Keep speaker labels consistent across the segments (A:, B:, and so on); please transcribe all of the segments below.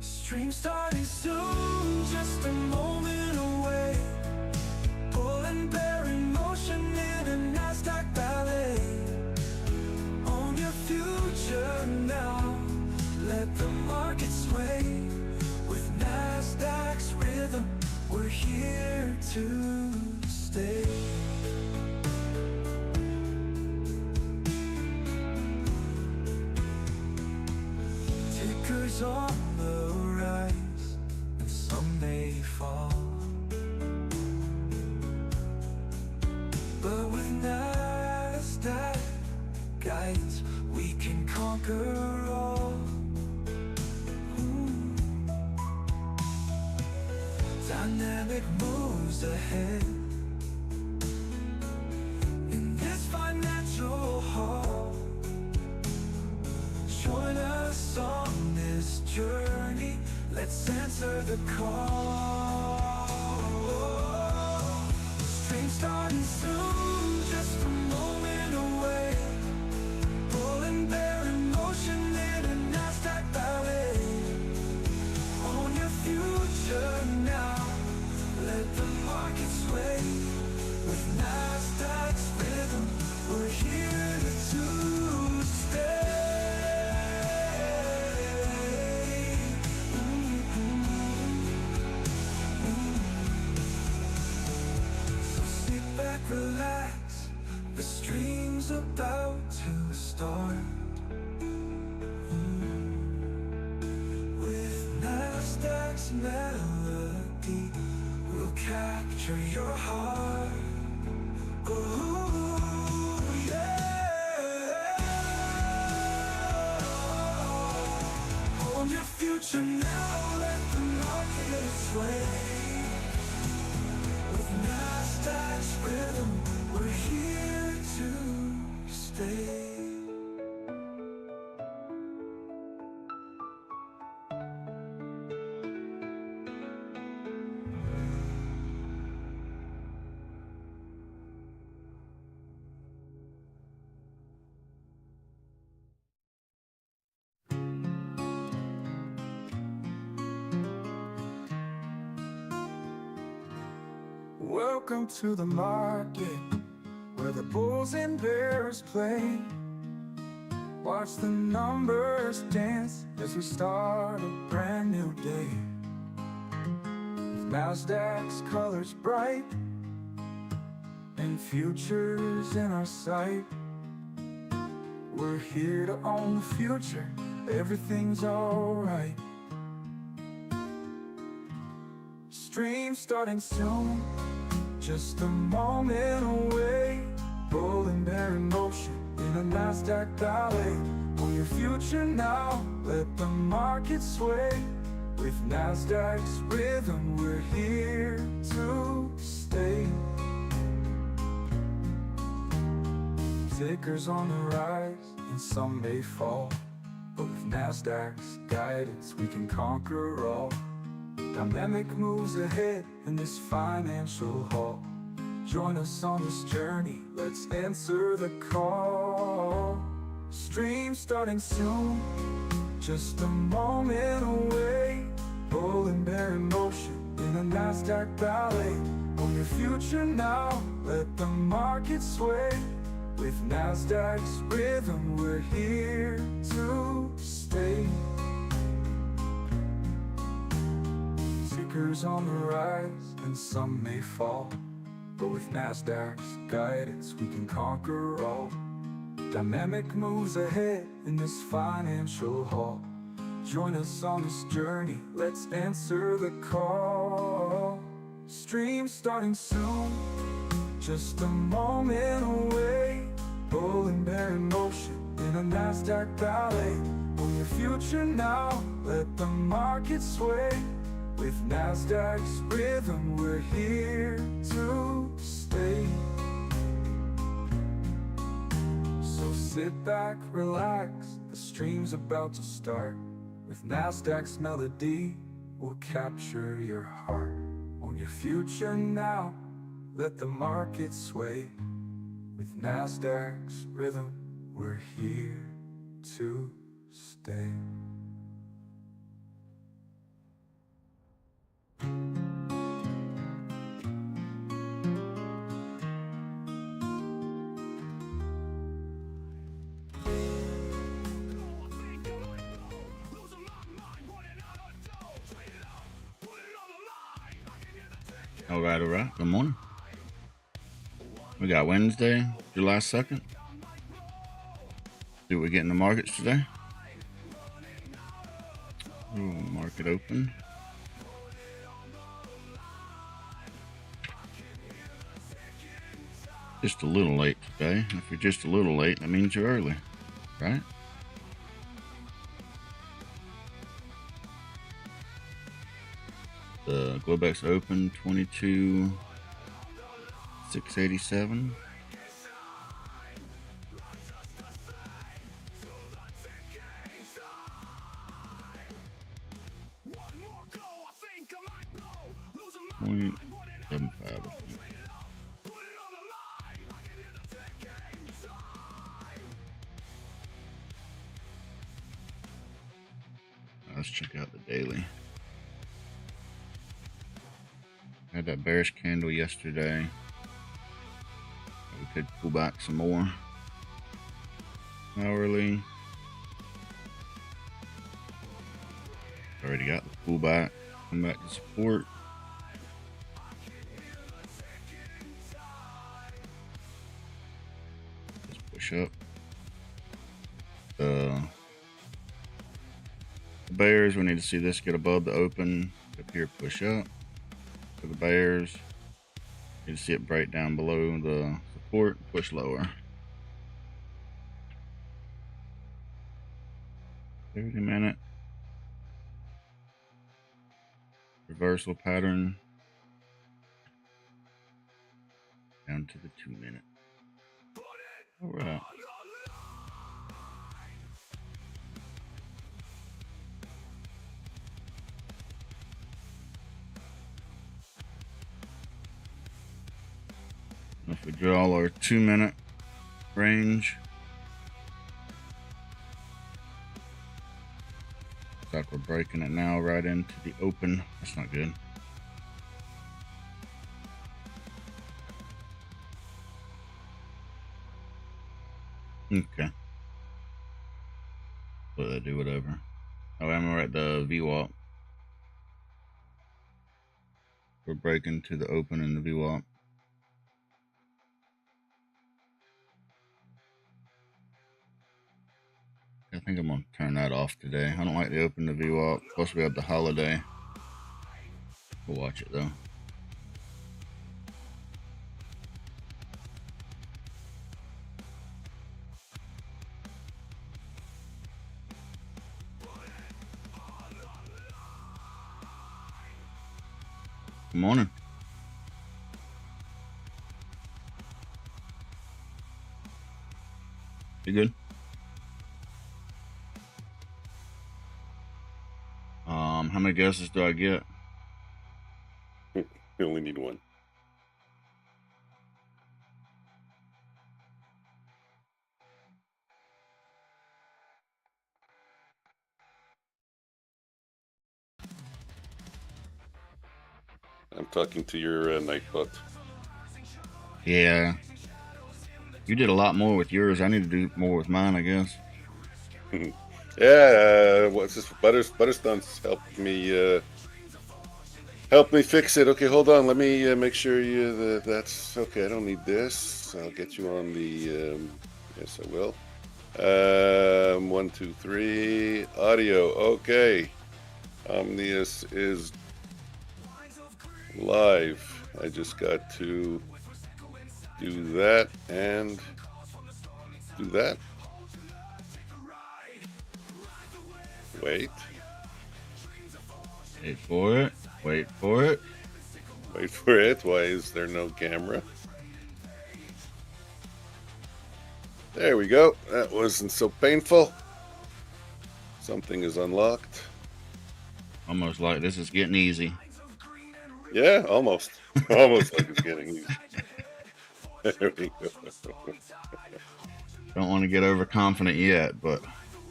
A: Stream starting soon, just a moment away. Bull and bear in motion in a Nasdaq ballet. Own your future now, let the market sway. With Nasdaq's rhythm, we're here to stay. Tickers on the rise, and some may fall, but with Nasdaq guides, we can conquer all. Dynamic moves ahead in this financial hall. Join us on this journey, let's answer the call. Stream starting soon, just a moment away. Bull and bear in motion in a Nasdaq ballet. Own your future now, let the market sway. With Nasdaq's rhythm, we're here to stay. So sit back, relax, the stream's about to start. With Nasdaq's melody, we'll capture your heart. Oh, yeah. Own your future now, let the market sway. With Nasdaq's rhythm, we're here to stay. Welcome to the market, where the bulls and bears play. Watch the numbers dance as we start a brand new day. With Nasdaq's colors bright and futures in our sight, we're here to own the future, everything's alright. Stream starting soon, just a moment away. Bull and bear in motion in a Nasdaq ballet. Own your future now, let the market sway. With Nasdaq's rhythm, we're here to stay. Tickers on the rise, and some may fall, but with Nasdaq's guidance, we can conquer all. Dynamic moves ahead in this financial hall. Join us on this journey, let's answer the call. Stream starting soon, just a moment away. Bull and bear in motion in a Nasdaq ballet. Own your future now, let the market sway. With Nasdaq's rhythm, we're here to stay. Tickers on the rise, and some may fall, but with Nasdaq's guidance, we can conquer all. Dynamic moves ahead in this financial hall. Join us on this journey, let's answer the call. Stream starting soon, just a moment away. Bull and bear in motion in a Nasdaq ballet. Own your future now, let the market sway. With Nasdaq's rhythm, we're here to stay. So sit back, relax, the stream's about to start. With Nasdaq's melody, we'll capture your heart. Own your future now, let the market sway. With Nasdaq's rhythm, we're here to stay.
B: All right. Good morning. We got Wednesday, July 2nd. See what we get in the markets today. Ooh, market open. Just a little late today. If you're just a little late, that means you're early, right? The Globex open 22,687. .75. Let's check out the daily. Had that bearish candle yesterday. We could pull back some more. Hourly. Already got the pullback. Come back to support. Just push up. The bears, we need to see this get above the open. Up here, push up. For the bears, you see it break down below the support, push lower. 30-minute reversal pattern down to the 2-minute. All right. If we draw our 2-minute range, looks like we're breaking it now right into the open. That's not good. Okay. Let that do whatever. Oh, and we're at the VWAP. We're breaking to the open in the VWAP. I think I'm going to turn that off today. I don't like the open the VWAP. Plus we have the holiday. We'll watch it though. Good morning. You good? How many guesses do I get?
C: You only need one. I'm talking to your Nightbot.
B: Yeah. You did a lot more with yours. I need to do more with mine, I guess.
C: Yeah, what's this? Butterstone's helped me fix it. Okay, hold on. Let me make sure that's okay. I don't need this. I'll get you on the. Yes, I will. 1, 2, 3. Audio. Okay. Omnius is live. I just got to do that and do that. Wait.
B: Wait for it. Wait for it.
C: Wait for it. Why is there no camera? There we go. That wasn't so painful. Something is unlocked.
B: Almost like this is getting easy.
C: Yeah, almost. Almost like it's getting easy. There we go.
B: Don't want to get overconfident yet, but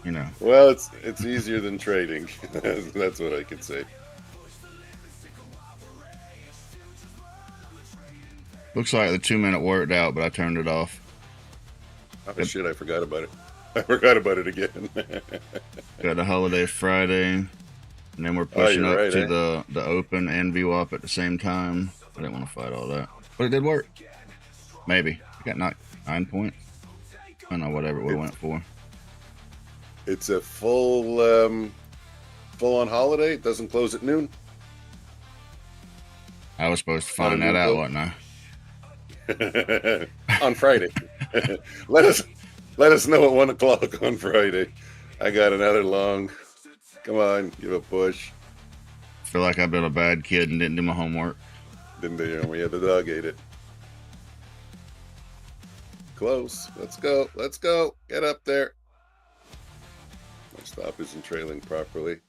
B: you know.
C: Well, it's easier than trading. That's what I can say.
B: Looks like the 2-minute worked out, but I turned it off.
C: Oh shit, I forgot about it. I forgot about it again.
B: Got the holiday Friday, and then we're pushing up
C: right,
B: to the open and VWAP at the same time. I didn't want to fight all that, but it did work. Maybe I got 9 points. I don't know, whatever we went for.
C: It's a full on holiday. It doesn't close at noon.
B: I was supposed to find that out, wasn't
C: I? On Friday. let us know at 1 o'clock on Friday. I got another long. Come on, give a push.
B: I feel like I've been a bad kid and didn't do my homework.
C: Didn't do your homework. Yeah, the dog ate it. Close. Let's go. Let's go. Get up there. My stop isn't trailing properly.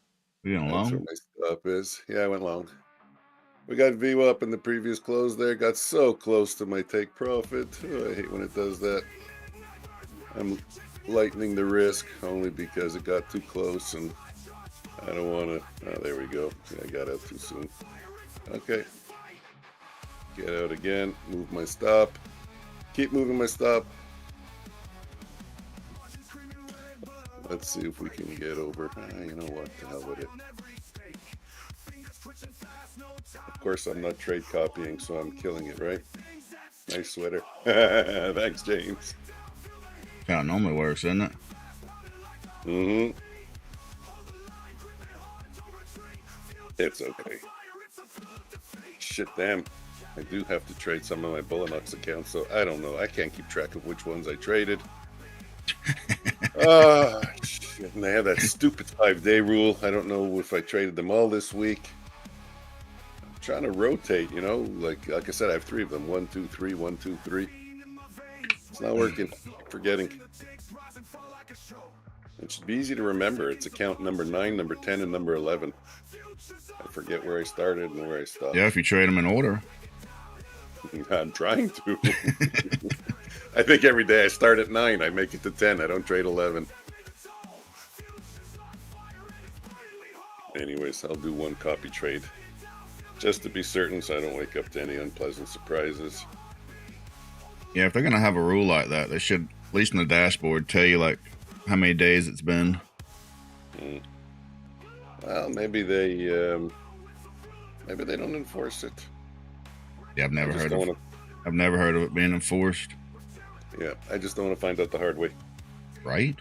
B: We going
C: That's
B: long?
C: where my stop is. Yeah, I went long. We got VWAP up in the previous close there. Got so close to my take profit. Oh, I hate when it does that. I'm lightening the risk only because it got too close and I don't want to. Oh, there we go. Yeah, I got out too soon. Okay. Get out again. Move my stop. Keep moving my stop. Let's see if we can get over. You know what? The hell with it. Of course, I'm not trade copying, so I'm killing it, right? Nice sweater. Thanks, James.
B: How it normally works, isn't it?
C: Mm-hmm. It's okay. Shit, damn. I do have to trade some of my Bulenox accounts, so I don't know. I can't keep track of which ones I traded. Shit. And they have that stupid 5-day rule. I don't know if I traded them all this week. I'm trying to rotate, you know? Like I said, I have 3 of them. 1, 2, 3, 1, 2, 3. It's not working. Keep forgetting. It should be easy to remember. It's account number 9, number 10, and number 11. I forget where I started and where I stopped.
B: Yeah, if you trade them in order.
C: I'm trying to. I think every day I start at 9. I make it to 10. I don't trade 11. Anyways, I'll do 1 copy trade. Just to be certain so I don't wake up to any unpleasant surprises.
B: Yeah, if they're going to have a rule like that, they should, at least in the dashboard, tell you like how many days it's been.
C: Well, maybe they don't enforce it.
B: Yeah, I've never heard of it being enforced.
C: Yeah, I just don't want to find out the hard way.
B: Right?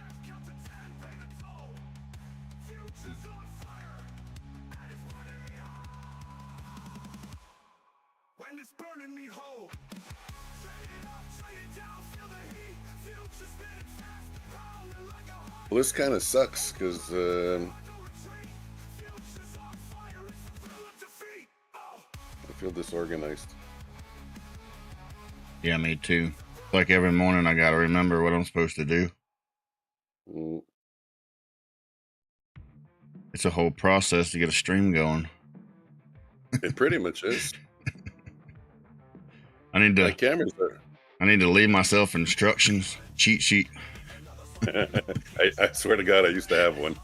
C: Well, this kind of sucks because I feel disorganized.
B: Yeah, me too. Like every morning I got to remember what I'm supposed to do. It's a whole process to get a stream going.
C: It pretty much is.
B: I need
C: My cameras are.
B: I need to leave myself instructions, cheat sheet.
C: I swear to God, I used to have one.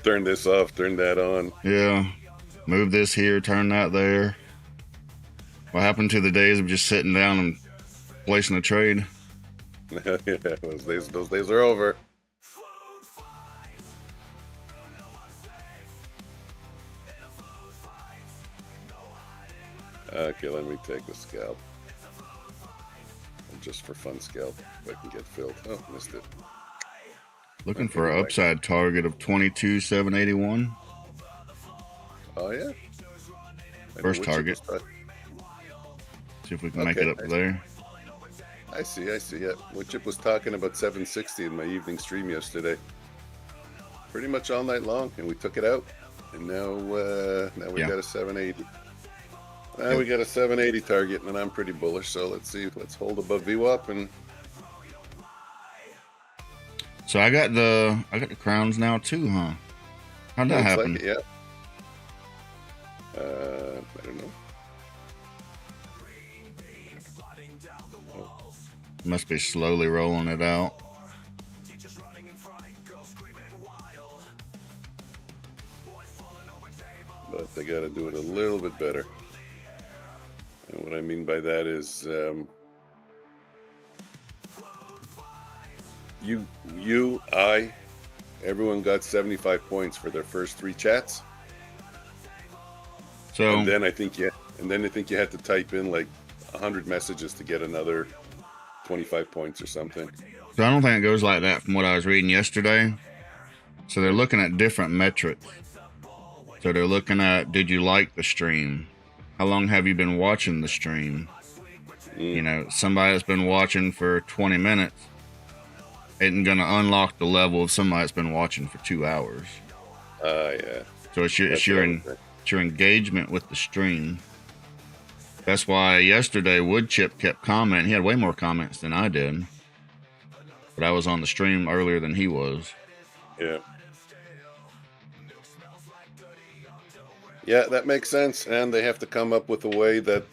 C: Turn this off, turn that on.
B: Yeah, move this here, turn that there. What happened to the days of just sitting down and placing a trade?
C: Yeah, those days are over. Okay, let me take the scalp. Just for fun scalp, if I can get filled. Oh, missed it.
B: Looking for an upside target of 22,781.
C: Oh, yeah?
B: First target. See if we can make it up there.
C: I see, yeah. Woodchip was talking about 760 in my evening stream yesterday. Pretty much all night long, and we took it out. And now we got a 780. Now we got a 780 target, and I'm pretty bullish, so let's see. Let's hold above VWAP and...
B: So I got the crowns now too, huh? How'd that happen?
C: Like it, yeah. I don't know.
B: Must be slowly rolling it out.
C: But they got to do it a little bit better. And what I mean by that is everyone got 75 points for their first 3 chats.
B: So
C: and then I think And then I think you had to type in like 100 messages to get another 25 points or something.
B: So I don't think it goes like that from what I was reading yesterday. So they're looking at different metrics. So they're looking at, did you like the stream? How long have you been watching the stream? You know, somebody that's been watching for 20 minutes isn't going to unlock the level of somebody that's been watching for 2 hours.
C: Yeah.
B: So it's your engagement with the stream. That's why yesterday Woodchip kept commenting. He had way more comments than I did. But I was on the stream earlier than he was.
C: Yeah. Yeah, that makes sense. And they have to come up with a way that,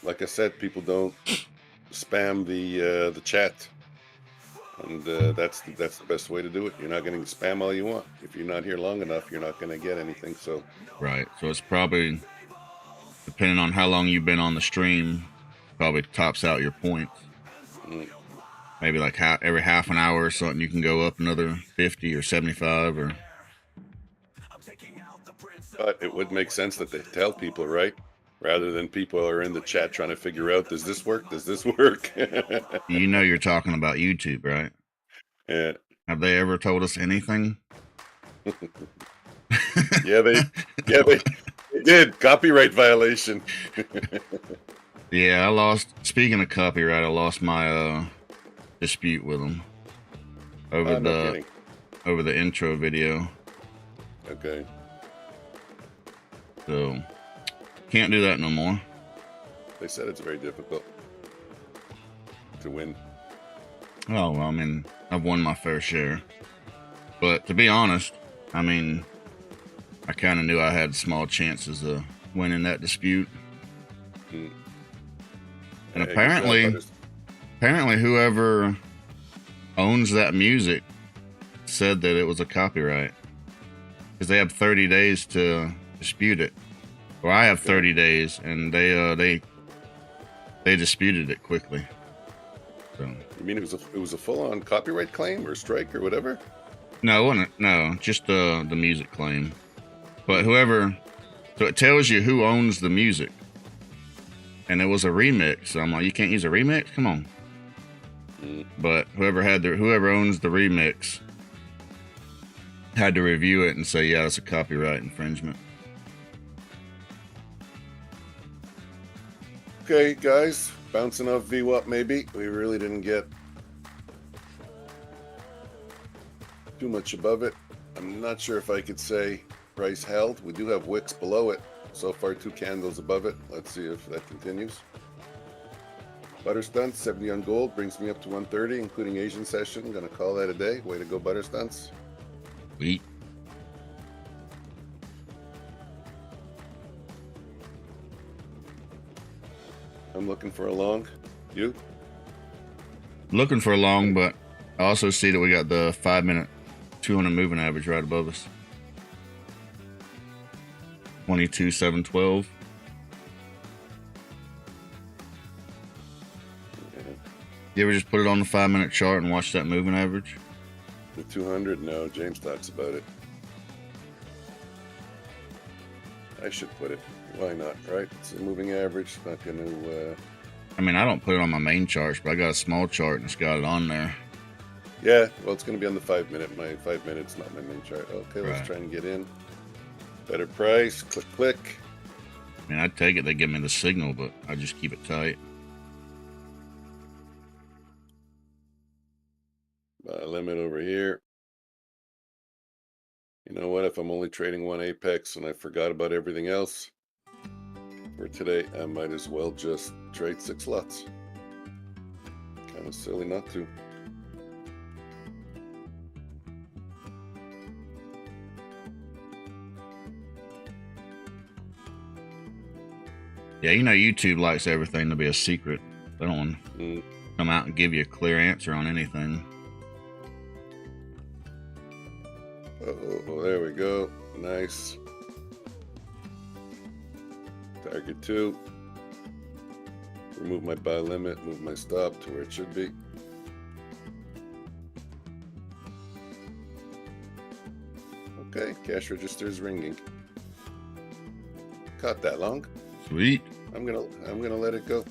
C: like I said, people don't spam the chat. And that's the best way to do it. You're not going to spam all you want. If you're not here long enough, you're not going to get anything. So
B: right. So it's probably, depending on how long you've been on the stream, probably tops out your points. Maybe like every half an hour or something, you can go up another 50 or 75 or.
C: But it would make sense that they tell people, right? Rather than people are in the chat trying to figure out, does this work? Does this work?
B: You know you're talking about YouTube, right?
C: Yeah.
B: Have they ever told us anything?
C: Yeah, they did. Copyright violation.
B: Yeah, I lost, speaking of copyright, I lost my dispute with them over over the intro video.
C: Okay.
B: So can't do that no more.
C: They said it's very difficult to win.
B: Oh, well, I mean, I've won my fair share. But to be honest, I mean, I kind of knew I had small chances of winning that dispute. And apparently whoever owns that music said that it was a copyright. Because they have 30 days to dispute it. Or I have 30 days, and they disputed it quickly. So.
C: You mean it was a full-on copyright claim or strike or whatever?
B: No, just the music claim. But so it tells you who owns the music. And it was a remix. So I'm like, you can't use a remix? Come on. But whoever owns the remix had to review it and say, yeah, it's a copyright infringement.
C: Okay, guys, bouncing off VWAP maybe. We really didn't get too much above it. I'm not sure if I could say price held. We do have wicks below it. So far, 2 candles above it. Let's see if that continues. Butter stunts, 70 on gold, brings me up to 130, including Asian session. I'm going to call that a day. Way to go, butter stunts.
B: Sweet.
C: I'm looking for a long. You?
B: Looking for a long, but I also see that we got the 5-minute 200 moving average right above us. 22,712. You ever just put it on the 5-minute chart and watch that moving average?
C: The 200? No, James talks about it. I should put it. Why not, right? It's a moving average. It's not going to...
B: I mean, I don't put it on my main charts, but I got a small chart and it's got it on there.
C: Yeah, well, it's going to be on the 5-minute. My 5 minutes, not my main chart. Okay,
B: Right.
C: Let's try and get in. Better price. Click, click.
B: I mean, I'd take it. They give me the signal, but I just keep it tight.
C: Limit over here. You know what? If I'm only trading one apex and I forgot about everything else for today, I might as well just trade 6 lots. Kind of silly not to.
B: Yeah, you know, YouTube likes everything to be a secret. They don't want to come out and give you a clear answer on anything.
C: Oh, there we go. Nice. Target 2. Remove my buy limit, move my stop to where it should be. Okay, cash register is ringing. caught that long.
B: Sweet.
C: I'm gonna let it go.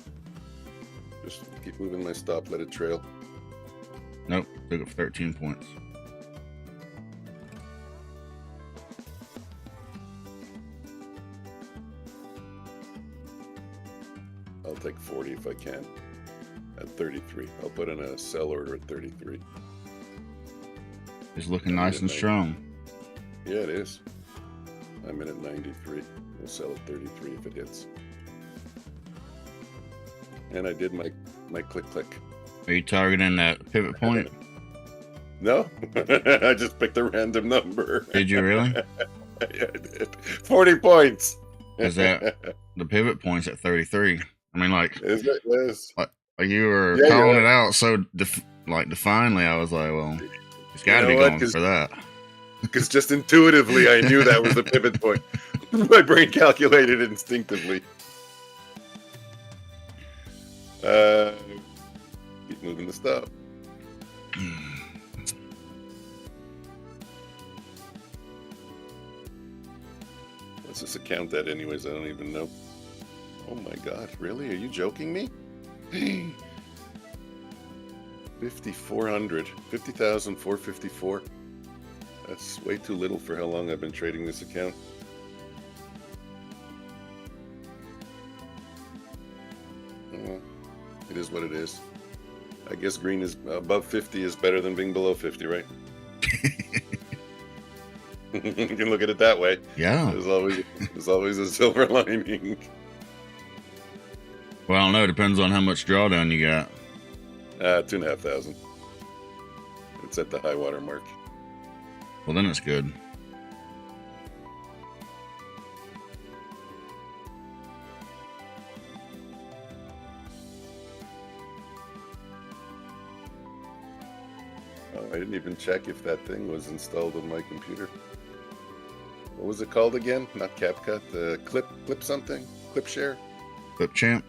C: Just keep moving my stop, let it trail.
B: Nope, took it for 13 points.
C: I'll take 40 if I can. At 33. I'll put in a sell order at 33.
B: It's looking nice and strong.
C: Yeah, it is. I'm in at 93. We'll sell at 33 if it hits. And I did my click.
B: Are you targeting that pivot point?
C: No, I just picked a random number.
B: Did you really?
C: Yeah, I did. 40 points.
B: Is that the pivot point's at 33? I mean, like,
C: Is it? Yes.
B: like you were
C: Yeah,
B: calling
C: you're
B: it out so definely. I was like, well, it's got to be
C: what?
B: going for that.
C: Because just intuitively, I knew that was the pivot point. My brain calculated it instinctively. Keep moving the stop. What's this account at anyways? I don't even know. Oh my god, really? Are you joking me? 5,400. 50,454. That's way too little for how long I've been trading this account. Well, it is what it is. I guess green is above 50 is better than being below 50, right? You can look at it that way.
B: Yeah.
C: There's always a silver lining.
B: Well, I don't know. It depends on how much drawdown you got.
C: 2,500. It's at the high water mark.
B: Well, then it's good.
C: Oh, I didn't even check if that thing was installed on my computer. What was it called again? Not CapCut. Clip something? Clip share?
B: Clip champ.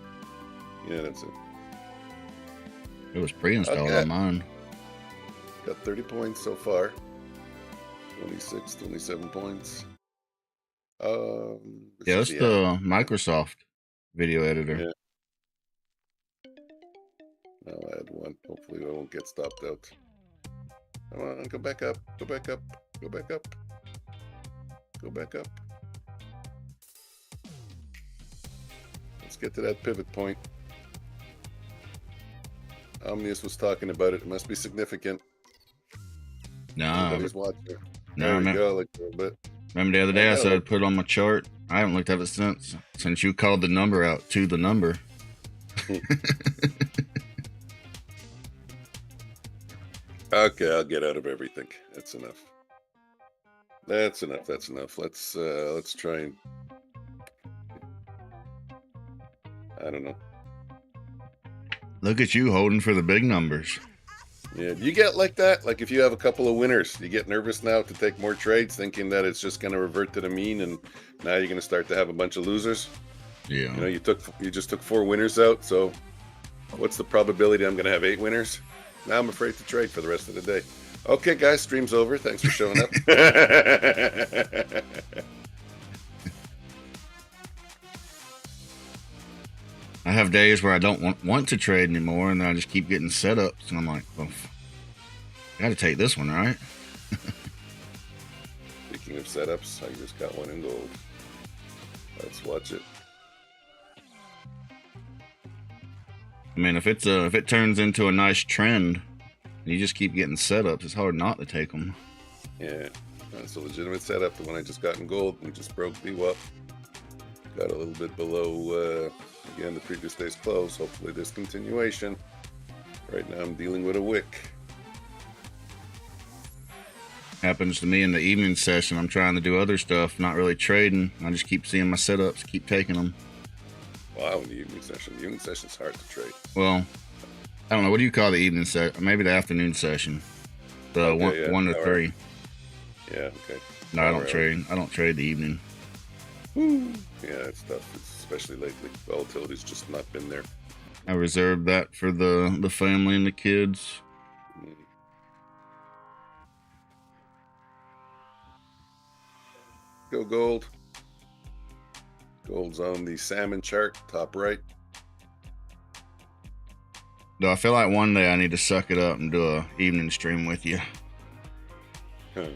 C: Yeah, that's it.
B: It was pre-installed
C: Okay.
B: on mine.
C: Got 30 points so far. 26, 27 points.
B: Yeah, that's the Microsoft video editor.
C: Yeah. I'll add one. Hopefully I won't get stopped out. Come on, go back up. Go back up. Go back up. Go back up. Let's get to that pivot point. Omnius was talking about it. It must be significant.
B: Nah,
C: Everybody's watching.
B: no,
C: There we go, like a little bit.
B: remember the other day I said I'd put it on my chart? I haven't looked at it since you called the number out to the number.
C: Okay, I'll get out of everything. That's enough. That's enough. That's enough. Let's try and I don't know.
B: Look at you holding for the big numbers.
C: Yeah, do you get like that? Like if you have a couple of winners, you get nervous now to take more trades, thinking that it's just going to revert to the mean, and now you're going to start to have a bunch of losers.
B: Yeah.
C: You know, you just took 4 winners out, so what's the probability I'm going to have 8 winners? Now I'm afraid to trade for the rest of the day. Okay, guys, stream's over. Thanks for showing up.
B: I have days where I don't want to trade anymore, and then I just keep getting setups, and I'm like, well, I got to take this one, right?
C: Speaking of setups, I just got one in gold. Let's watch it.
B: I mean, if it turns into a nice trend, and you just keep getting setups, it's hard not to take them.
C: Yeah, that's a legitimate setup. The one I just got in gold, we just broke the up. Got a little bit below, again, the previous day's close. Hopefully this continuation. Right now I'm dealing with a wick.
B: Happens to me in the evening session. I'm trying to do other stuff, not really trading. I just keep seeing my setups, keep taking them.
C: Wow, in the evening session. The evening session's hard to trade.
B: Well, I don't know. What do you call the evening session? Maybe the afternoon session. The
C: Okay,
B: 1 to
C: all
B: 3.
C: right. Yeah, okay.
B: No, I don't trade. I don't trade the evening.
C: Woo. Yeah, it's tough, especially lately. Volatility's just not been there.
B: I reserve that for the family and the kids.
C: Go gold. Gold's on the salmon chart, top right.
B: Though I feel like one day I need to suck it up and do a evening stream with you.
C: Huh.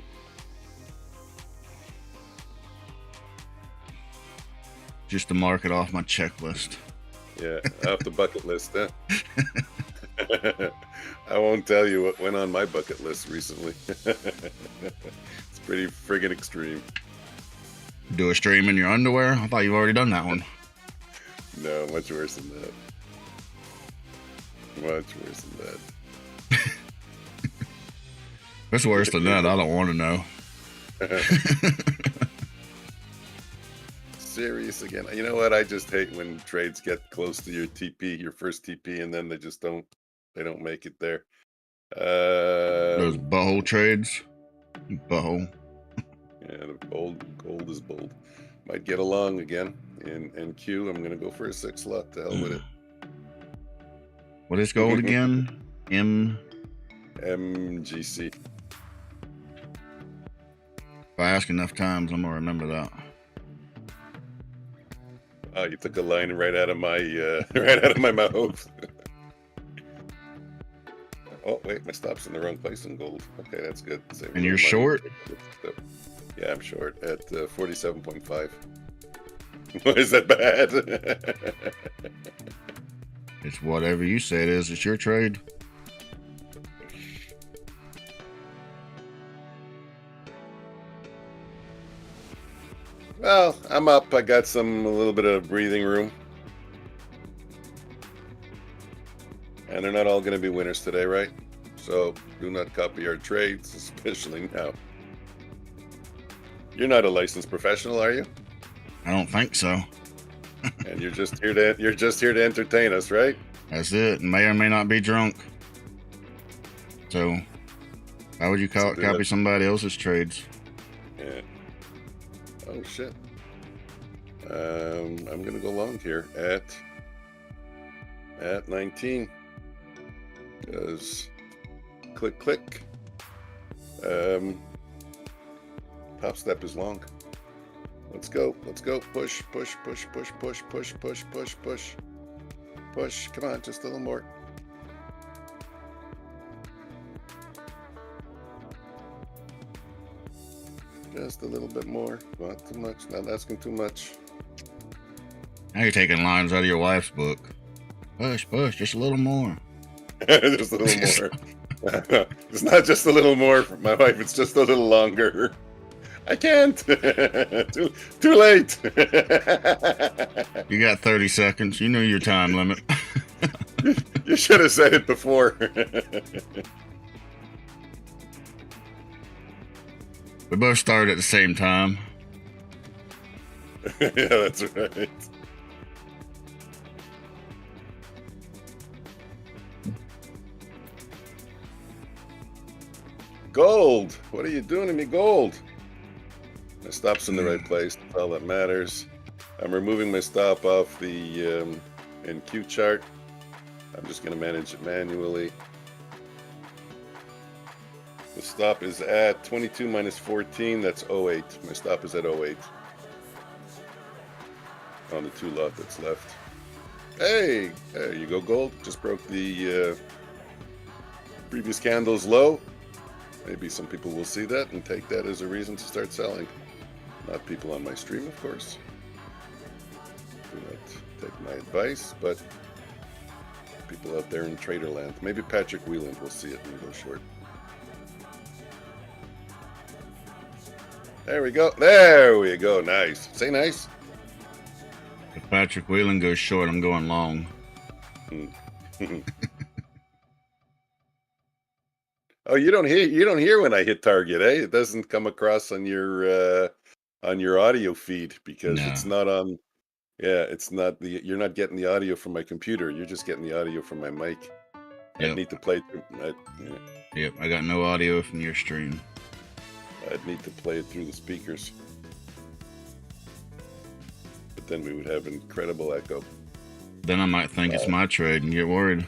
B: Just to mark it off my checklist.
C: Yeah, off the bucket list, huh? I won't tell you what went on my bucket list recently. It's pretty friggin' extreme.
B: Do a stream in your underwear? I thought you've already done that one.
C: No, much worse than that. Much worse than that.
B: If it's worse than that, I don't want to know.
C: Serious again. You know what? I just hate when trades get close to your TP, your first TP, and then they just don't make it there.
B: Those butthole trades. Butthole.
C: Yeah, the gold is bold. Might get along again in Q. I'm gonna go for a 6 lot. To hell with it.
B: What is gold again?
C: MGC.
B: If I ask enough times, I'm gonna remember that.
C: Oh, you took a line right out of my right out of my mouth. Oh wait, my stop's in the wrong place in gold. Okay, that's good. Save
B: And you're short?
C: Yeah, I'm short at 47.5. Why is that bad?
B: It's whatever you say it is. It's your trade.
C: Well, I'm up. I got a little bit of breathing room. And they're not all going to be winners today, right? So do not copy our trades, especially now. You're not a licensed professional, are you?
B: I don't think so.
C: And you're just here to entertain us, right?
B: That's it. May or may not be drunk. So, how would you copy somebody else's trades?
C: Yeah. Oh shit. I'm gonna go long here at 19. Because click. Top step is long. Let's go. Push. Come on, just a little more. Just a little bit more. Not too much. Not asking too much.
B: Now you're taking lines out of your wife's book. Push, just a little more.
C: Just a little more. It's not just a little more for my wife. It's just a little longer. I can't. Too late.
B: You got 30 seconds. You know your time limit.
C: You should have said it before.
B: We both started at the same time.
C: Yeah, that's right. Gold. What are you doing to me, gold? My stop's in the right place. That's all that matters. I'm removing my stop off the NQ chart. I'm just going to manage it manually. The stop is at 22 minus 14. That's 08. My stop is at 08. On the 2 lot that's left. Hey, there you go, gold. Just broke the previous candle's low. Maybe some people will see that and take that as a reason to start selling. Not people on my stream, of course. Do not take my advice, but people out there in trader land. Maybe Patrick Wheeland will see it and go short. There we go. There we go. Nice. Say nice.
B: If Patrick Wheelan goes short, I'm going long.
C: Oh, you don't hear when I hit target, eh? It doesn't come across on your audio feed because it's not on. Yeah, it's not you're not getting the audio from my computer. You're just getting the audio from my mic.
B: Yep.
C: I need to play through.
B: Yep, I got no audio from your stream.
C: I'd need to play it through the speakers. But then we would have incredible echo.
B: Then I might think it's my trade and get worried.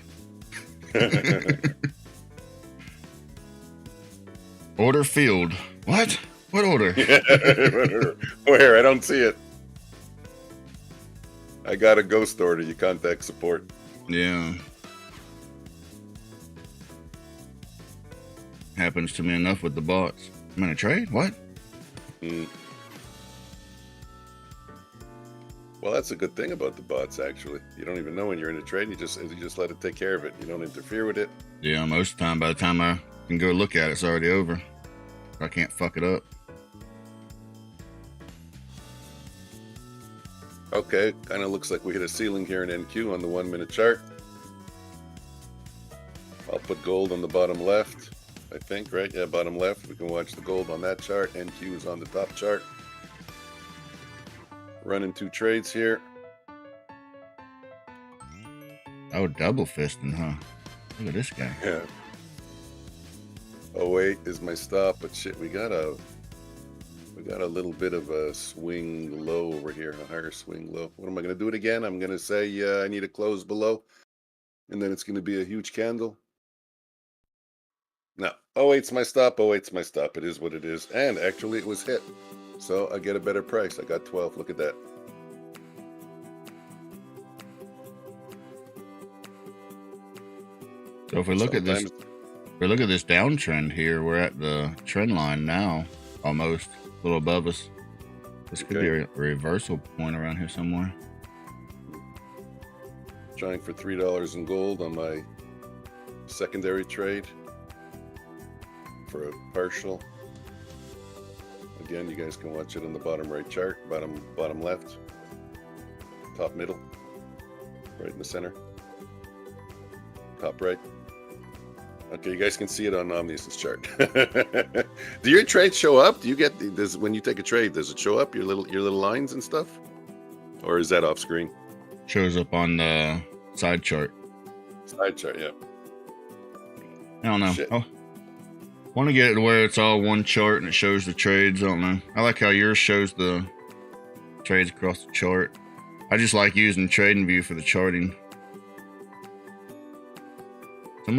B: Order field. What? What order?
C: Where? I don't see it. I got a ghost order. You contact support.
B: Yeah. Happens to me enough with the bots. I'm in a trade? What?
C: Well, that's a good thing about the bots, actually. You don't even know when you're in a trade. You just let it take care of it. You don't interfere with it.
B: Yeah, most of the time, by the time I can go look at it, it's already over. I can't fuck it up.
C: Okay, kind of looks like we hit a ceiling here in NQ on the 1 minute chart. I'll put gold on the bottom left, I think, right? Yeah, bottom left. We can watch the gold on that chart. NQ is on the top chart. Running 2 trades here.
B: Oh, double fisting, huh? Look at this guy.
C: Yeah. 08 is my stop, but shit, we got a little bit of a swing low over here, a higher swing low. What am I going to do it again? I'm going to say I need a close below, and then it's going to be a huge candle. No, 08's my stop. 08's my stop. It is what it is. And actually, it was hit. So I get a better price. I got 12. Look at that.
B: So if we look at this, downtrend here, we're at the trend line now, almost a little above us. This could be a reversal point around here somewhere.
C: Trying for $3 in gold on my secondary trade for a partial. Again, you guys can watch it on the bottom right chart, bottom left, top middle, right in the center, top right. Okay, you guys can see it on Omnius' chart. Do your trades show up? Do you get when you take a trade? Does it show up your little lines and stuff, or is that off screen?
B: Shows up on the side chart.
C: Side chart, yeah.
B: I don't know.
C: Shit.
B: Oh, want to get it to where it's all one chart and it shows the trades. I don't know. I like how yours shows the trades across the chart. I just like using TradingView for the charting. So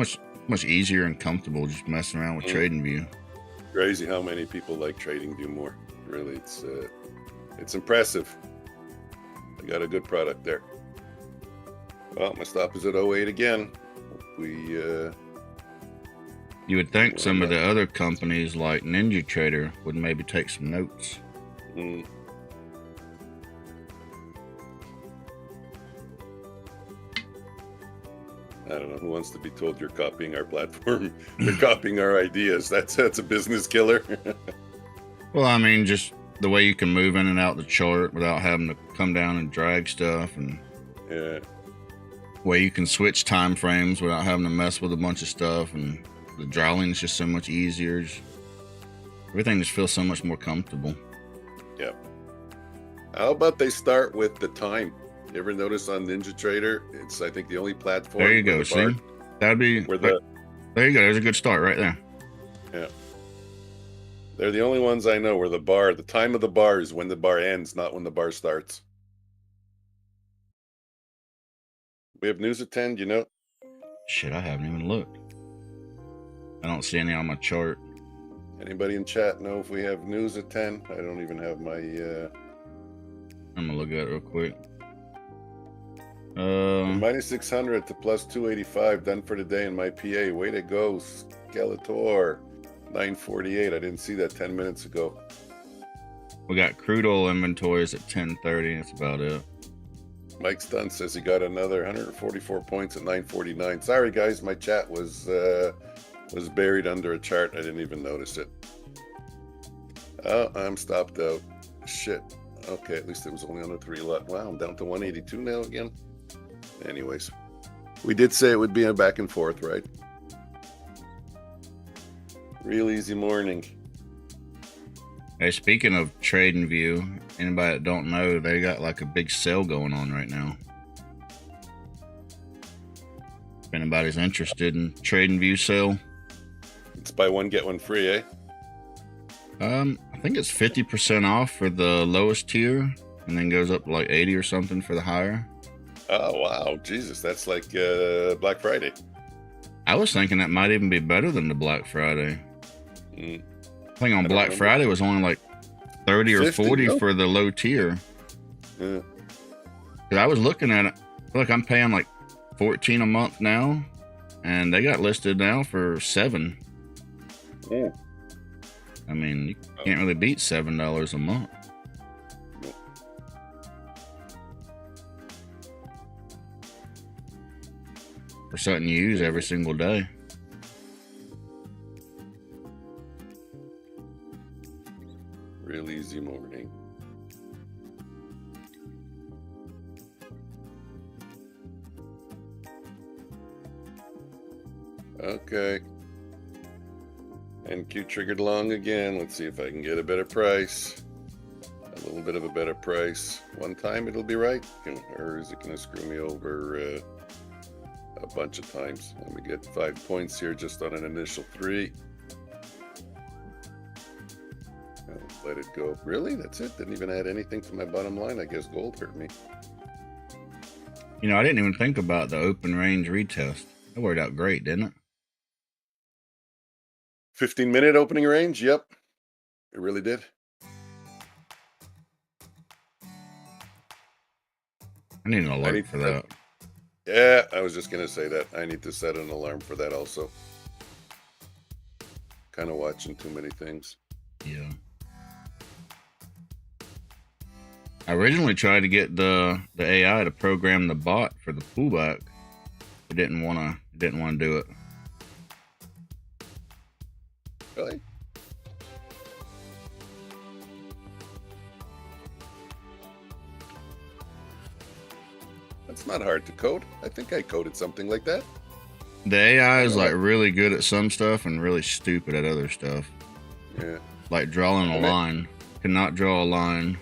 B: much easier and comfortable just messing around with TradingView.
C: Crazy how many people like TradingView more. Really, it's impressive. I got a good product there. Well, my stop is at 08 again. You
B: would think some of the other companies like NinjaTrader would maybe take some notes.
C: I don't know who wants to be told you're copying our platform. You're copying our ideas. That's a business killer.
B: Well, I mean, just the way you can move in and out the chart without having to come down and drag stuff, and way you can switch time frames without having to mess with a bunch of stuff, and the drawing is just so much easier. Everything just feels so much more comfortable.
C: Yeah. How about they start with the time? You ever notice on NinjaTrader, it's, I think, the only platform.
B: There you go. See, that'd be
C: where
B: there you go. There's a good start right there.
C: Yeah. They're the only ones I know where the time of the bar is when the bar ends, not when the bar starts. We have news at 10, you know?
B: Shit, I haven't even looked. I don't see any on my chart.
C: Anybody in chat know if we have news at 10? I don't even have my...
B: I'm gonna look at it real quick.
C: Minus 600 to plus 285 done for the day in my PA. Way to go, Skeletor. 948. I didn't see that 10 minutes ago.
B: We got crude oil inventories at 10:30. That's about it.
C: Mike Stun says he got another 144 points at 949. Sorry, guys, my chat was buried under a chart. I didn't even notice it. Oh, I'm stopped out. Shit. Okay, at least it was only on a 3 lot. Wow, I'm down to 182 now again. Anyways, we did say it would be a back and forth, right? Real easy morning.
B: Hey, speaking of TradingView, anybody that don't know, they got like a big sale going on right now. If anybody's interested in TradingView sale,
C: it's buy one get one free, eh?
B: I think it's 50% off for the lowest tier, and then goes up to like 80 or something for the higher.
C: Oh wow, Jesus, that's like Black Friday.
B: I was thinking that might even be better than the Black Friday. I think on Black Friday was only like 30 or 40 for the low tier.
C: Yeah.
B: Because I was looking at it. Look, I'm paying like 14 a month now, and they got listed now for $7.
C: Mm.
B: I mean, you can't really beat $7 a month. For something you use every single day.
C: Real easy morning. Okay. And Q triggered long again. Let's see if I can get a better price. A little bit of a better price. One time it'll be right. Or is it going to screw me over a bunch of times? Let me get 5 points here just on an initial 3. Let it go. Really? That's it? Didn't even add anything to my bottom line. I guess gold hurt me.
B: You know, I didn't even think about the open range retest. That worked out great, didn't it?
C: 15-minute opening range? Yep. It really did.
B: I need an alert for that.
C: Yeah, I was just going to say that. I need to set an alarm for that also. Kind of watching too many things.
B: Yeah. I originally tried to get the AI to program the bot for the pullback. It didn't want to do it.
C: Really? That's not hard to code. I think I coded something like that.
B: The AI is like really good at some stuff and really stupid at other stuff.
C: Yeah.
B: Like drawing a line. Cannot draw a line.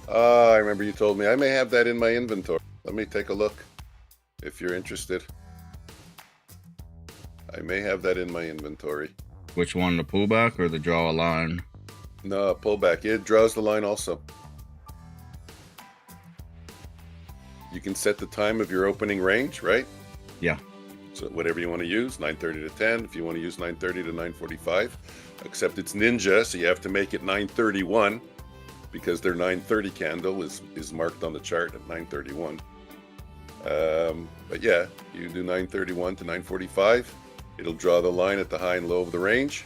C: I remember you told me. I may have that in my inventory. Let me take a look if you're interested. I may have that in my inventory.
B: Which one, the pullback or the draw a line?
C: No, pullback. It draws the line also. You can set the time of your opening range, right?
B: Yeah.
C: So whatever you want to use, 9:30 to 10. If you want to use 9:30 to 9:45, except it's Ninja, so you have to make it 9:31 because their 9:30 candle is marked on the chart at 9:31. But yeah, you do 9:31 to 9:45. It'll draw the line at the high and low of the range.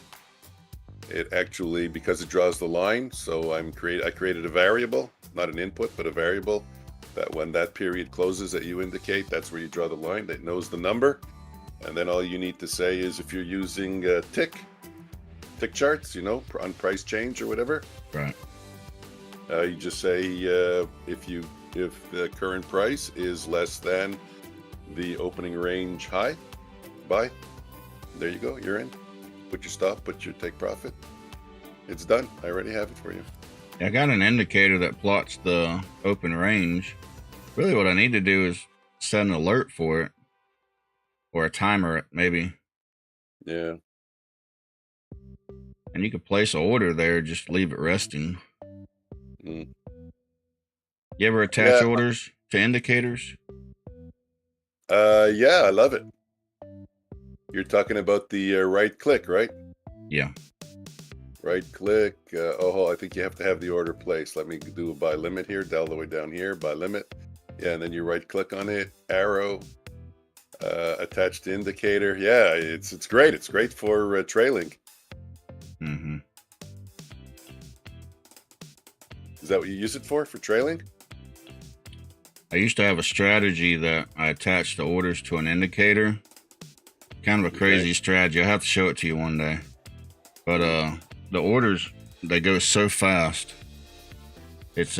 C: It actually, because it draws the line, so I created a variable, not an input, but a variable, that when that period closes that you indicate, that's where you draw the line. That knows the number. And then all you need to say is if you're using tick charts, you know, on price change or whatever.
B: Right.
C: You just say if the current price is less than the opening range high, buy. There you go. You're in. Put your stop. Put your take profit. It's done. I already have it for you.
B: I got an indicator that plots the open range. Really what I need to do is set an alert for it. Or a timer, maybe.
C: Yeah.
B: And you could place an order there, just leave it resting.
C: Mm.
B: You ever attach orders to indicators?
C: Yeah, I love it. You're talking about the right click, right?
B: Yeah.
C: Right click. I think you have to have the order placed. Let me do a buy limit here, all the way down here, buy limit. Yeah, and then you right click on it, arrow, attached to indicator. Yeah, it's great. It's great for trailing.
B: Mm-hmm.
C: Is that what you use it for trailing?
B: I used to have a strategy that I attached the orders to an indicator. Kind of a crazy strategy. I'll have to show it to you one day. But the orders, they go so fast. It's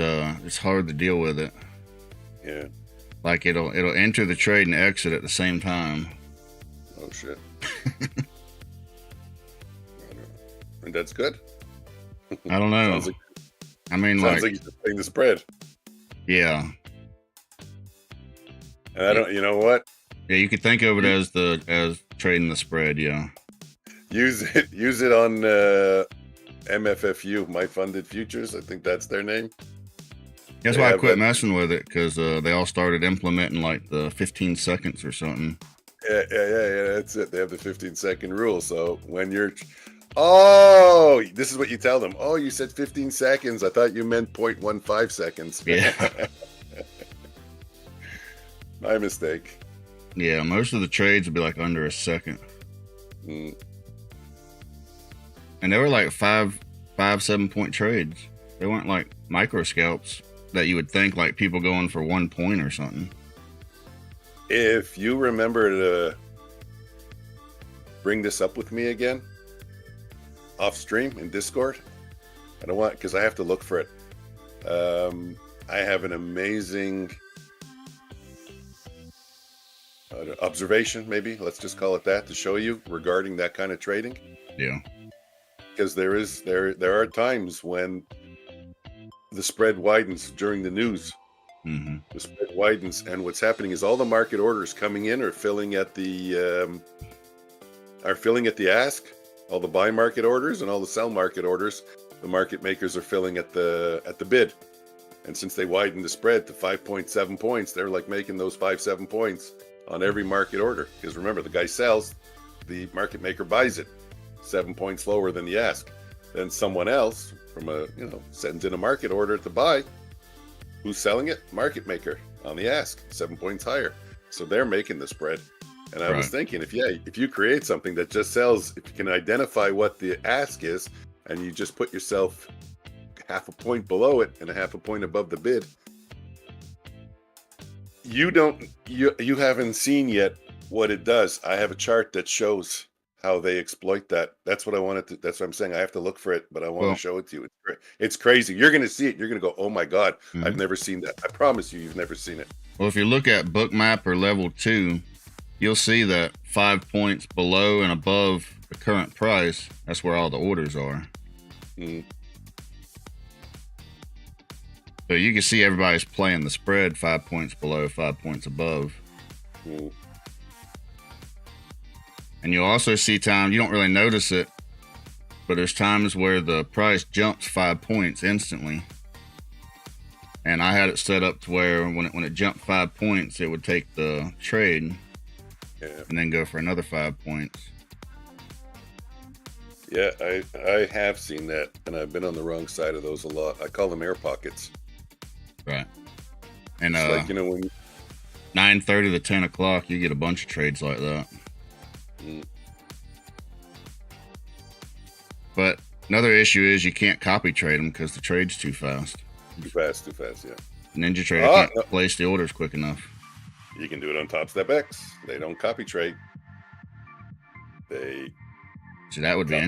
B: hard to deal with it.
C: Yeah.
B: Like it'll enter the trade and exit at the same time.
C: Oh shit. And that's good.
B: I don't know. I mean,
C: sounds like you're playing the spread.
B: Yeah.
C: And I don't. You know what?
B: Yeah, you could think of it as trading the spread. Yeah.
C: Use it on MFFU, My Funded Futures. I think that's their name.
B: That's why I quit messing with it, because they all started implementing like the 15 seconds or something.
C: Yeah. That's it. They have the 15-second rule. So when you're, this is what you tell them. Oh, you said 15 seconds. I thought you meant 0.15 seconds.
B: Yeah.
C: My mistake.
B: Yeah, most of the trades would be like under a second.
C: Mm.
B: And they were like 7 point trades. They weren't like micro scalps that you would think like people going for 1 point or something.
C: If you remember to bring this up with me again, off stream in Discord, I don't want, because I have to look for it. I have an amazing observation, maybe, let's just call it that, to show you regarding that kind of trading.
B: Yeah.
C: Because there are times when the spread widens during the news.
B: Mm-hmm.
C: The spread widens, and what's happening is all the market orders coming in are filling at the ask. All the buy market orders and all the sell market orders, the market makers are filling at the bid. And since they widened the spread to 5.7 points, they're like making those 5-7 points on every market order. Because remember, the guy sells, the market maker buys it 7 points lower than the ask. Then someone else from sends in a market order to buy. Who's selling it? Market maker on the ask, 7 points higher. So they're making the spread. And I was thinking, if you create something that just sells, if you can identify what the ask is, and you just put yourself half a point below it and a half a point above the bid, you haven't seen yet what it does. I have a chart that shows how they exploit that. That's what I wanted to. That's what I'm saying. I have to look for it, but I want to show it to you. It's crazy. You're going to see it. You're going to go, oh my God, I've never seen that. I promise you've never seen it.
B: Well, if you look at Bookmap or level 2, you'll see that 5 points below and above the current price, that's where all the orders are.
C: Mm.
B: So you can see everybody's playing the spread 5 points below, 5 points above.
C: Mm.
B: And you'll also see times, you don't really notice it, but there's times where the price jumps 5 points instantly. And I had it set up to where when it jumped 5 points, it would take the trade and then go for another 5 points.
C: Yeah, I have seen that, and I've been on the wrong side of those a lot. I call them air pockets.
B: Right. And
C: it's like, when
B: 9:30 to 10 o'clock, you get a bunch of trades like that.
C: Mm.
B: But another issue is you can't copy trade them because the trade's too fast.
C: Too fast, yeah.
B: NinjaTrader can't place the orders quick enough.
C: You can do it on Top Step X. They don't copy trade.
B: So that would be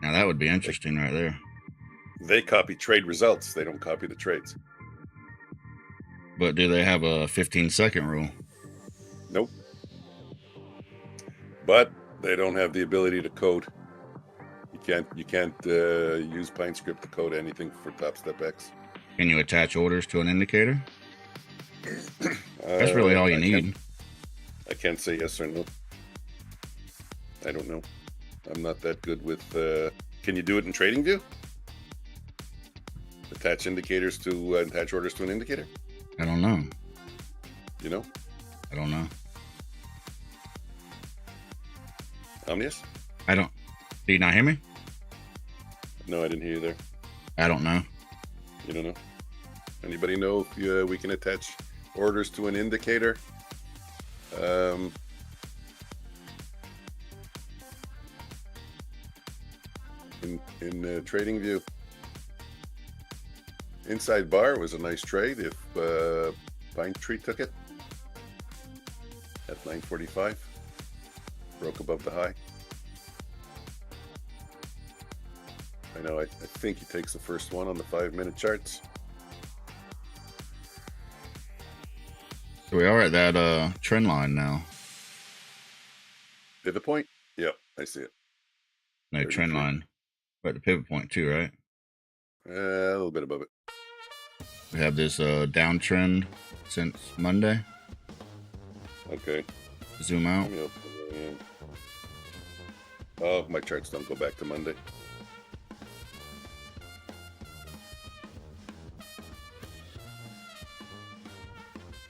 B: now that would be interesting right there.
C: They copy trade results. They don't copy the trades.
B: But do they have a 15-second rule?
C: Nope. But they don't have the ability to code. You can't use PineScript to code anything for Top Step X.
B: Can you attach orders to an indicator? That's really all you need.
C: I can't say yes or no. I don't know. I'm not that good with. Can you do it in TradingView? Attach indicators to attach orders to an indicator?
B: I don't know.
C: You know?
B: I don't know.
C: Omnius?
B: I don't. Do you not hear me?
C: No, I didn't hear you there.
B: I don't know.
C: You don't know? Anybody know if we can attach orders to an indicator? In TradingView. Inside bar was a nice trade if Pine Tree took it at 9:45. Broke above the high. I know, I think he takes the first one on the 5-minute charts.
B: So we are at that trend line now.
C: Pivot point? Yep, I see it.
B: No, trend line. We're at the pivot point too, right?
C: A little bit above it.
B: We have this downtrend since Monday.
C: Okay.
B: Zoom out.
C: Oh, my charts don't go back to Monday.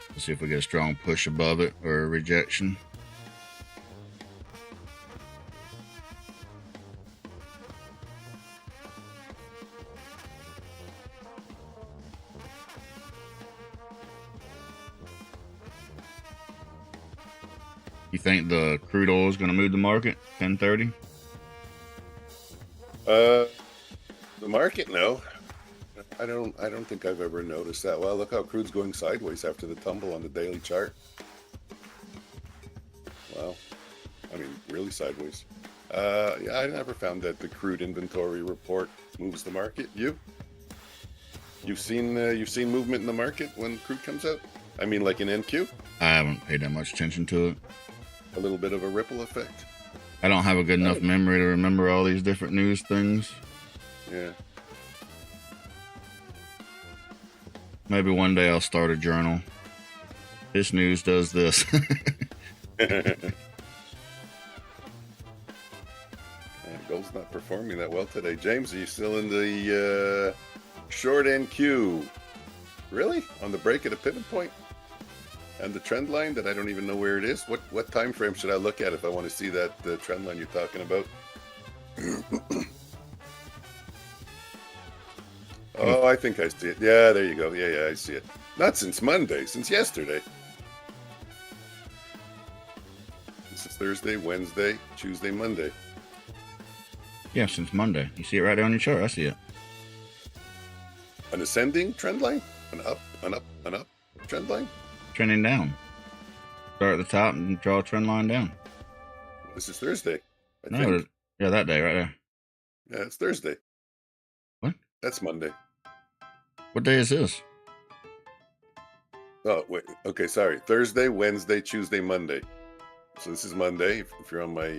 B: Let's see if we get a strong push above it or a rejection. You think the crude oil is going to move the market? 10:30.
C: The market, no. I don't think I've ever noticed that. Well, look how crude's going sideways after the tumble on the daily chart. Wow. I mean, really sideways. Yeah, I never found that the crude inventory report moves the market. You've seen movement in the market when crude comes out? I mean, like in NQ?
B: I haven't paid that much attention to it.
C: A little bit of a ripple effect.
B: I don't have a good enough memory to remember all these different news things.
C: Yeah.
B: Maybe one day I'll start a journal. This news does this.
C: Gold's not performing that well today. James, are you still in the short NQ? Really? On the break at a pivot point? And the trend line that I don't even know where it is? What time frame should I look at if I want to see that trend line you're talking about? Oh, I think I see it. Yeah, there you go. Yeah, I see it. Not since Monday, since yesterday. This is Thursday, Wednesday, Tuesday, Monday.
B: Yeah, since Monday. You see it right there on your chart. I see it.
C: An ascending trend line? An up trend line?
B: Trending down. Start at the top and draw a trend line down.
C: This is Thursday. I
B: No,
C: think.
B: yeah, that day right there.
C: Yeah, it's Thursday.
B: What?
C: That's Monday.
B: What day is this?
C: Oh, wait. Okay, sorry. Thursday, Wednesday, Tuesday, Monday. So this is Monday. If you're on my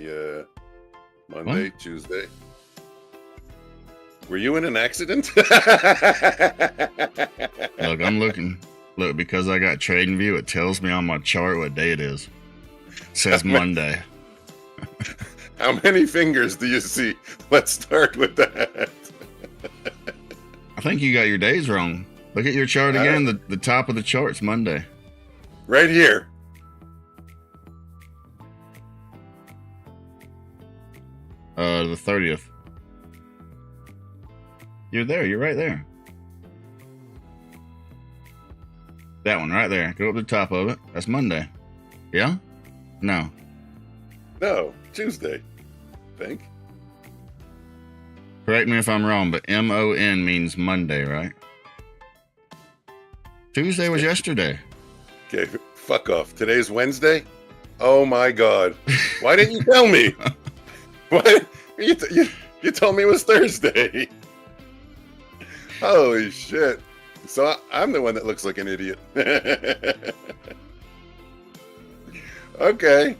C: Monday,
B: What?
C: Tuesday. Were you in an accident?
B: Look, I'm looking. Look, because I got TradingView, it tells me on my chart what day it is. It says Monday.
C: How many fingers do you see? Let's start with that.
B: I think you got your days wrong. Look at your chart again. The top of the chart's Monday.
C: Right here.
B: The 30th. You're there. You're right there. That one right there. Go up to the top of it. That's Monday. Yeah? No.
C: No, Tuesday. I think.
B: Correct me if I'm wrong, but MON means Monday, right? Tuesday was yesterday.
C: Okay, fuck off. Today's Wednesday? Oh my God. Why didn't you tell me? Why? You told me it was Thursday. Holy shit. So I'm the one that looks like an idiot. Okay.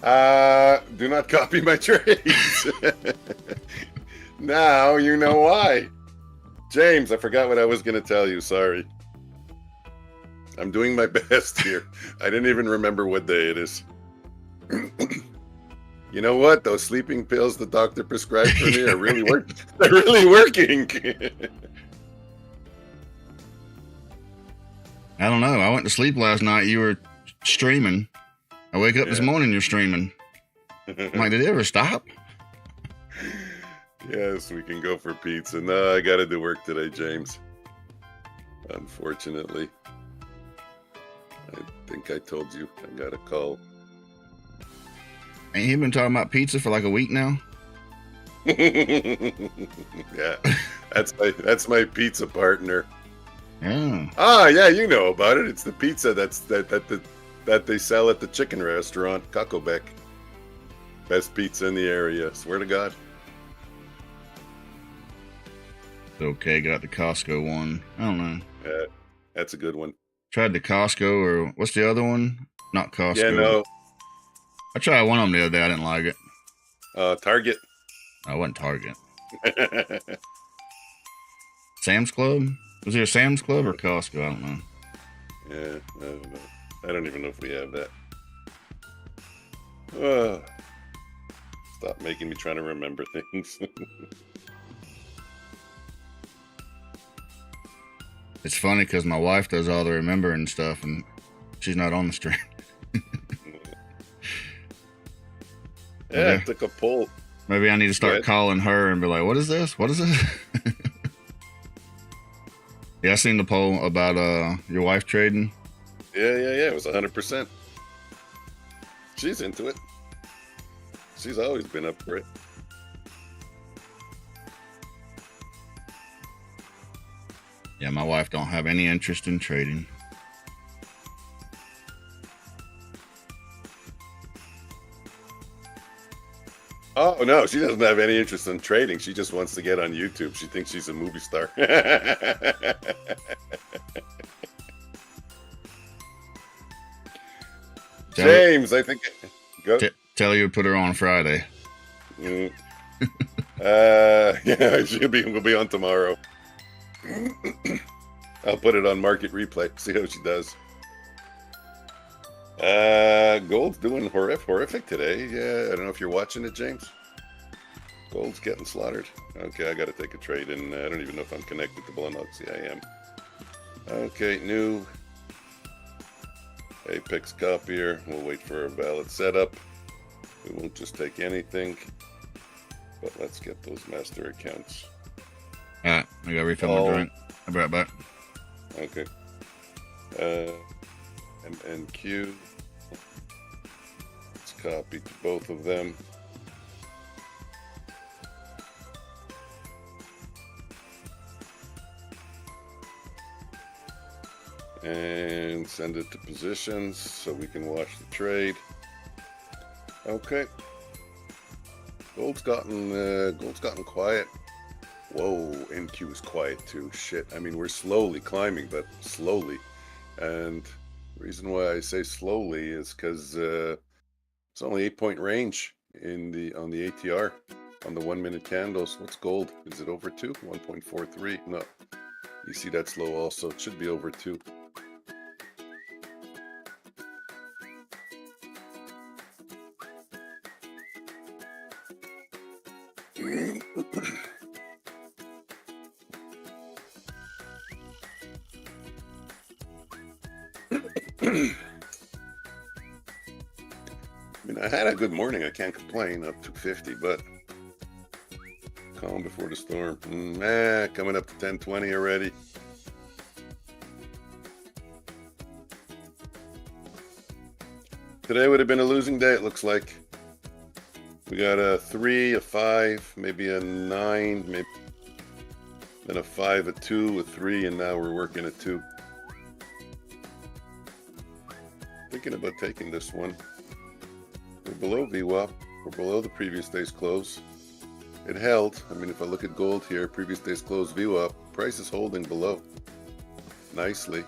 C: Do not copy my trades. Now you know why. James, I forgot what I was going to tell you. Sorry. I'm doing my best here. I didn't even remember what day it is. You know what? Those sleeping pills the doctor prescribed for me are really working. They're really working.
B: I don't know. I went to sleep last night. You were streaming. I wake up this morning, you're streaming. I'm like, did it ever stop?
C: Yes, we can go for pizza. No, I got to do work today, James. Unfortunately. I think I told you I got a call.
B: Ain't you been talking about pizza for like a week now?
C: Yeah, that's my pizza partner.
B: Yeah.
C: Ah, yeah, you know about it. It's the pizza that they sell at the chicken restaurant, Cocobec. Best pizza in the area. Swear to God.
B: Okay, got the Costco one. I don't know.
C: Yeah, that's a good one.
B: Tried the Costco, or what's the other one? Not Costco.
C: Yeah, no.
B: I tried one of them the other day. I didn't like it.
C: Target.
B: I wasn't Target. Sam's Club? Was it a Sam's Club or Costco? I don't know.
C: Yeah, I don't know. I don't even know if we have that. Stop making me trying to remember things.
B: It's funny because my wife does all the remembering stuff, and she's not on the stream.
C: Yeah, I took a poll.
B: Maybe I need to start calling her and be like, what is this? What is this? Yeah, I seen the poll about your wife trading.
C: Yeah. It was 100%. She's into it. She's always been up for it.
B: Yeah, my wife don't have any interest in trading.
C: Oh, no, she doesn't have any interest in trading. She just wants to get on YouTube. She thinks she's a movie star. James, I think... Go.
B: Tell you to put her on Friday.
C: Yeah, we'll be on tomorrow. I'll put it on market replay. See how she does. Gold's doing horrific today. Yeah, I don't know if you're watching it, James. Gold's getting slaughtered. Okay, I got to take a trade, and I don't even know if I'm connected to Bulenox. Yeah, I am. Okay, new Apex copier. We'll wait for a valid setup. We won't just take anything, but let's get those master accounts.
B: Alright, I gotta refill my drink. I'll be right back.
C: Okay. MNQ. Let's copy to both of them. And send it to positions so we can watch the trade. Okay. Gold's gotten quiet. Whoa, NQ is quiet too. Shit. I mean, we're slowly climbing, but slowly. And the reason why I say slowly is because it's only 8-point range on the ATR on the 1 minute candles. What's gold? Is it over 2? 1.43? No. You see that's low also. It should be over 2. I mean, I had a good morning. I can't complain. Up 250, but calm before the storm. Coming up to 1020 already. Today would have been a losing day, it looks like. We got a 3, a 5, maybe a 9, maybe then a 5, a 2, a 3, and now we're working at 2. Thinking about taking this one. We're below VWAP. We're below the previous day's close. It held. I mean, if I look at gold here, previous day's close VWAP, price is holding below nicely.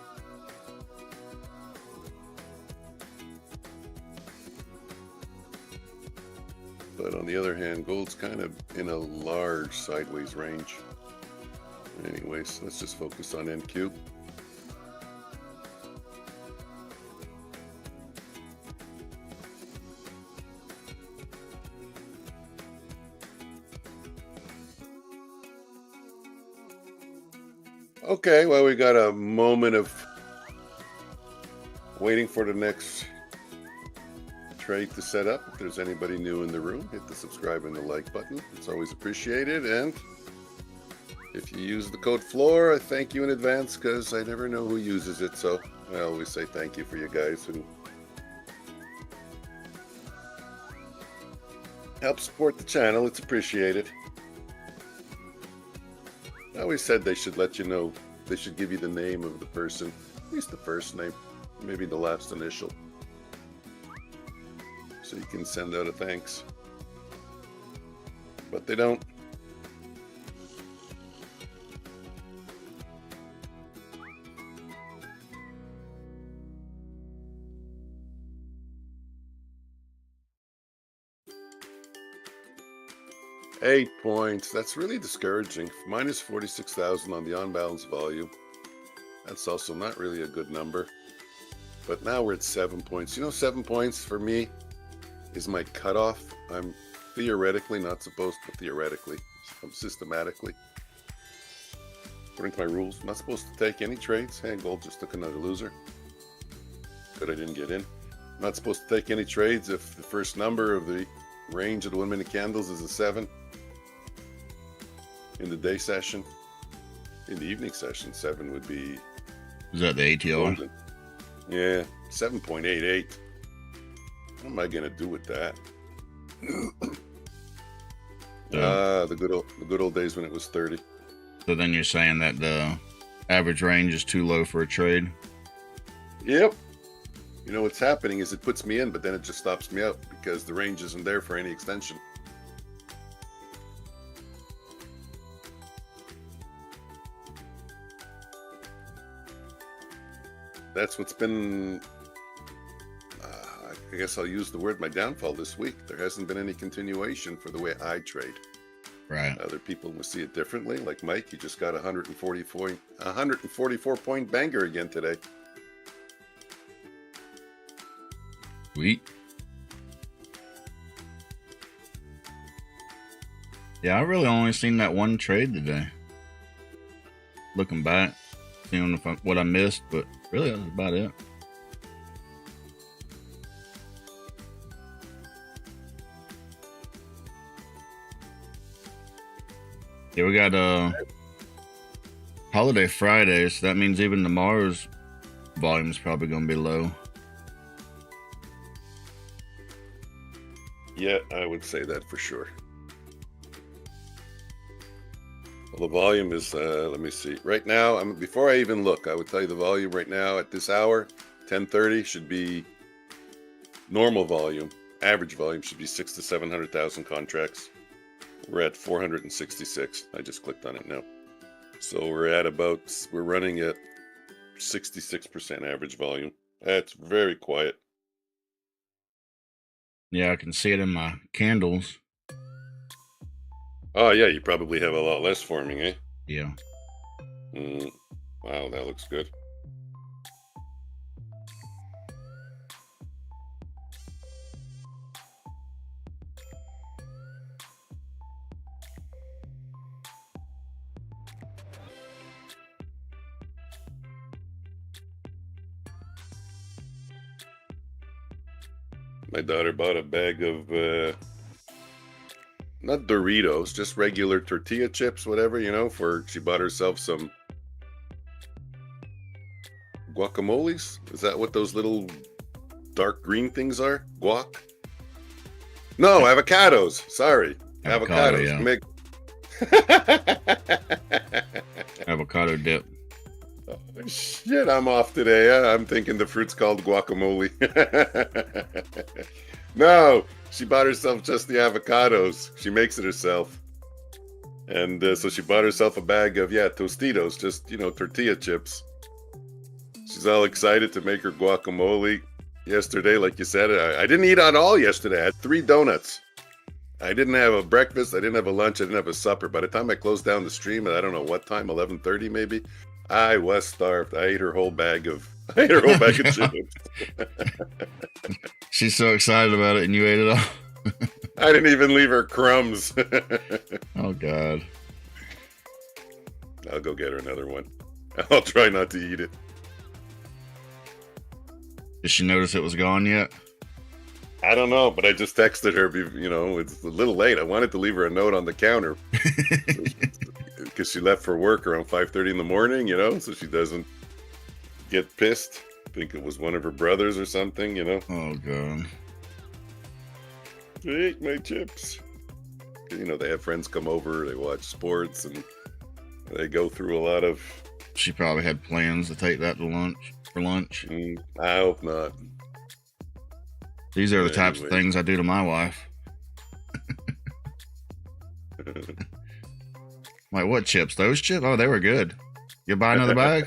C: But on the other hand, gold's kind of in a large sideways range. Anyways, let's just focus on NQ. Okay, well, we got a moment of waiting for the next trade to set up. If there's anybody new in the room, hit the subscribe and the like button. It's always appreciated. And if you use the code FLOOR, I thank you in advance because I never know who uses it. So I always say thank you for you guys who help support the channel. It's appreciated. I always said they should let you know, they should give you the name of the person, at least the first name, maybe the last initial, so you can send out a thanks. But they don't. Eight points. That's really discouraging. Minus 46,000 on the on-balance volume. That's also not really a good number. But now we're at 7 points. You know, 7 points for me is my cutoff. I'm theoretically not supposed to, theoretically, I'm systematically, according to my rules, I'm not supposed to take any trades. Hey, gold just took another loser. Good, I didn't get in. I'm not supposed to take any trades if the first number of the range of the 1 minute candles is a 7. In the day session. In the evening session, 7 would be...
B: Is that the ATR?
C: Golden. Yeah, 7.88. What am I gonna do with that?
B: So,
C: The good old days when it was 30.
B: so then you're saying that the average range is too low for a trade?
C: Yep. You know what's happening is it puts me in, but then it just stops me out because the range isn't there for any extension. That's what's been, I guess I'll use the word, my downfall this week. There hasn't been any continuation for the way I trade.
B: Right.
C: Other people will see it differently. Like Mike, he just got a 144 point banger again today.
B: Sweet. Yeah, I really only seen that one trade today. Looking back, seeing what I missed, but really that was about it. Yeah, we got holiday Friday, so that means even tomorrow's volume is probably going to be low.
C: Yeah, I would say that for sure. Well, the volume is, let me see. Right now, before I even look, I would tell you the volume right now at this hour, 10:30, should be normal volume. Average volume should be 600,000 to 700,000 contracts. We're at 466. I just clicked on it now. So we're running at 66% average volume. That's very quiet.
B: Yeah, I can see it in my candles.
C: Oh, yeah, you probably have a lot less forming, eh?
B: Yeah.
C: Wow, that looks good. My daughter bought a bag of, not Doritos, just regular tortilla chips, whatever, she bought herself some guacamoles. Is that what those little dark green things are? Guac? No, avocados. Sorry.
B: Avocado,
C: Avocados.
B: yeah. Avocado dip.
C: Oh, shit, I'm off today. Huh? I'm thinking the fruit's called guacamole. No, she bought herself just the avocados. She makes it herself. And so she bought herself a bag of, Tostitos, just, tortilla chips. She's all excited to make her guacamole. Yesterday, like you said, I didn't eat on all yesterday. I had 3 donuts. I didn't have a breakfast. I didn't have a lunch. I didn't have a supper. By the time I closed down the stream at I don't know what time, 11:30 maybe, I was starved. I ate her whole bag of chips.
B: She's so excited about it, and you ate it all.
C: I didn't even leave her crumbs.
B: Oh, God.
C: I'll go get her another one. I'll try not to eat it.
B: Did she notice it was gone yet?
C: I don't know, but I just texted her, it's a little late. I wanted to leave her a note on the counter because she left for work around 5:30 in the morning, so she doesn't get pissed. I think it was one of her brothers or something,
B: Oh, God.
C: Take my chips. They have friends come over, they watch sports, and they go through a lot of...
B: She probably had plans to take that to lunch.
C: I hope not.
B: These are the types of things I do to my wife. Like, what chips? Those chips? Oh, they were good. You buy another bag?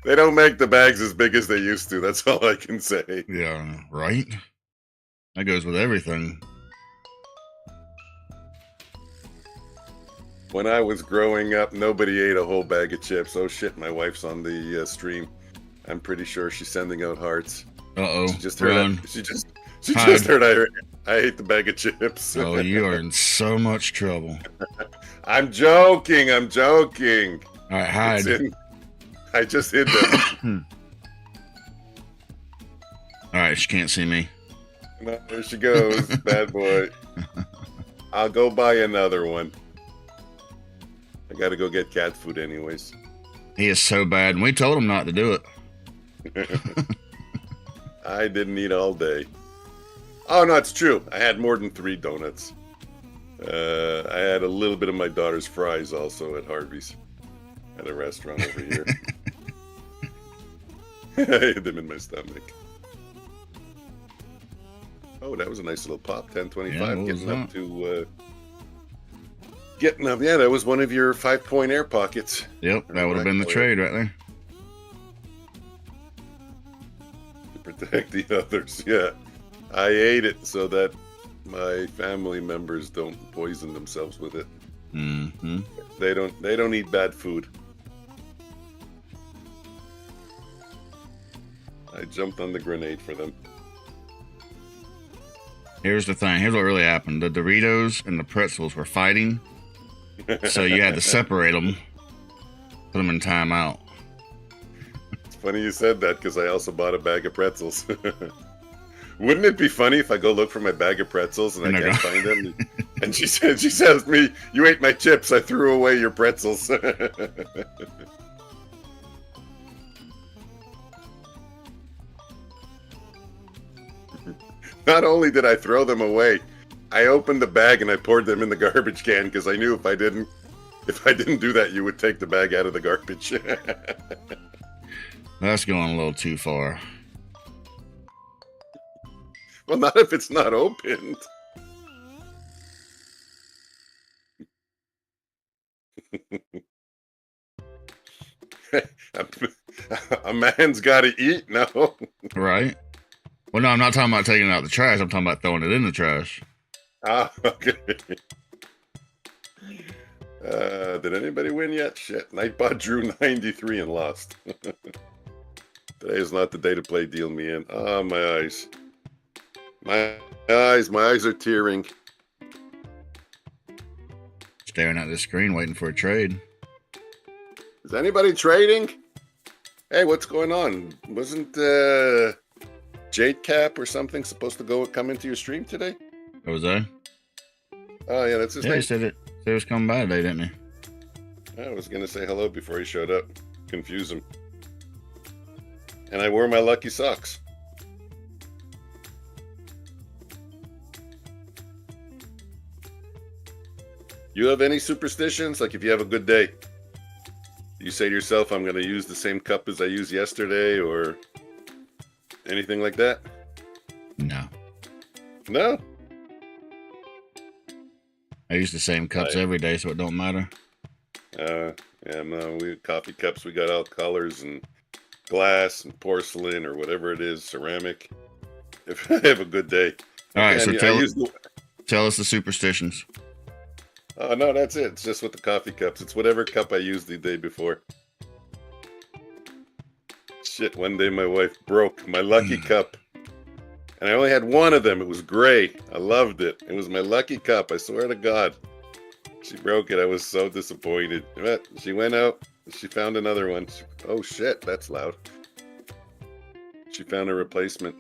C: They don't make the bags as big as they used to. That's all I can say.
B: Yeah, right? That goes with everything.
C: When I was growing up, nobody ate a whole bag of chips. Oh, shit, my wife's on the stream. I'm pretty sure she's sending out hearts.
B: Uh-oh.
C: She just
B: Run.
C: heard. She just heard I ate the bag of chips.
B: Oh, you are in so much trouble.
C: I'm joking. All
B: right, hide.
C: I just hid them.
B: All right, she can't see me.
C: No, there she goes, bad boy. I'll go buy another one. I gotta go get cat food anyways.
B: He is so bad, and we told him not to do it.
C: I didn't eat all day. Oh, no, it's true. I had more than 3 donuts. I had a little bit of my daughter's fries also at Harvey's, at a restaurant over here. I had them in my stomach. Oh, that was a nice little pop. 10.25.
B: Yeah,
C: getting up to... getting up. Yeah, that was one of your 5-point air pockets.
B: Yep, that would have been the trade right there.
C: To protect the others, yeah. I ate it so that my family members don't poison themselves with it.
B: Mm-hmm.
C: They don't eat bad food. I jumped on the grenade for them.
B: Here's the thing. Here's what really happened. The Doritos and the pretzels were fighting, so you had to separate them, put them in timeout.
C: It's funny you said that because I also bought a bag of pretzels. Wouldn't it be funny if I go look for my bag of pretzels and I can't find them? And she says to me, "You ate my chips. I threw away your pretzels." Not only did I throw them away, I opened the bag and I poured them in the garbage can because I knew if I didn't do that, you would take the bag out of the garbage.
B: That's going a little too far.
C: Well, not if it's not opened. A man's got to eat, no?
B: Right. Well, no, I'm not talking about taking it out the trash. I'm talking about throwing it in the trash.
C: Ah, okay. Did anybody win yet? Shit. Nightbot drew 93 and lost. Today is not the day to play deal me in. Ah, my eyes. My eyes are tearing.
B: Staring at the screen, waiting for a trade.
C: Is anybody trading? Hey, what's going on? Wasn't Jade Cap or something supposed to come into your stream today?
B: Jose?
C: Oh yeah, that's his
B: Yeah,
C: name.
B: he said it was coming by today, didn't he?
C: I was gonna say hello before he showed up. Confuse him. And I wore my lucky socks. You have any superstitions? Like if you have a good day, you say to yourself, I'm going to use the same cup as I used yesterday or anything like that?
B: No.
C: No?
B: I use the same cups every day, so it don't matter.
C: Yeah, no, we coffee cups, we got all colors and glass and porcelain or whatever it is, ceramic. If I have a good day.
B: All right, so
C: tell
B: us the superstitions.
C: Oh, no, that's it. It's just with the coffee cups. It's whatever cup I used the day before. Shit, one day my wife broke my lucky cup. And I only had one of them. It was gray. I loved it. It was my lucky cup. I swear to God. She broke it. I was so disappointed. But she went out. She found another one. Oh, shit. That's loud. She found a replacement.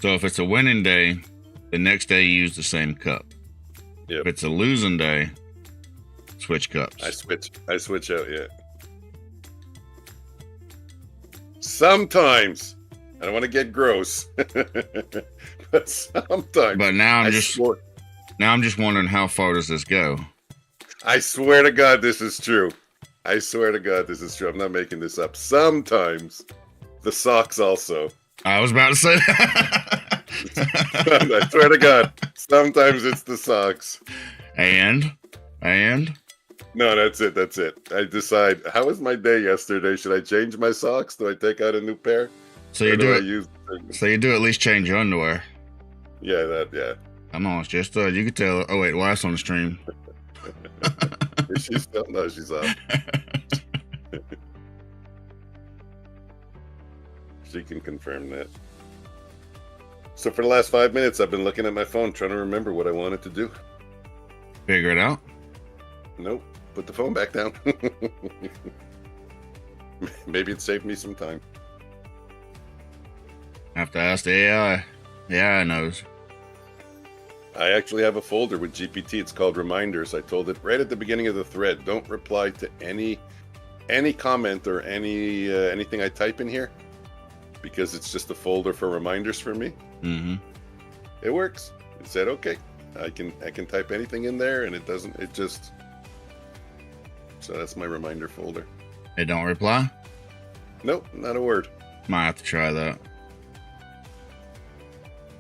B: So if it's a winning day, the next day you use the same cup.
C: Yep.
B: If it's a losing day, switch cups.
C: I switch out, yeah. Sometimes. I don't want to get gross. But sometimes.
B: But now I'm just wondering, how far does this go?
C: I swear to God this is true. I swear to God this is true. I'm not making this up. Sometimes the socks also.
B: I was about to say that.
C: I swear to God. Sometimes it's the socks.
B: And?
C: No, that's it. I decide, how was my day yesterday? Should I change my socks? Do I take out a new pair?
B: So you do at least change your underwear.
C: Yeah.
B: Come on, just you could tell. Oh wait, wife's on the stream.
C: She's still, no, she's off. She can confirm that. So for the last 5 minutes, I've been looking at my phone, trying to remember what I wanted to do.
B: Figure it out.
C: Nope. Put the phone back down. Maybe it saved me some time.
B: Have to ask the AI. The AI knows.
C: I actually have a folder with GPT. It's called Reminders. I told it right at the beginning of the thread, don't reply to any comment or anything I type in here. because it's just a folder for reminders for me.
B: Mm-hmm.
C: It works. It said, okay, I can type anything in there, and it doesn't. It just. So that's my reminder folder.
B: It don't reply?
C: Nope, not a word.
B: Might have to try that.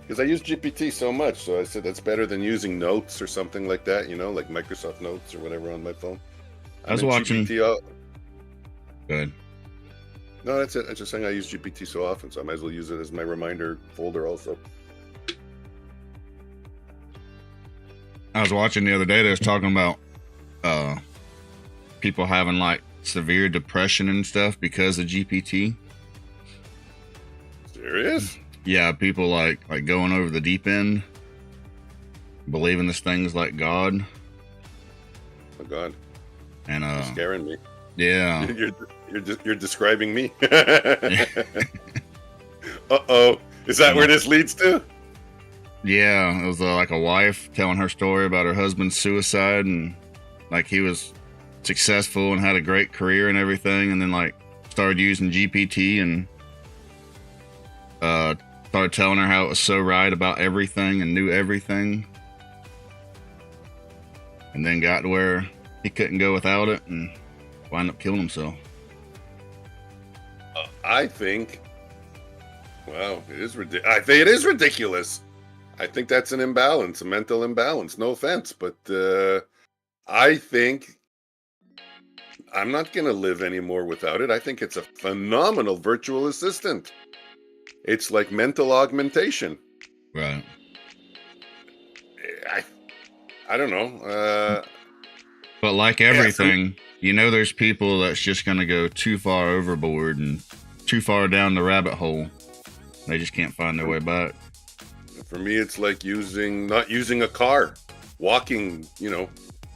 C: Because I use GPT so much, so I said that's better than using Notes or something like that, you know, like Microsoft Notes or whatever on my phone.
B: I was watching. Good.
C: No, that's it. I'm just saying I use GPT so often, so I might as well use it as my reminder folder also.
B: I was watching the other day. They was talking about people having like severe depression and stuff because of GPT.
C: Serious?
B: Yeah, people like going over the deep end, believing this thing's like God.
C: Oh God!
B: And
C: You're scaring me.
B: Yeah.
C: You're describing me. Uh-oh. Is that where this leads to?
B: Yeah, it was like a wife telling her story about her husband's suicide, and like he was successful and had a great career and everything, and then like started using GPT and started telling her how it was so right about everything and knew everything, and then got to where he couldn't go without it and wind up killing himself.
C: I think, wow, it is ridiculous. I think it is ridiculous. I think that's an imbalance, a mental imbalance. No offense, but I think I'm not going to live anymore without it. I think it's a phenomenal virtual assistant. It's like mental augmentation.
B: Right.
C: I don't know.
B: But like everything, you know, there's people that's just going to go too far overboard and too far down the rabbit hole. They just can't find their way back.
C: For me, it's like not using a car, walking,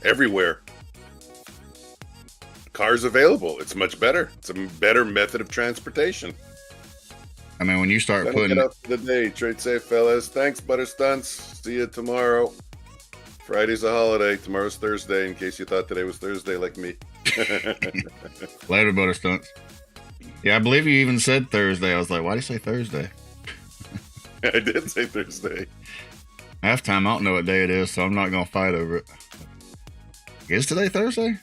C: everywhere. Cars available. It's much better. It's a better method of transportation.
B: I mean, when you start putting...
C: Get up for the day. Trade safe, fellas. Thanks, Butter Stunts. See you tomorrow. Friday's a holiday. Tomorrow's Thursday, in case you thought today was Thursday like me.
B: Later, Butter Stunts. Yeah, I believe you even said Thursday. I was like, why do you say Thursday?
C: I did say Thursday.
B: Halftime, I don't know what day it is, so I'm not going to fight over it. Is today Thursday?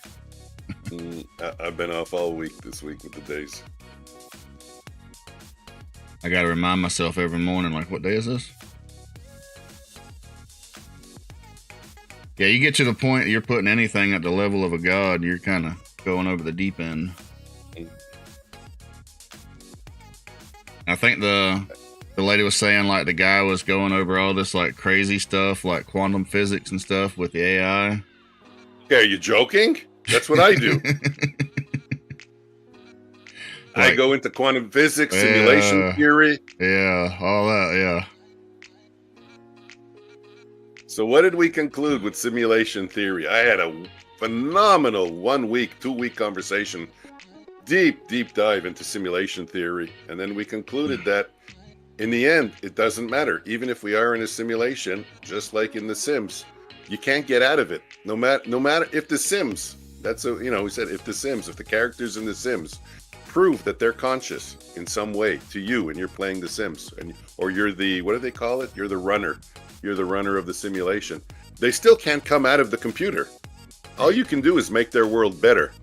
C: I've been off all week this week with the days.
B: I got to remind myself every morning, like, what day is this? Yeah, you get to the point you're putting anything at the level of a god, you're kind of going over the deep end. I think the lady was saying, like, the guy was going over all this, like, crazy stuff, like quantum physics and stuff with the AI.
C: Yeah, are you joking? That's what I do. I go into quantum physics, simulation theory.
B: Yeah, all that, yeah.
C: So what did we conclude with simulation theory? I had a phenomenal 1 week, 2 week conversation, deep dive into simulation theory. And then we concluded that in the end, it doesn't matter. Even if we are in a simulation, just like in The Sims, you can't get out of it. No matter if The Sims, we said if the characters in The Sims prove that they're conscious in some way to you and you're playing The Sims, or you're the, what do they call it? You're the runner. You're the runner of the simulation. They still can't come out of the computer. All you can do is make their world better,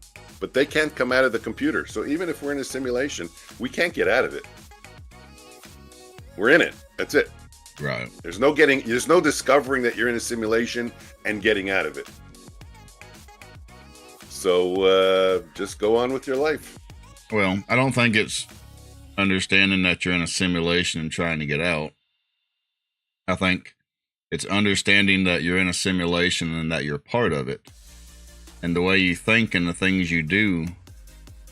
C: but they can't come out of the computer. So even if we're in a simulation, we can't get out of it. We're in it. That's it.
B: Right.
C: There's no discovering that you're in a simulation and getting out of it. So just go on with your life.
B: Well, I don't think it's understanding that you're in a simulation and trying to get out. I think it's understanding that you're in a simulation and that you're part of it. And the way you think and the things you do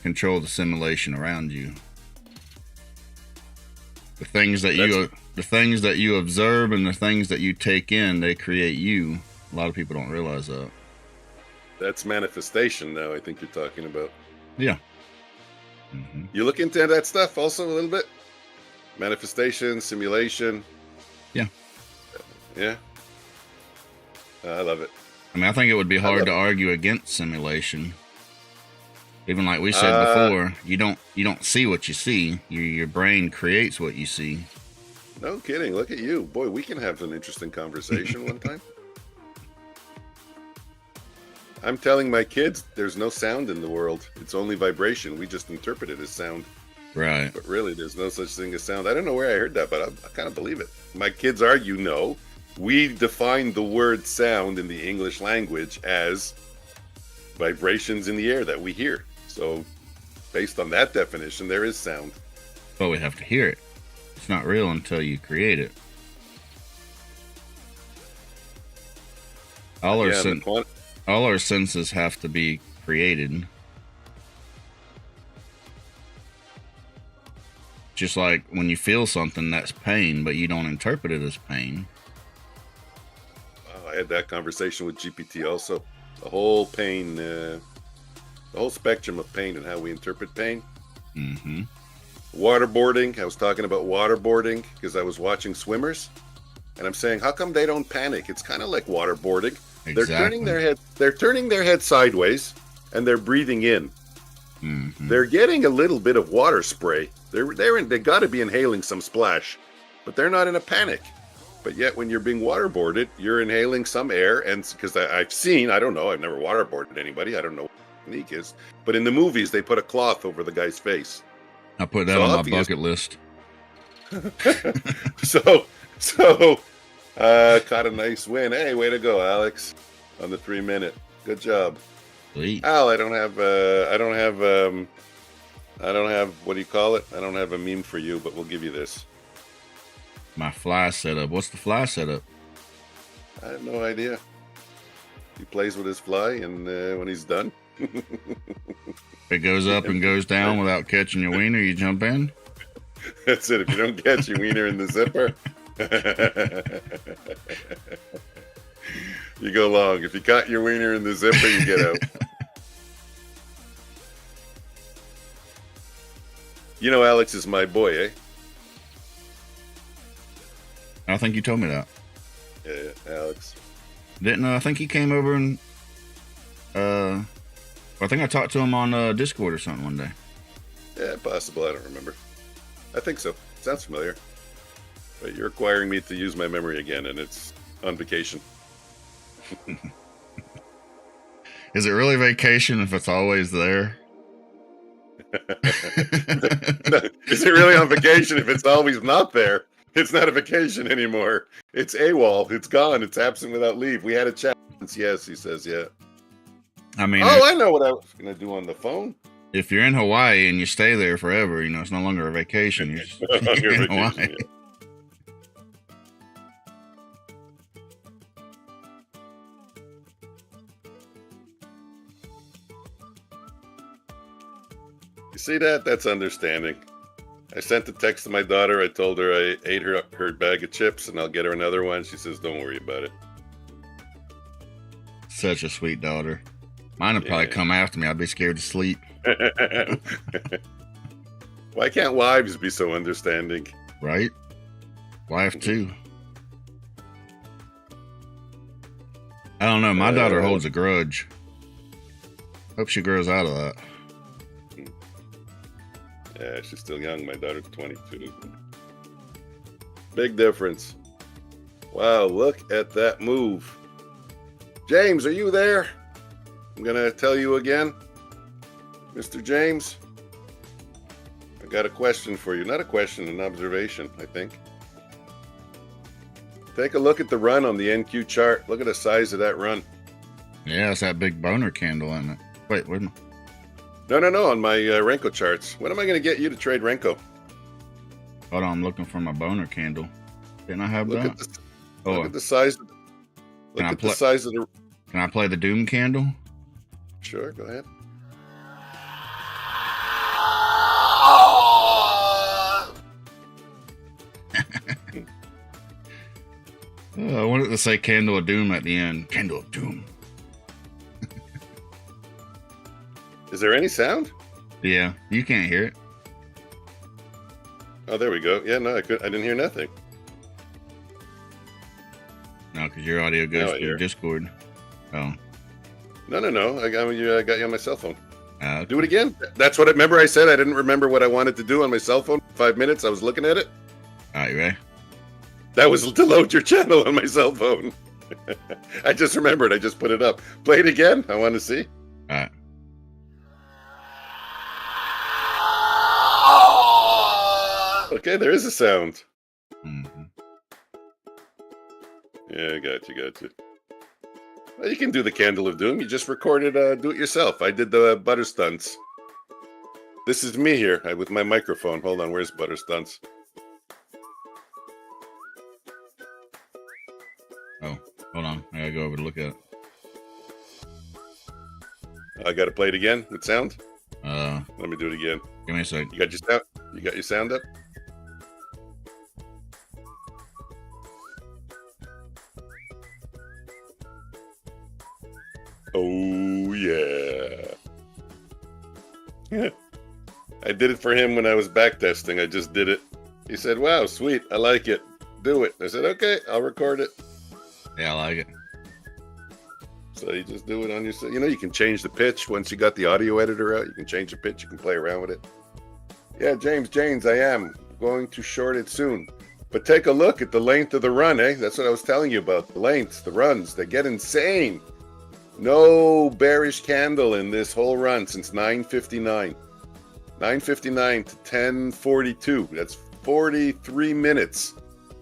B: control the simulation around you. The things that you observe and the things that you take in, they create you. A lot of people don't realize that.
C: That's manifestation now, I think you're talking about.
B: Yeah. Mm-hmm.
C: You look into that stuff also a little bit? Manifestation, simulation.
B: Yeah.
C: Yeah. I love it.
B: I mean, I think it would be hard to argue against simulation. Even like we said before, you don't see what you see. Your brain creates what you see.
C: No kidding. Look at you. Boy, we can have an interesting conversation one time. I'm telling my kids there's no sound in the world. It's only vibration. We just interpret it as sound.
B: Right.
C: But really, there's no such thing as sound. I don't know where I heard that, but I kind of believe it. My kids argue, no. We define the word sound in the English language as vibrations in the air that we hear. So based on that definition, there is sound.
B: But we have to hear it. It's not real until you create it. All our senses have to be created. Just like when you feel something, that's pain, but you don't interpret it as pain.
C: I had that conversation with GPT also. The whole pain, the whole spectrum of pain and how we interpret pain.
B: Mm-hmm.
C: Waterboarding. I was talking about waterboarding because I was watching swimmers, and I'm saying, how come they don't panic? It's kind of like waterboarding.
B: Exactly.
C: They're turning their head sideways, and they're breathing in.
B: Mm-hmm.
C: They're getting a little bit of water spray. They got to be inhaling some splash, but they're not in a panic. But yet, when you're being waterboarded, you're inhaling some air, and because I've seen, I don't know, I've never waterboarded anybody. I don't know what the technique is, but in the movies, they put a cloth over the guy's face.
B: I put that on my bucket list.
C: So, caught a nice win. Hey, way to go, Alex, on the 3-minute. Good job.
B: Sweet.
C: Al, I don't have, what do you call it? I don't have a meme for you, but we'll give you this.
B: My fly setup. What's the fly setup?
C: I have no idea. He plays with his fly, and when he's done,
B: It goes up and goes down without catching your wiener. You jump in.
C: That's it. If you don't catch your wiener in the zipper, you go long. If you caught your wiener in the zipper, you get out. You know, Alex is my boy, eh?
B: I think you told me that.
C: Yeah, Alex.
B: Didn't I think he came over and I think I talked to him on Discord or something one day.
C: Yeah, possible. I don't remember. I think so. Sounds familiar. But you're requiring me to use my memory again, and it's on vacation.
B: Is it really vacation if it's always there?
C: Is it really on vacation if it's always not there? It's not a vacation anymore. It's AWOL. It's gone. It's absent without leave. We had a chat. Yes, he says, yeah.
B: I mean,
C: I know what I was going to do on the phone.
B: If you're in Hawaii and you stay there forever, it's no longer a vacation. You're just in Hawaii.
C: Yeah. You see that? That's understanding. I sent a text to my daughter. I told her I ate her bag of chips and I'll get her another one. She says, don't worry about it.
B: Such a sweet daughter. Mine would probably come after me. I'd be scared to sleep.
C: Why can't wives be so understanding?
B: Right? Wife too. I don't know. My daughter holds a grudge. Hope she grows out of that.
C: Yeah, she's still young. My daughter's 22. Big difference. Wow, look at that move. James, are you there? I'm going to tell you again. Mr. James, I got a question for you. Not a question, an observation, I think. Take a look at the run on the NQ chart. Look at the size of that run.
B: Yeah, it's that big boner candle, isn't it? Wait, wait a minute.
C: No, on my Renko charts. When am I going to get you to trade Renko?
B: Hold on, I'm looking for my boner candle. Didn't I have
C: Look
B: that?
C: Look at the size. Look at the size of the...
B: Can I play the Doom candle?
C: Sure, go ahead.
B: I wanted to say Candle of Doom at the end. Candle of Doom.
C: Is there any sound?
B: Yeah, you can't hear it.
C: Oh, there we go. Yeah, no, I didn't hear nothing.
B: No, because your audio goes
C: I
B: through
C: hear.
B: Discord. Oh.
C: No. I got you on my cell phone.
B: Okay.
C: Do it again. That's what I remember. I said I didn't remember what I wanted to do on my cell phone. 5 minutes. I was looking at it.
B: All right, you ready?
C: That was to load your channel on my cell phone. I just remembered. I just put it up. Play it again. I want to see.
B: All right.
C: Okay, there is a sound.
B: Mm-hmm.
C: Yeah, got you. Well, you can do the Candle of Doom. You just recorded, do it yourself. I did the butter stunts. This is me here with my microphone. Hold on, where's butter stunts?
B: Oh, hold on. I gotta go over to look at it.
C: I got to play it again with sound.
B: Let
C: me do it again.
B: Give me a sec.
C: You got your sound. You got your sound up. Oh yeah. I did it for him when I was back testing. I just did it. He said, "Wow, sweet. I like it. Do it." I said, "Okay, I'll record it."
B: Yeah, I like it.
C: So you just do it on your, you can change the pitch once you got the audio editor out. You can change the pitch. You can play around with it. Yeah, James, I am going to short it soon. But take a look at the length of the run, eh? That's what I was telling you about. The lengths, the runs, they get insane. No bearish candle in this whole run since 9:59. 9:59 to 10:42. That's 43 minutes.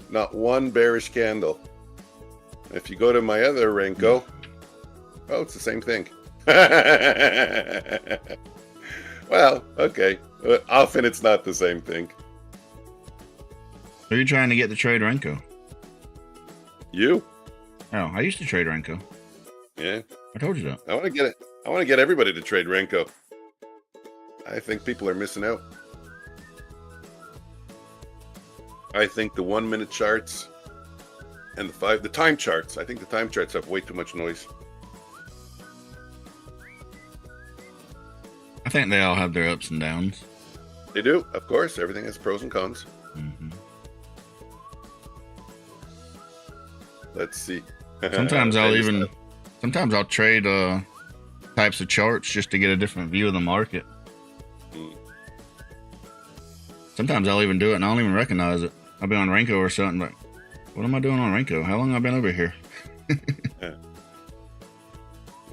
C: Not one bearish candle. If you go to my other Renko, oh, it's the same thing. Well, okay. Often it's not the same thing.
B: Who are you trying to get to trade Renko?
C: You?
B: Oh, I used to trade Renko.
C: Yeah.
B: I told you that.
C: I want to get it. I want to get everybody to trade Renko. I think people are missing out. I think the 1 minute charts and the time charts. I think the time charts have way too much noise.
B: I think they all have their ups and downs.
C: They do, of course. Everything has pros and cons.
B: Mm-hmm.
C: Let's see.
B: Sometimes I'll trade types of charts just to get a different view of the market. Sometimes I'll even do it and I don't even recognize it. I'll be on Renko or something, but what am I doing on Renko? How long have I been over here?
C: Yeah.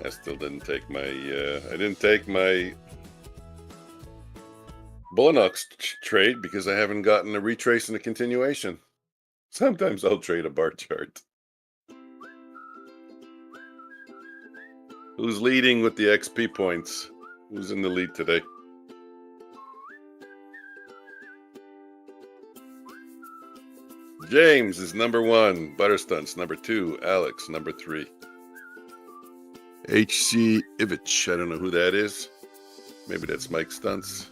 C: I still didn't take my I didn't take my Bulenox trade because I haven't gotten a retrace and a continuation. Sometimes I'll trade a bar chart. Who's leading with the XP points? Who's in the lead today? James is number 1. Butterstunts number 2. Alex number 3. HC Ivich. I don't know who that is. Maybe that's Mike Stunts.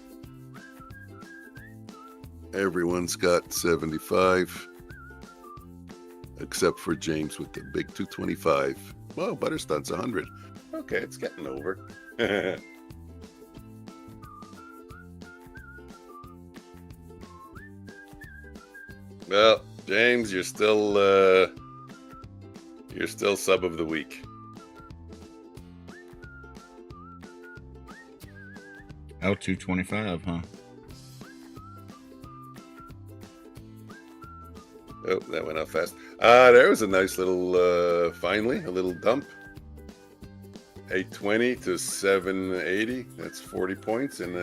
C: Everyone's got 75. Except for James with the big 225. Whoa, Butterstunts 100. Okay, it's getting over. Well, James, you're still sub of the week.
B: Oh, 225, huh?
C: Oh, that went out fast. There was a nice little, finally, a little dump. 820 to 780. That's 40 points. And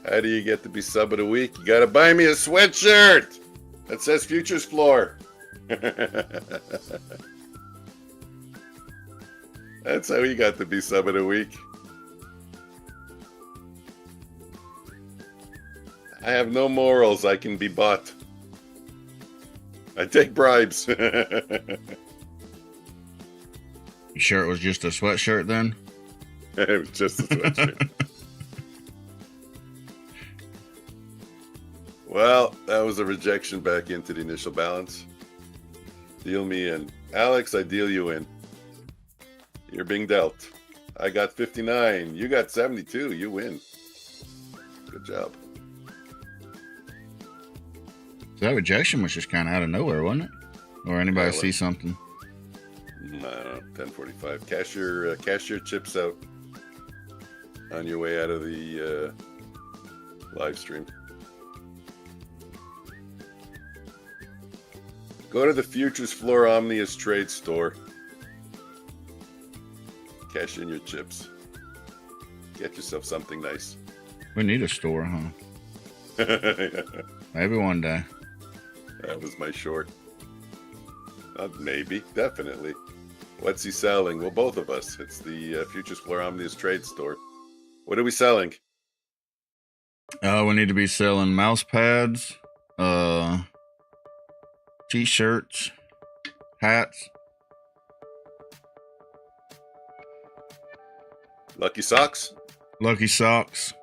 C: how do you get to be sub of the week? You got to buy me a sweatshirt that says Futures Floor. That's how you got to be sub of the week. I have no morals. I can be bought. I take bribes.
B: You sure it was just a sweatshirt then?
C: It was just a sweatshirt. Well, that was a rejection back into the initial balance. Deal me in. Alex, I deal you in. You're being dealt. I got 59. You got 72. You win. Good job.
B: So that rejection was just kind of out of nowhere, wasn't it? Or anybody see something?
C: I don't know. 10:45. Cash your chips out. on your way out of the live stream. Go to the Futures Floor Omnius trade store. Cash in your chips. Get yourself something nice.
B: We need a store, huh? Maybe one day.
C: That was my short. Maybe, definitely. What's he selling? Well, both of us. It's the Futures Floor Omnius trade store. What are we selling?
B: We need to be selling mouse pads, t-shirts, hats.
C: Lucky socks?
B: Lucky socks.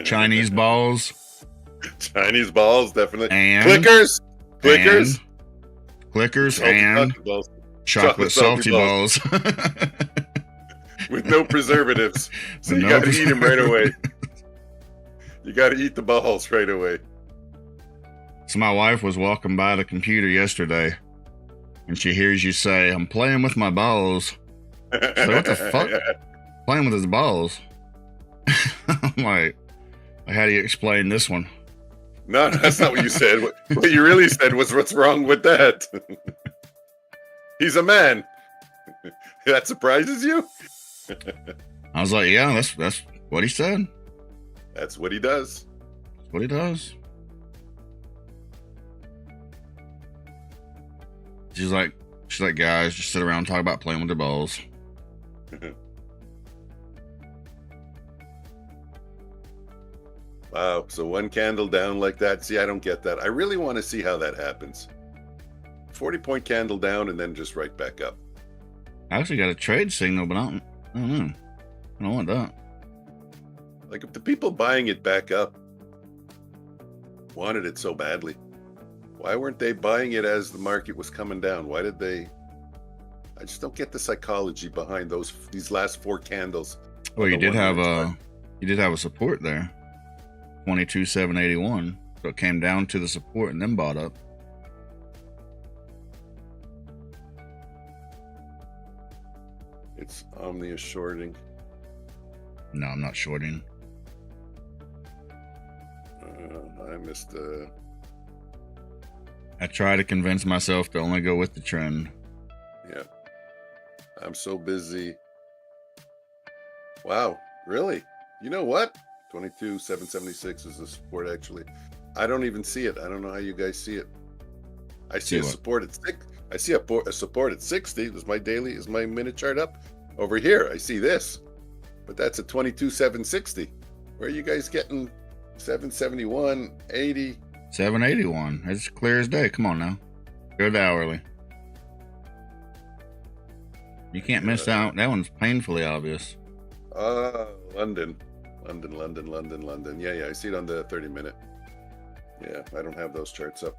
B: Chinese balls.
C: Chinese balls, definitely.
B: And
C: clickers. Clickers.
B: And clickers
C: Salty
B: and
C: balls.
B: chocolate salty balls.
C: With no preservatives. So you got to eat them right away. You got to eat the balls right away.
B: So my wife was walking by the computer yesterday, and she hears you say, "I'm playing with my balls." So what the fuck? Playing with his balls? I'm like, how do you explain this one?
C: No, that's not what you said. What you really said was, "What's wrong with that?" He's a man. That surprises you?
B: I was like, yeah, that's what he said.
C: That's what he does.
B: That's what he does. She's like, guys, just sit around and talk about playing with their balls.
C: Wow, so one candle down like that. See, I don't get that. I really want to see how that happens. 40-point candle down and then just right back up.
B: I actually got a trade signal, but I don't know. I don't want that.
C: Like, if the people buying it back up wanted it so badly, why weren't they buying it as the market was coming down? Why did they? I just don't get the psychology behind these last four candles.
B: Well, you did have a support there, 22,781. So it came down to the support and then bought up.
C: It's Omnius shorting.
B: No, I'm not shorting.
C: I missed
B: I try to convince myself to only go with the trend.
C: Yeah. I'm so busy. Wow, really? You know what? 22,776 is the support, actually. I don't even see it. I don't know how you guys see it. I see a support at 6. I see a support at 60. Is my minute chart up? Over here, I see this. But that's at 22,760. Where are you guys getting 771, 80?
B: 781. It's clear as day. Come on now. Go to hourly. You can't miss out. That one's painfully obvious.
C: London. Yeah, I see it on the 30-minute. Yeah, I don't have those charts up.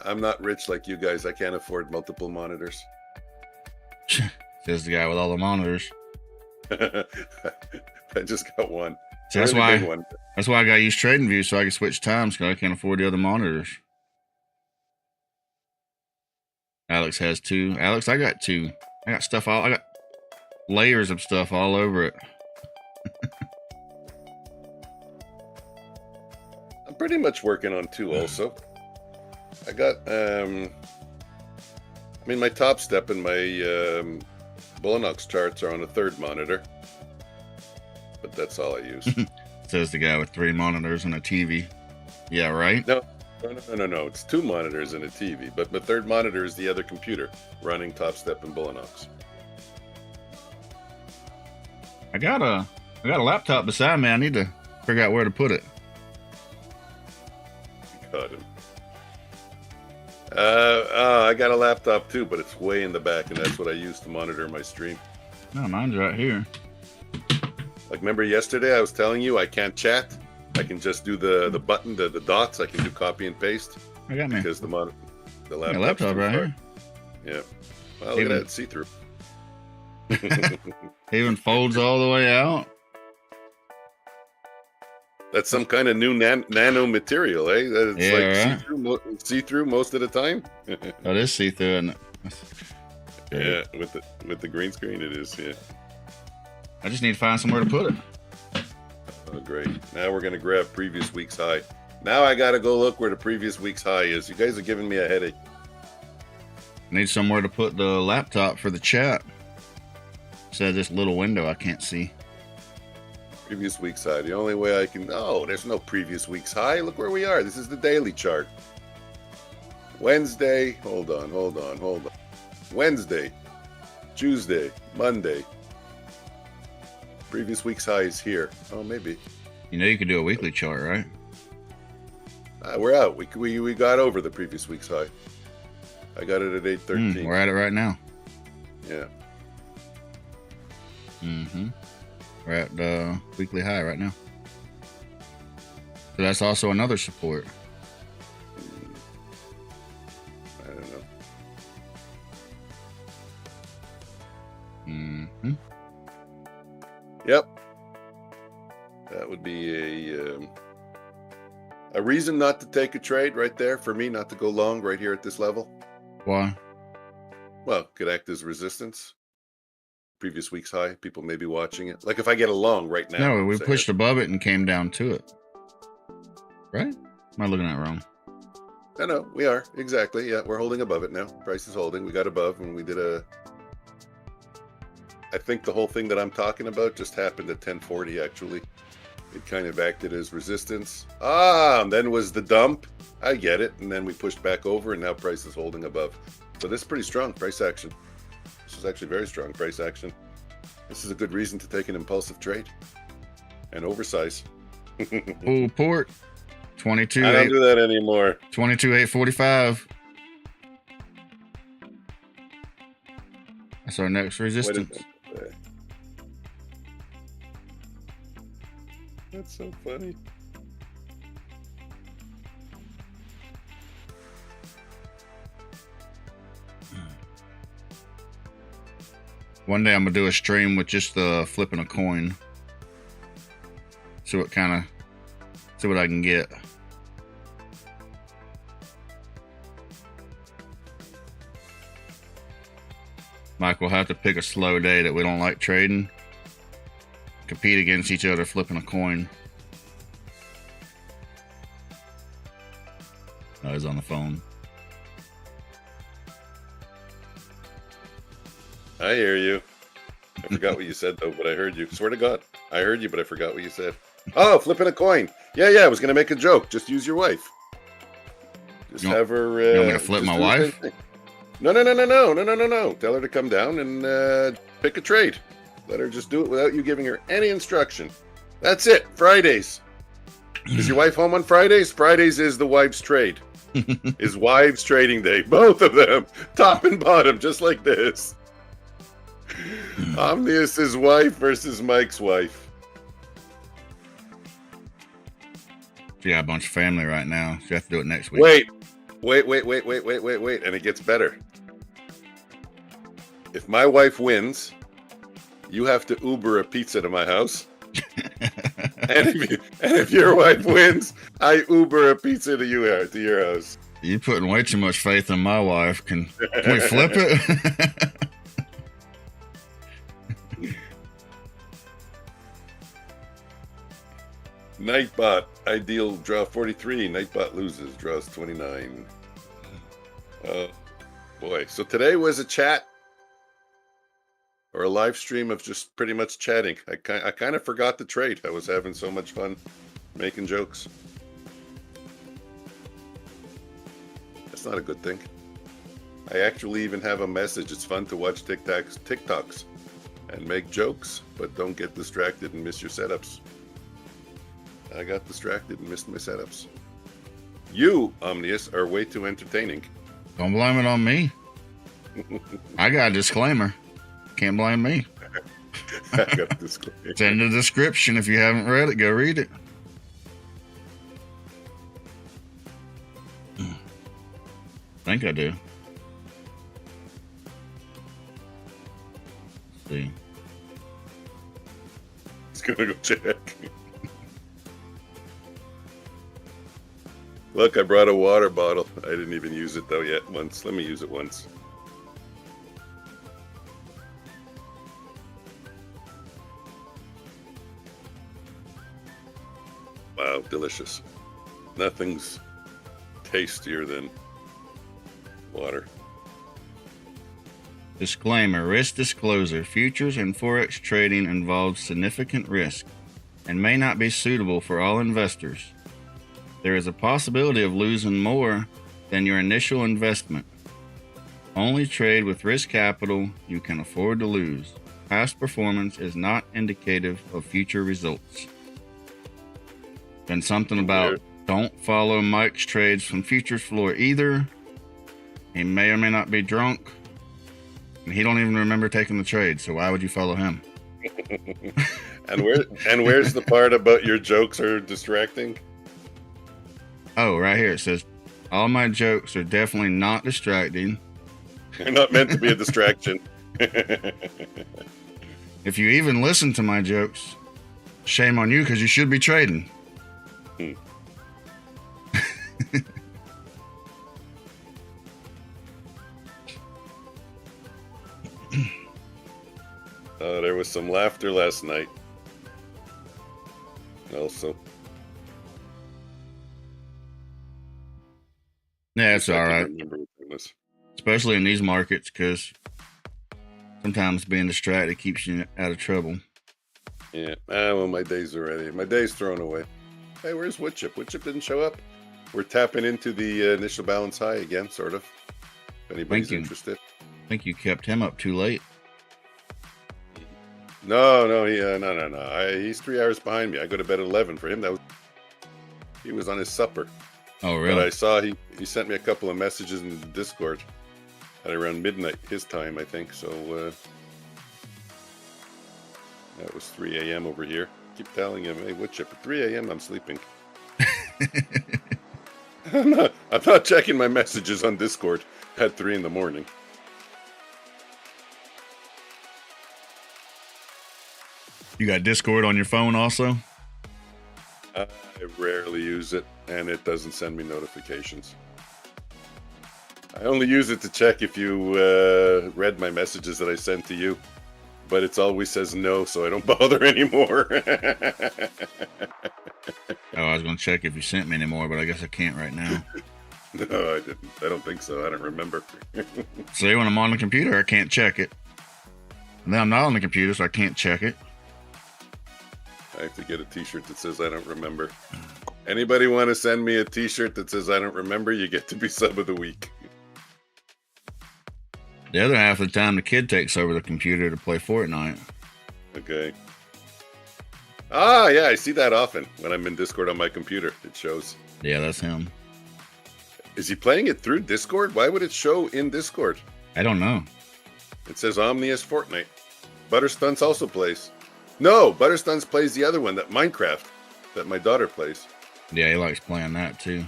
C: I'm not rich like you guys. I can't afford multiple monitors.
B: Says the guy with all the monitors.
C: I just got one.
B: So that's why I got to use TradingView so I can switch times because I can't afford the other monitors. Alex has 2. Alex, I got 2. I got layers of stuff all over it.
C: I'm pretty much working on 2 also. I got my top step and my Bulenox charts are on a 3rd monitor. But that's all I use.
B: Says the guy with 3 monitors and a TV. Yeah, right?
C: No. It's 2 monitors and a TV. But the 3rd monitor is the other computer running Top Step and Bulenox.
B: I got a laptop beside me. I need to figure out where to put it.
C: Got him. I got a laptop too, but it's way in the back, and that's what I use to monitor my stream.
B: No, mine's right here.
C: Like, remember yesterday I was telling you I can't chat? I can just do the button, the dots. I can do copy and paste.
B: I got me.
C: Because the
B: laptop right here.
C: Yeah. Well, look at that, it's see-through.
B: Even folds all the way out.
C: That's some kind of new nano material, eh? That it's
B: right?
C: see-through most of the time.
B: That is see-through, isn't it?
C: Yeah, with the green screen, it is. Yeah.
B: I just need to find somewhere to put it.
C: Oh, great. Now we're going to grab previous week's high. Now I got to go look where the previous week's high is. You guys are giving me a headache.
B: Need somewhere to put the laptop for the chat. So this little window I can't see.
C: Previous week's high. The only way I can... Oh, there's no previous week's high. Look where we are. This is the daily chart. Wednesday. Hold on. Wednesday. Tuesday. Monday. Previous week's high is here. Oh, maybe.
B: You know you could do a weekly chart, right?
C: We're out. We got over the previous week's high. I got it at 8:13.
B: We're at it right now.
C: Yeah.
B: We're at the weekly high right now. So that's also another support.
C: I don't know. Yep. That would be a reason not to take a trade right there for me, not to go long right here at this level.
B: Why?
C: Well, could act as resistance. Previous week's high. People may be watching it. Like if I get a long right now.
B: No, we pushed above it and came down to it. Right? Am I looking at it wrong?
C: No, we are. Exactly. Yeah, we're holding above it now. Price is holding. We got above and we did a... I think the whole thing that I'm talking about just happened at 1040 actually. It kind of acted as resistance. And then was the dump. I get it. And then we pushed back over and now price is holding above. So this is pretty strong price action. This is actually very strong price action. This is a good reason to take an impulsive trade. And oversize.
B: Full port. 22.
C: I don't do that anymore.
B: 22,845. That's our next resistance.
C: That's so funny.
B: One day I'm gonna do a stream with just flipping a coin. See what I can get. Mike will have to pick a slow day that we don't like trading. Compete against each other flipping a coin. Oh, he's on the phone.
C: I hear you. I forgot what you said though, but I heard you. Swear to God, I heard you, but I forgot what you said. Oh, flipping a coin. Yeah, I was gonna make a joke. Just use your wife. Just have her.
B: You want me to flip my wife?
C: No. Tell her to come down and pick a trade. Let her just do it without you giving her any instruction. That's it. Fridays. Is your wife home on Fridays? Fridays is the wife's trade. Is wives trading day. Both of them. Top and bottom, just like this. Omnius' wife versus Mike's wife.
B: She got a bunch of family right now. She has to do it next week.
C: Wait. And it gets better. If my wife wins, you have to Uber a pizza to my house. and if your wife wins, I Uber a pizza to your house.
B: You're putting way too much faith in my wife. Can we flip it?
C: Nightbot, ideal draw 43. Nightbot loses, draws 29. Oh boy. So today was a chat or a live stream of just pretty much chatting. I kind of forgot the trade. I was having so much fun making jokes. That's not a good thing. I actually even have a message. It's fun to watch TikToks and make jokes, but don't get distracted and miss your setups. I got distracted and missed my setups. You, Omnius, are way too entertaining.
B: Don't blame it on me. I got a disclaimer. Can't blame me.
C: I got a disclaimer.
B: It's in the description. If you haven't read it, go read it. I think I do. Let's see.
C: He's gonna go check. Look, I brought a water bottle. I didn't even use it though yet once. Let me use it once. Wow, delicious. Nothing's tastier than water.
B: Disclaimer, risk disclosure. Futures and forex trading involves significant risk and may not be suitable for all investors. There is a possibility of losing more than your initial investment. Only trade with risk capital you can afford to lose. Past performance is not indicative of future results. Then something about don't follow Mike's trades from futures floor either. He may or may not be drunk. And he don't even remember taking the trade, so why would you follow him?
C: And where's the part about your jokes are distracting?
B: Oh, right here it says, all my jokes are definitely not distracting.
C: They're not meant to be a distraction.
B: If you even listen to my jokes, shame on you because you should be trading. There was some laughter last night. Also. Yeah, it's all right.
C: Remember what it was.
B: Especially in these markets, because sometimes being distracted keeps you out of trouble.
C: Yeah. Well, my day's already. My day's thrown away. Hey, where's Woodchip? Woodchip didn't show up. We're tapping into the initial balance high again, sort of. If anybody's interested.
B: I think you kept him up too late.
C: No. No. He's 3 hours behind me. I go to bed at 11 for him. He was on his supper.
B: Oh, really?
C: But I saw he sent me a couple of messages in the Discord at around midnight his time, I think. So that was 3 a.m. over here. Keep telling him, hey, Woodchip, at 3 a.m. I'm sleeping. I'm not checking my messages on Discord at 3 in the morning.
B: You got Discord on your phone also?
C: I rarely use it, and it doesn't send me notifications. I only use it to check if you read my messages that I sent to you, but it always says no, so I don't bother anymore.
B: Oh, I was going to check if you sent me anymore, but I guess I can't right now.
C: No, I didn't. I don't think so. I don't remember.
B: See, when I'm on the computer, I can't check it. And then I'm not on the computer, so I can't check it.
C: I have to get a t-shirt that says I don't remember. Anybody want to send me a t-shirt that says I don't remember, you get to be sub of the week.
B: The other half of the time, the kid takes over the computer to play Fortnite.
C: Okay. Ah, yeah, I see that often when I'm in Discord on my computer. It shows.
B: Yeah, that's him.
C: Is he playing it through Discord? Why would it show in Discord?
B: I don't know.
C: It says Omnius Fortnite. Butterstunts also plays. No, Butterstunts plays the other one, that Minecraft, that my daughter plays.
B: Yeah, he likes playing that too.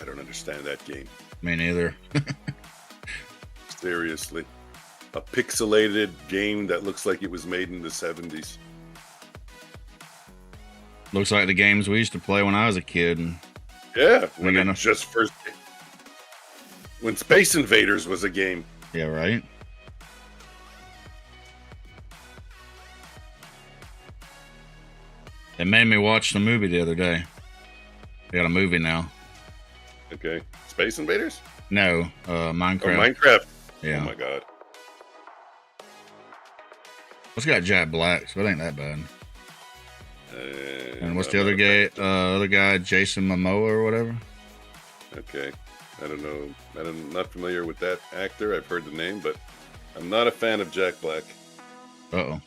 C: I don't understand that game.
B: Me neither.
C: Seriously. A pixelated game that looks like it was made in the 70s.
B: Looks like the games we used to play when I was a kid. And
C: yeah, when Space Invaders was a game.
B: Yeah, right? It made me watch the movie the other day. They got a movie now.
C: Okay. Space Invaders?
B: No, Minecraft.
C: Oh, Minecraft.
B: Yeah.
C: Oh my god.
B: It's got Jack Black, so it ain't that bad. And what's the other guy, Jason Momoa or whatever?
C: Okay. I don't know. I'm not familiar with that actor. I've heard the name, but I'm not a fan of Jack Black.
B: Uh-oh.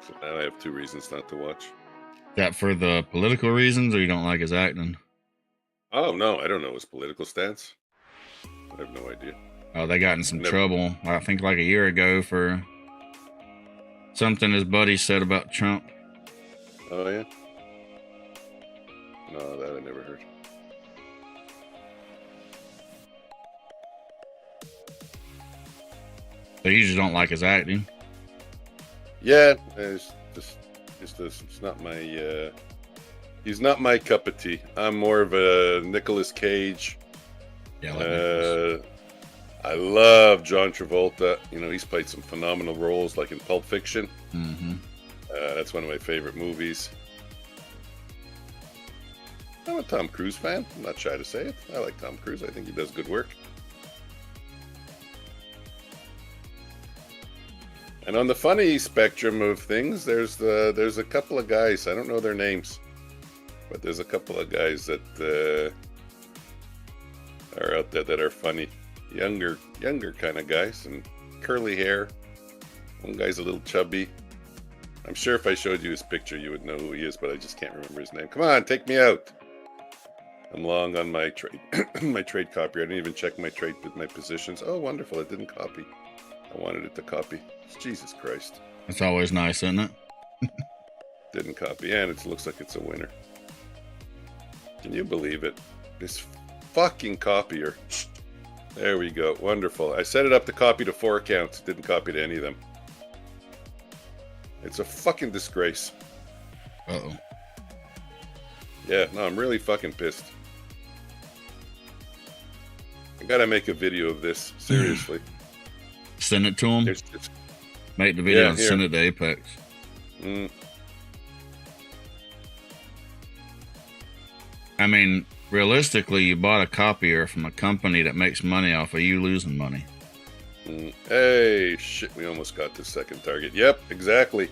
C: So now I have 2 reasons not to watch.
B: Is that for the political reasons, or you don't like his acting?
C: Oh, no. I don't know his political stance. I have no idea.
B: Oh, they got in some trouble, I think like a year ago, for something his buddy said about Trump.
C: Oh, yeah? No, that I never heard.
B: So you just don't like his acting?
C: Yeah, it's not my, he's not my cup of tea. I'm more of a Nicolas Cage.
B: Yeah, I like Nicolas.
C: I love John Travolta. You know, he's played some phenomenal roles, like in Pulp Fiction.
B: Mm-hmm.
C: That's one of my favorite movies. I'm a Tom Cruise fan. I'm not shy to say it. I like Tom Cruise. I think he does good work. And on the funny spectrum of things, there's a couple of guys. I don't know their names, but there's a couple of guys that are out there that are funny. Younger kind of guys and curly hair. One guy's a little chubby. I'm sure if I showed you his picture, you would know who he is, but I just can't remember his name. Come on, take me out. I'm long on my trade, my trade copy. I didn't even check my trade with my positions. Oh, wonderful! It didn't copy. I wanted it to copy. Jesus Christ!
B: That's always nice, isn't it?
C: Didn't copy, and it looks like it's a winner. Can you believe it? This fucking copier. There we go. Wonderful. I set it up to copy to 4 accounts. Didn't copy to any of them. It's a fucking disgrace.
B: Uh-oh.
C: Yeah, no, I'm really fucking pissed. I gotta make a video of this. Seriously.
B: Send it to him.
C: It's
B: Make the video
C: Yeah,
B: and
C: here.
B: send it to Apex. I mean, realistically, you bought a copier from a company that makes money off of you losing money.
C: Hey, shit, we almost got the second target. Yep, exactly.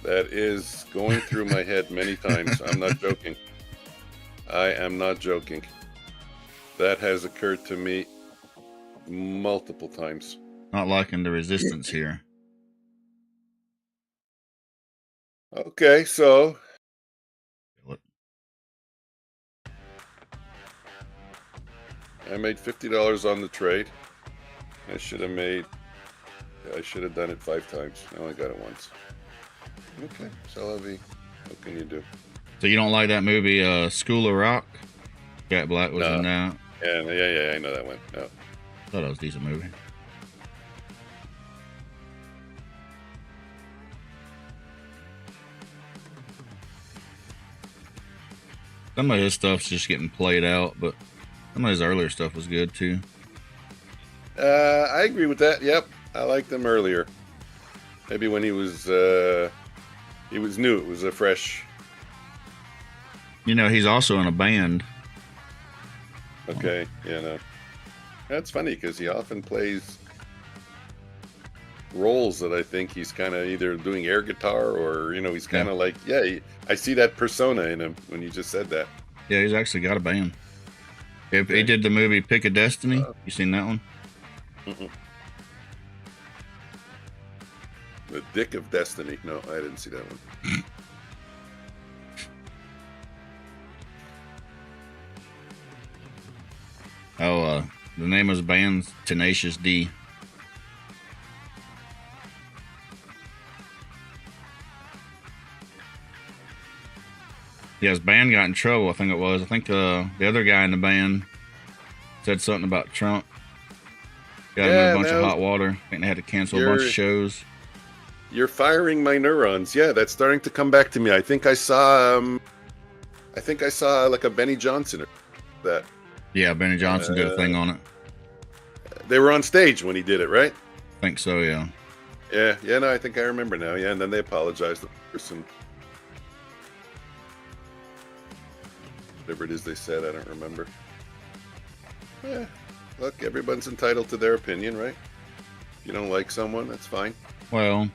C: That is going through my head many times. I'm not joking. I am not joking. That has occurred to me multiple times.
B: Not liking the resistance here.
C: Okay, so I made $50 on the trade. I should have done it 5 times. I only got it once. Okay, so what can you do?
B: So you don't like that movie, School of Rock? Jack Black was in that.
C: Yeah, I know that one. No.
B: Thought it was a decent movie. Some of his stuff's just getting played out, but some of his earlier stuff was good too.
C: I agree with that. Yep, I liked him earlier. Maybe when he was new. It was a fresh.
B: You know, he's also in a band.
C: Okay, yeah, no. That's funny because he often plays roles that I think he's kind of either doing air guitar or, he's kind of like, I see that persona in him when you just said that.
B: Yeah, he's actually got a band. He did the movie Pick a Destiny. You seen that one?
C: Mm-mm. The Dick of Destiny. No, I didn't see that one.
B: The name of his band's Tenacious D. Yeah, his band got in trouble, I think it was. I think the other guy in the band said something about Trump. Got him in a bunch of hot water. I think they had to cancel a bunch of shows.
C: You're firing my neurons. Yeah, that's starting to come back to me. I think I saw like a Benny Johnson or that.
B: Yeah, Benny Johnson did a thing on it.
C: They were on stage when he did it, right?
B: I think so, yeah.
C: Yeah, no, I think I remember now. Yeah, and then they apologized to the person. Whatever it is they said, I don't remember. Yeah, look, everyone's entitled to their opinion, right? If you don't like someone, that's fine.
B: Well,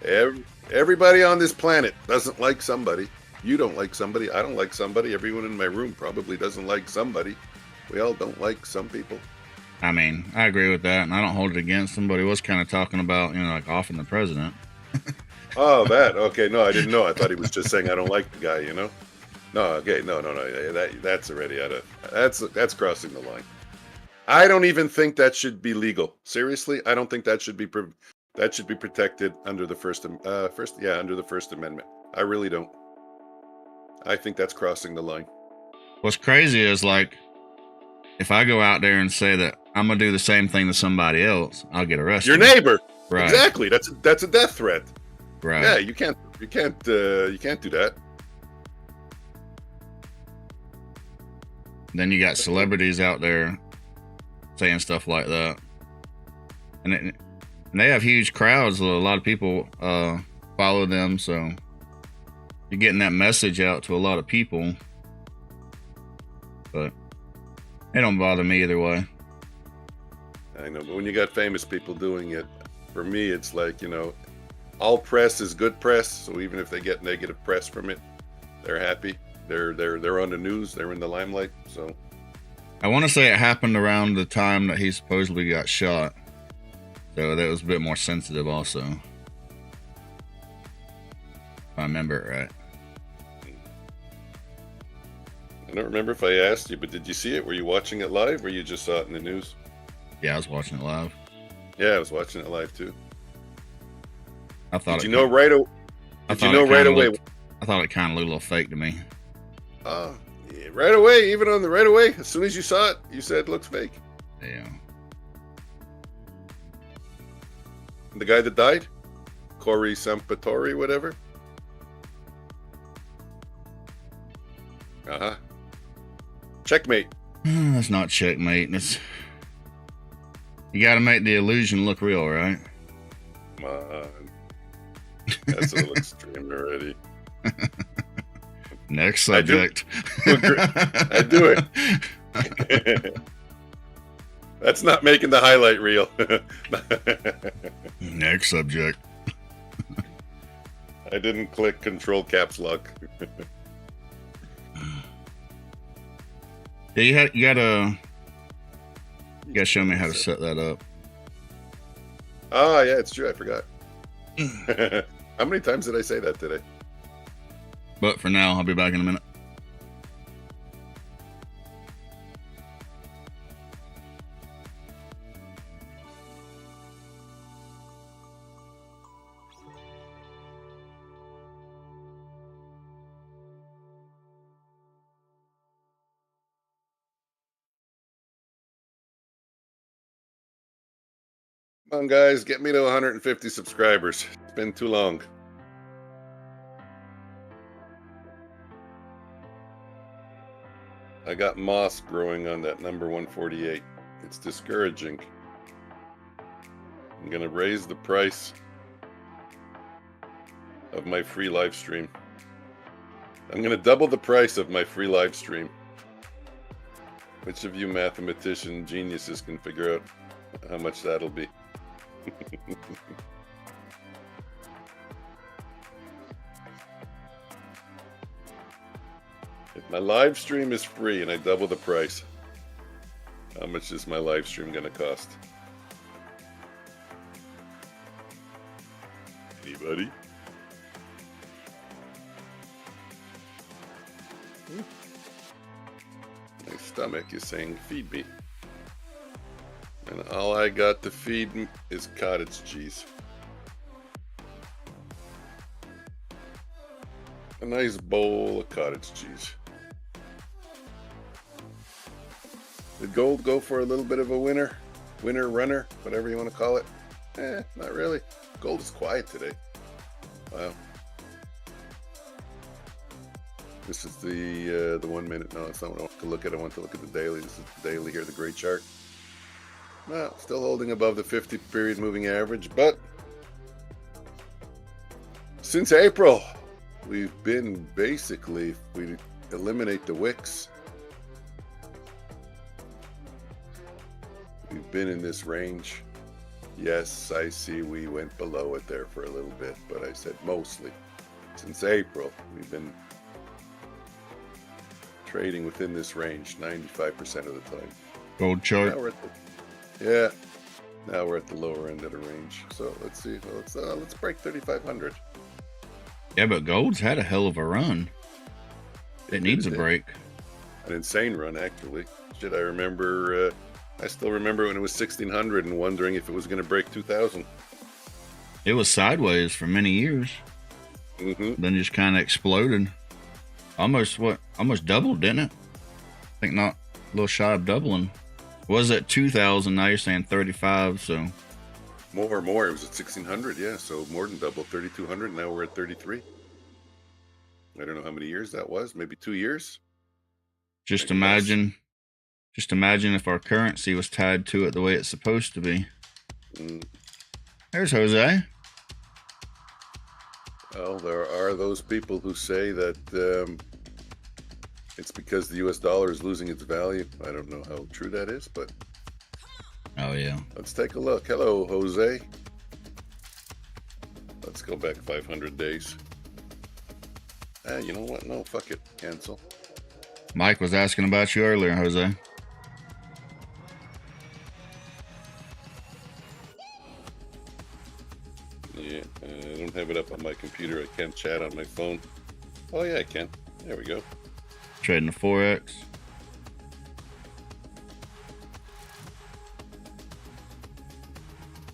C: everybody on this planet doesn't like somebody. You don't like somebody. I don't like somebody. Everyone in my room probably doesn't like somebody. We all don't like some people.
B: I mean, I agree with that, and I don't hold it against him, but he was kind of talking about, like offing the president.
C: Oh, that. Okay, no, I didn't know. I thought he was just saying I don't like the guy, No, okay, no. That's already out of... That's crossing the line. I don't even think that should be legal. Seriously, I don't think that should be protected under the First Amendment. I really don't. I think that's crossing the line.
B: What's crazy is, like, if I go out there and say that I'm gonna do the same thing to somebody else, I'll get arrested.
C: Your neighbor,
B: right?
C: Exactly. That's a death threat.
B: Right.
C: Yeah, you can't do that.
B: Then you got celebrities out there saying stuff like that, and they have huge crowds. A lot of people follow them, so you're getting that message out to a lot of people. But it don't bother me either way.
C: I know, but when you got famous people doing it, for me, it's like, you know, all press is good press. So even if they get negative press from it, they're happy. They're on the news. They're in the limelight. So
B: I want to say it happened around the time that he supposedly got shot. So that was a bit more sensitive also. If I remember it right.
C: I don't remember if I asked you, but did you see it? Were you watching it live or you just saw it in the news?
B: Yeah, I was watching it live.
C: Yeah, I was watching it live too.
B: I thought
C: Did you know right away? Did you know right away?
B: I thought it kind of looked a little fake to me.
C: Yeah, right away, even on the right away, as soon as you saw it, you said it looks fake.
B: Yeah.
C: The guy that died? Corey Sampatori, whatever? Uh-huh. Checkmate.
B: That's not checkmate. It's... You got to make the illusion look real, right?
C: Come on. That's a little extreme already.
B: Next subject.
C: I do it. That's not making the highlight reel.
B: Next subject.
C: I didn't click control caps lock.
B: Yeah, you gotta show me how to set that up.
C: Oh yeah, it's true. I forgot. How many times did I say that today?
B: But for now, I'll be back in a minute.
C: Come on, guys, get me to 150 subscribers. It's been too long. I got moss growing on that number 148. It's discouraging. I'm going to raise the price of my free live stream. I'm going to double the price of my free live stream. Which of you mathematician geniuses can figure out how much that'll be? If my live stream is free and I double the price, how much is my live stream going to cost? Anybody? My stomach is saying feed me. And all I got to feed is cottage cheese. A nice bowl of cottage cheese. Did gold go for a little bit of a winner runner, whatever you want to call it? Not really. Gold is quiet today. Wow. This is the 1 minute. No, it's not what I want to look at. I want to look at the daily. This is the daily here, the gray chart. Well, still holding above the 50 period moving average, but since April, we've been basically, if we eliminate the wicks, we've been in this range. Yes, I see we went below it there for a little bit, but I said mostly. Since April, we've been trading within this range 95% of the time.
B: Gold chart.
C: Now we're at yeah, now we're at the lower end of the range. So let's see. Let's break 3,500.
B: Yeah, but gold's had a hell of a run. It needs a break.
C: An insane run, actually. Shit, I remember. I still remember when it was 1,600 and wondering if it was going to break 2,000.
B: It was sideways for many years. Then just kind of exploded. Almost doubled, didn't it? I think not a little shy of doubling. Was at 2,000, now you're saying 35, so.
C: More. It was at 1,600, yeah, so more than double, 3,200, now we're at 33. I don't know how many years that was, maybe 2 years?
B: Just imagine if our currency was tied to it the way it's supposed to be. There's Jose.
C: Well, there are those people who say that it's because the US dollar is losing its value. I don't know how true that is, but
B: Oh, yeah.
C: let's take a look. Hello, Jose. Let's go back 500 days. You know what? No, fuck it. Cancel.
B: Mike was asking about you earlier, Jose.
C: Yeah, I don't have it up on my computer. I can't chat on my phone. Oh, yeah, I can. There we go.
B: Trading the forex.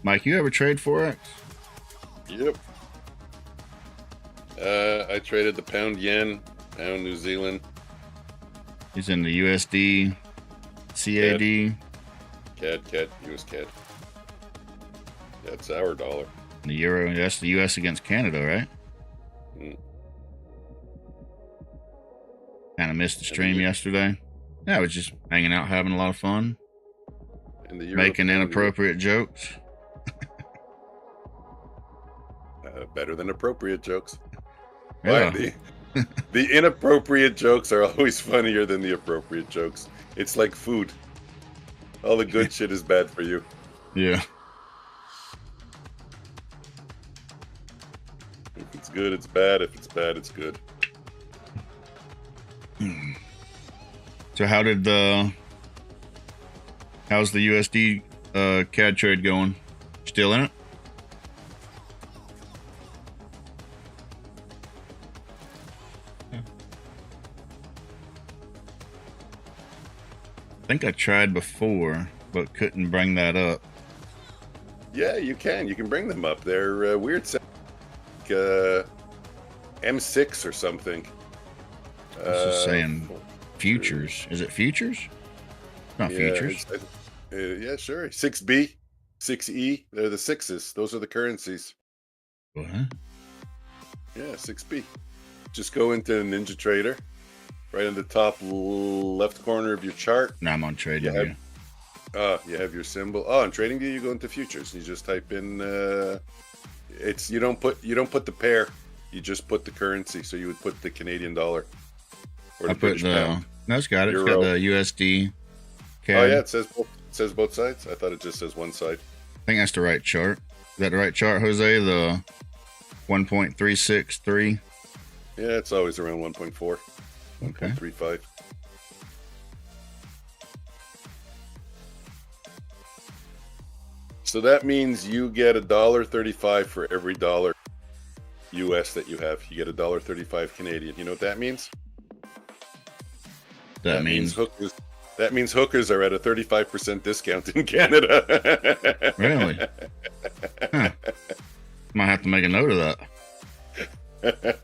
B: Mike, you ever trade forex?
C: Yep. I traded the pound yen, pound New Zealand.
B: He's in the USD, CAD.
C: CAD, US CAD. That's our dollar.
B: The euro. That's the US against Canada, right?
C: Mm.
B: Kind of missed the stream yesterday. Yeah, I was just hanging out, having a lot of fun.
C: And the
B: Making inappropriate jokes.
C: Better than appropriate jokes.
B: Yeah.
C: The inappropriate jokes are always funnier than the appropriate jokes. It's like food. All the good shit is bad for you.
B: Yeah.
C: If it's good, it's bad. If it's bad, it's good.
B: So how's the USD CAD trade going? Still in it? I think I tried before, but couldn't bring that up.
C: Yeah, you can. You can bring them up. They're weird. M6 or something.
B: This is saying futures. Is it futures? Not futures.
C: Yeah, sure. 6B, 6E. They're the sixes. Those are the currencies.
B: What?
C: Yeah, 6B. Just go into NinjaTrader. Right in the top left corner of your chart.
B: Now I'm on TradingView.
C: You have your symbol. Oh, on TradingView you go into futures. You just type in you don't put the pair. You just put the currency. So you would put the Canadian dollar or the British pound.
B: No, it's got it. It's
C: Euro.
B: got the USD. CAD.
C: Oh yeah, it says both sides. I thought it just says one side.
B: I think that's the right chart. Is that the right chart, Jose? The 1.363.
C: Yeah, it's always around 1.4. 1.35. So that means you get $1.35 for every dollar US that you have. You get $1.35 Canadian. You know what that means?
B: That means
C: hookers. That means hookers are at a 35% discount in Canada.
B: Really? Huh. Might have to make a note of that.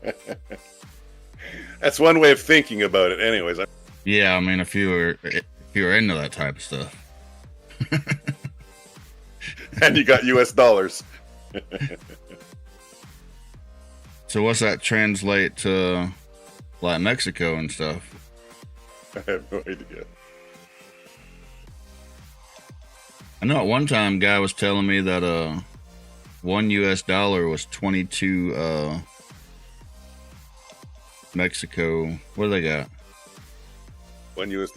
C: That's one way of thinking about it. Anyways.
B: Yeah, I mean, if you were into that type of stuff.
C: And you got US dollars.
B: So what's that translate to, like Mexico and stuff?
C: I have no idea.
B: I know at one time, guy was telling me that $1 US was 22 Mexico. What do they got?
C: $1 US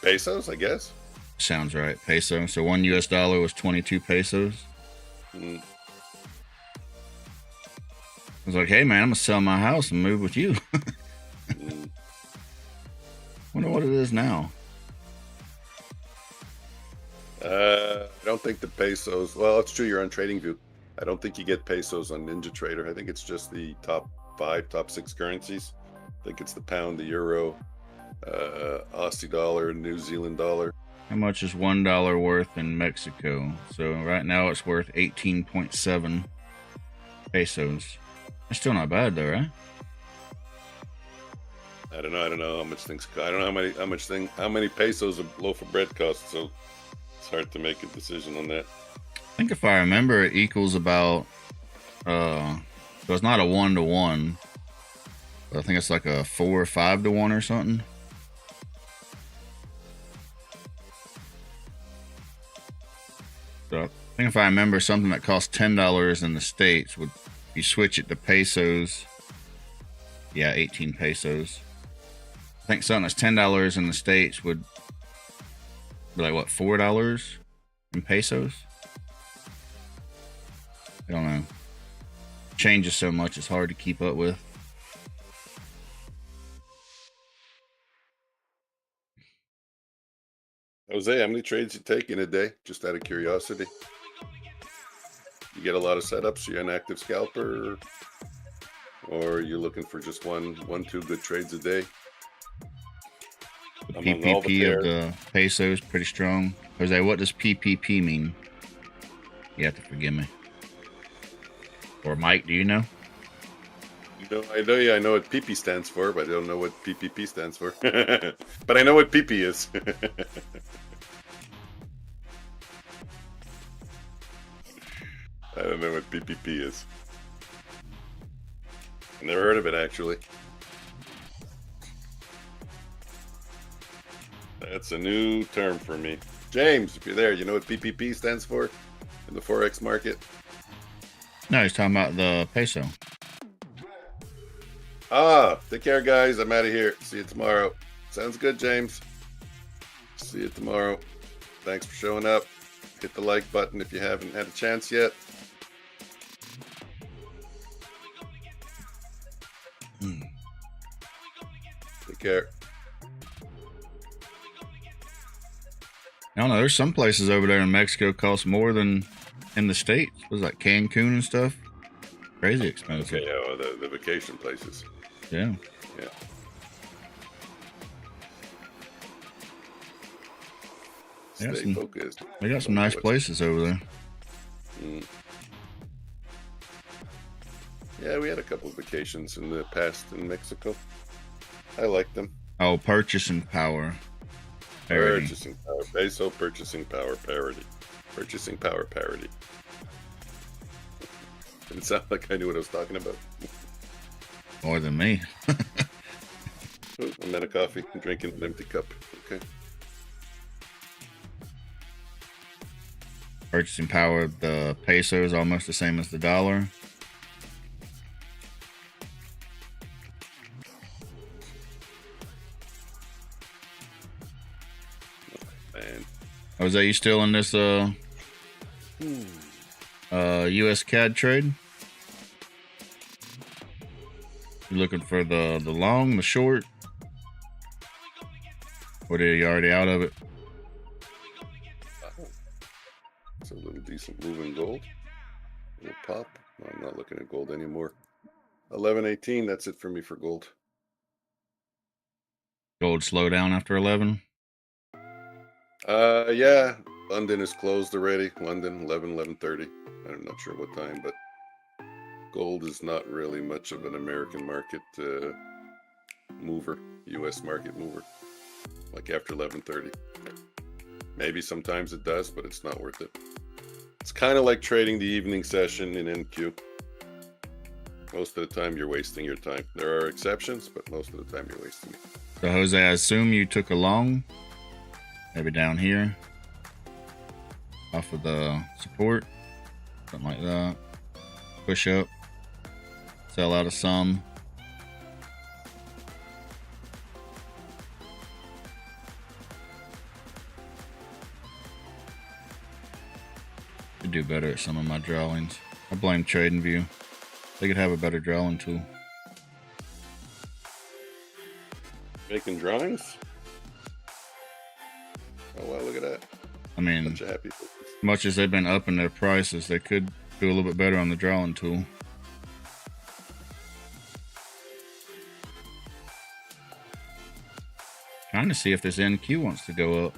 C: pesos, I guess.
B: Sounds right. Peso. So $1 US was 22 pesos.
C: Mm.
B: I was like, hey man, I'm gonna sell my house and move with you. Wonder what it is now.
C: I don't think the pesos. Well, it's true. You're on TradingView. I don't think you get pesos on NinjaTrader. I think it's just the top 6 currencies. I think it's the pound, the euro, Aussie dollar, New Zealand dollar.
B: How much is $1 worth in Mexico? So right now it's worth 18.7 pesos. That's still not bad though, right?
C: I don't know how much things. I don't know how many pesos a loaf of bread costs. So it's hard to make a decision on that.
B: I think if I remember, it equals about. So it's not a 1-to-1. But I think it's like a 4 or 5-to-1 or something. So I think if I remember, something that costs $10 in the States would If you switch it to pesos, yeah, 18 pesos. I think something that's $10 in the States would be like, what, $4 in pesos? I don't know. Changes so much, it's hard to keep up with.
C: Jose, how many trades you take in a day? Just out of curiosity. You get a lot of setups. You're an active scalper, or are you looking for just one, two good trades a day?
B: PPP of the peso is pretty strong. Jose, what does PPP mean? You have to forgive me. Or Mike, do you know?
C: No, I know what PP stands for, but I don't know what PPP stands for. But I know what PP is. I don't know what PPP is. I never heard of it, actually. That's a new term for me. James, if you're there, you know what PPP stands for in the forex market?
B: No, he's talking about the peso.
C: Take care, guys. I'm out of here. See you tomorrow. Sounds good, James. See you tomorrow. Thanks for showing up. Hit the like button if you haven't had a chance yet. Take care.
B: I don't know. There's some places over there in Mexico cost more than in the States. It was like Cancun and stuff. Crazy expensive.
C: Okay, yeah, well, the vacation places.
B: Yeah.
C: Yeah. Stay focused.
B: They got some nice places over there.
C: Yeah, we had a couple of vacations in the past in Mexico. I liked them.
B: Oh, purchasing power. Parity.
C: Purchasing power. Peso purchasing power parity. Purchasing power parity. Didn't sound like I knew what I was talking about.
B: More than me.
C: Oh, I'm out of coffee. I'm drinking an empty cup. Okay.
B: Purchasing power of the peso is almost the same as the dollar.
C: Man.
B: Jose, you still in this US CAD trade? You looking for the long, the short? Or are you already out of it?
C: It's a little decent move in gold. It'll pop. No, I'm not looking at gold anymore. 11.18, that's it for me for gold.
B: Gold slow down after 11?
C: Yeah. London is closed already. London, 11:30. I'm not sure what time, but gold is not really much of an American market mover, U.S. market mover, like after 11:30. Maybe sometimes it does, but it's not worth it. It's kind of like trading the evening session in NQ. Most of the time, you're wasting your time. There are exceptions, but most of the time, you're wasting it.
B: So, Jose, I assume you took a long, maybe down here, off of the support, something like that. Push up, sell out of some. Could do better at some of my drawings. I blame TradingView. They could have a better drawing tool.
C: Making drawings? Oh, wow, look at that.
B: I mean,
C: Bunch of happy folks.
B: Much as they've been upping their prices, they could do a little bit better on the drawing tool. Trying to see if this NQ wants to go up.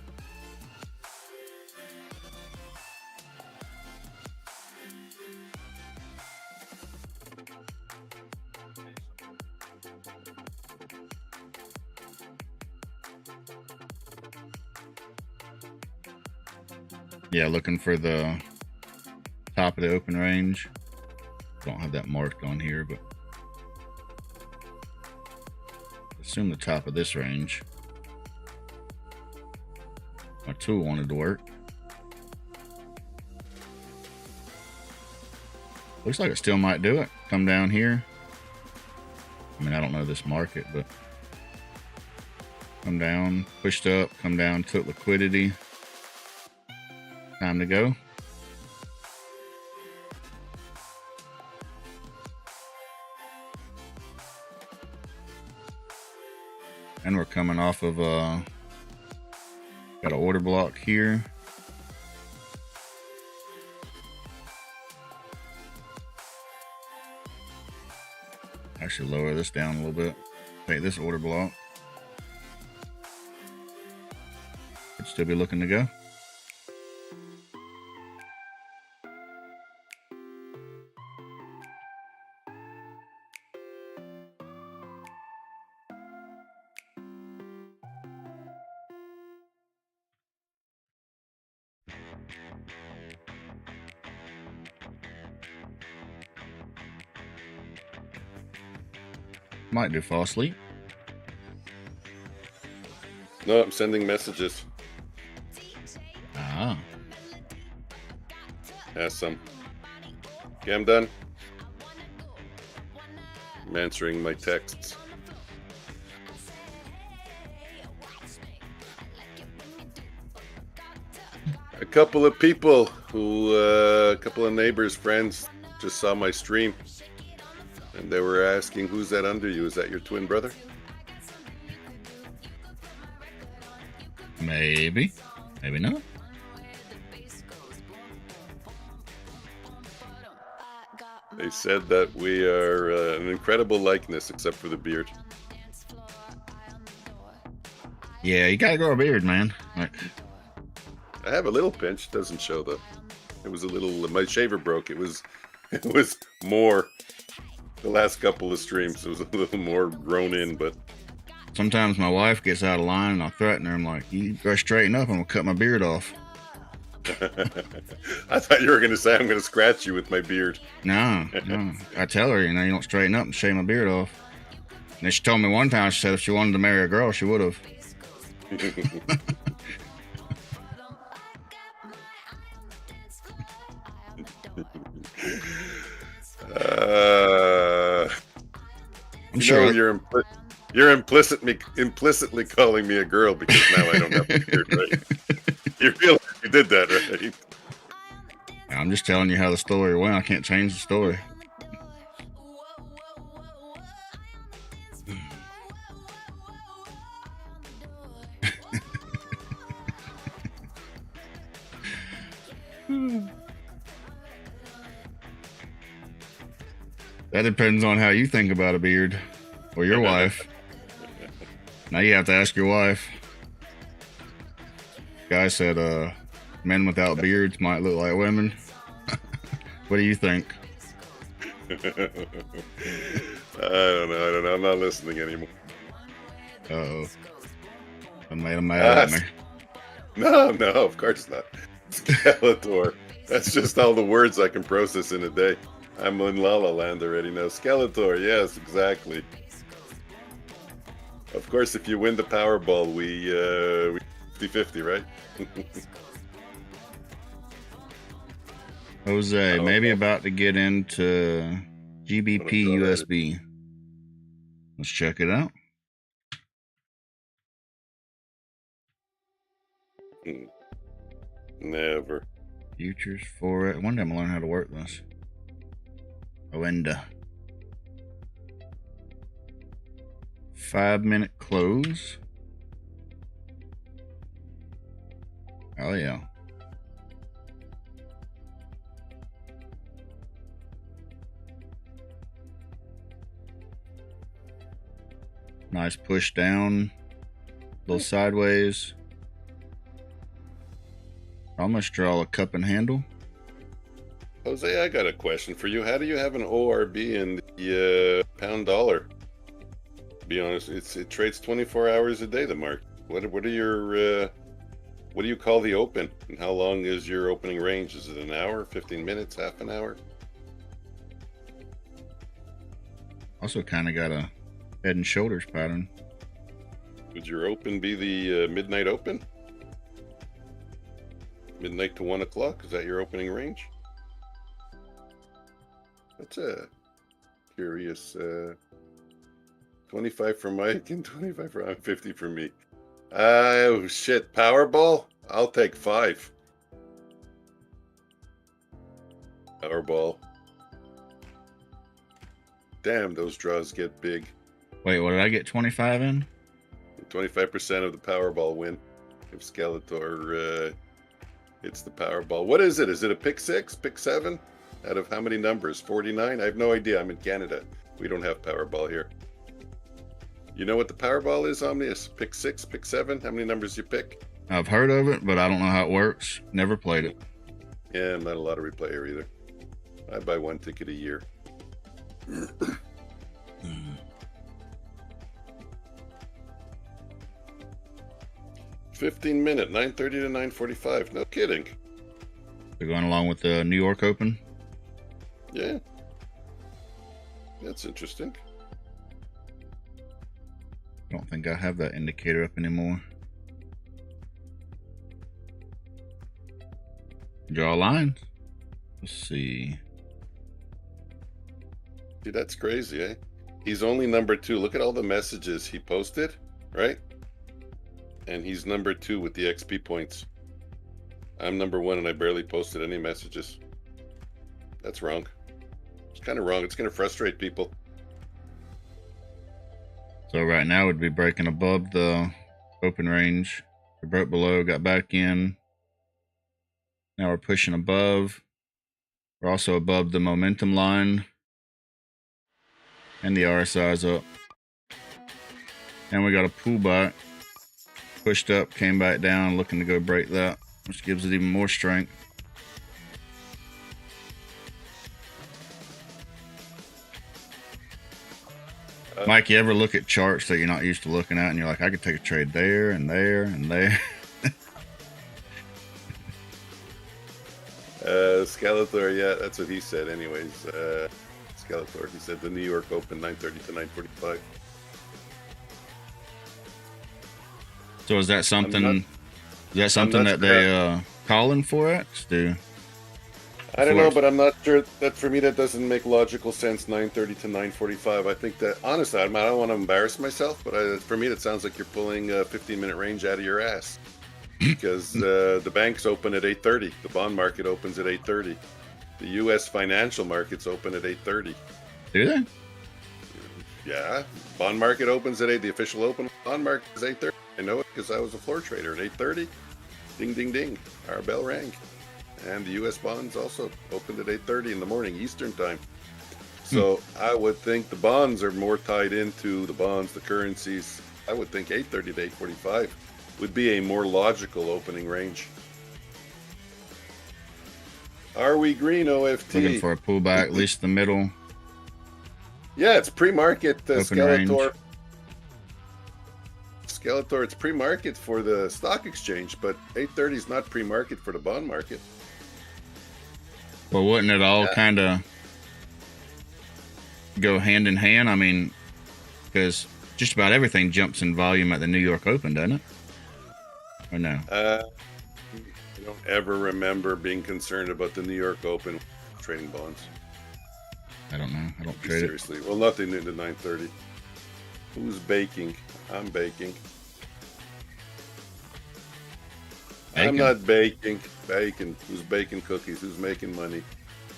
B: Yeah, looking for the top of the open range. Don't have that marked on here, but assume the top of this range. My tool wanted to work. Looks like it still might do it. Come down here. I mean, I don't know this market, but come down, pushed up, come down, took liquidity. Time to go. And we're coming off of got an order block here. Actually lower this down a little bit. Take this order block. Could still be looking to go. Might do fall asleep.
C: No, I'm sending messages.
B: Ah.
C: Ask some. Okay, I'm done. I'm answering my texts. A couple of people who, a couple of neighbors, friends, just saw my stream. And they were asking, who's that under you? Is that your twin brother?
B: Maybe. Maybe not.
C: They said that we are an incredible likeness, except for the beard.
B: Yeah, you gotta grow a beard, man. Like,
C: I have a little pinch. Doesn't show though. It was a little. My shaver broke. It was more. The last couple of streams, it was a little more grown in, but
B: sometimes my wife gets out of line and I threaten her. I'm like, you better straighten up, I'm gonna cut my beard off.
C: I thought you were going to say I'm going to scratch you with my beard.
B: No. I tell her, you don't straighten up and shave my beard off. And then she told me one time, she said if she wanted to marry a girl, she would have. I'm sure
C: you're implicitly calling me a girl because now I don't have a beard, right? You realize you did that, right?
B: I'm just telling you how the story went. I can't change the story. That depends on how you think about a beard, or your wife. Now you have to ask your wife. Guy said, men without beards might look like women. What do you think?
C: I don't know. I'm not listening anymore.
B: Uh-oh. I made him mad at me.
C: No, of course not. Skeletor. That's just all the words I can process in a day. I'm in La La Land already now. Skeletor, yes, exactly. Of course, if you win the Powerball, we 50-50, right?
B: Jose, maybe about to get into GBP USB. Let's check it out.
C: Never.
B: Futures, forex. One day I'm gonna learn how to work this. Oenda. 5-minute close. Oh yeah. Nice push down, a little sideways. Almost draw a cup and handle.
C: Jose, I got a question for you. How do you have an ORB in the pound dollar? To be honest, it trades 24 hours a day. The market. What are your what do you call the open? And how long is your opening range? Is it an hour, 15 minutes, half an hour?
B: Also, kind of got a head and shoulders pattern.
C: Would your open be the midnight open? Midnight to 1 o'clock? Is that your opening range? That's a curious 25 for Mike and 25 for 50 for me. Oh shit, Powerball? I'll take 5. Powerball. Damn, those draws get big.
B: Wait, what did I get 25 in?
C: 25% of the Powerball win if Skeletor hits the Powerball. What is it? Is it a pick 6, pick 7? Out of how many numbers? 49? I have no idea. I'm in Canada. We don't have Powerball here. You know what the Powerball is, Omnius? Pick 6, pick 7? How many numbers you pick?
B: I've heard of it, but I don't know how it works. Never played it.
C: Yeah, I'm not a lottery player either. I buy 1 ticket a year. 15-minute, 9:30 to 9:45. No kidding.
B: They're going along with the New York Open.
C: Yeah. That's interesting.
B: I don't think I have that indicator up anymore. Draw lines. Let's see.
C: Dude, that's crazy, eh? He's only number 2. Look at all the messages he posted, right? And he's number 2 with the XP points. I'm number 1 and I barely posted any messages. That's wrong. It's kind of wrong. It's going to frustrate people.
B: So right now would be breaking above the open range. We broke below, got back in. Now we're pushing above. We're also above the momentum line. And the RSI is up. And we got a pullback. Pushed up, came back down, looking to go break that, which gives it even more strength. Mike, you ever look at charts that you're not used to looking at and you're like, I could take a trade there and there and there?
C: Skeletor, yeah, that's what he said anyways. Skeletor, he said the New York Open, 9:30 to 9:45.
B: So is that something? That they call in forex?
C: I don't know, but I'm not sure that for me that doesn't make logical sense. 9:30 to 9:45. I think that honestly, I don't want to embarrass myself, but for me, that sounds like you're pulling a 15-minute range out of your ass because the banks open at 8:30, the bond market opens at 8:30, the U.S. financial markets open at 8:30.
B: Do they?
C: Yeah, bond market opens at 8. The official open bond market is 8:30. I know it because I was a floor trader at 8:30. Ding, ding, ding. Our bell rang. And the U.S. bonds also opened at 8:30 in the morning, Eastern time. So I would think the bonds are more tied into the bonds, the currencies. I would think 8:30 to 8:45 would be a more logical opening range. Are we green, OFT?
B: Looking for a pullback, at least the middle.
C: Yeah, it's pre-market, Skeletor.
B: Range.
C: Skeletor, it's pre-market for the stock exchange, but 8:30 is not pre-market for the bond market.
B: Well, wouldn't it all kind of go hand in hand? I mean, because just about everything jumps in volume at the New York Open, doesn't it? Or no?
C: I don't ever remember being concerned about the New York Open trading bonds.
B: I don't know. I don't trade
C: Seriously. Well, nothing into 9:30. Who's baking? I'm baking. I'm not baking. Bacon. Who's baking cookies? Who's making money?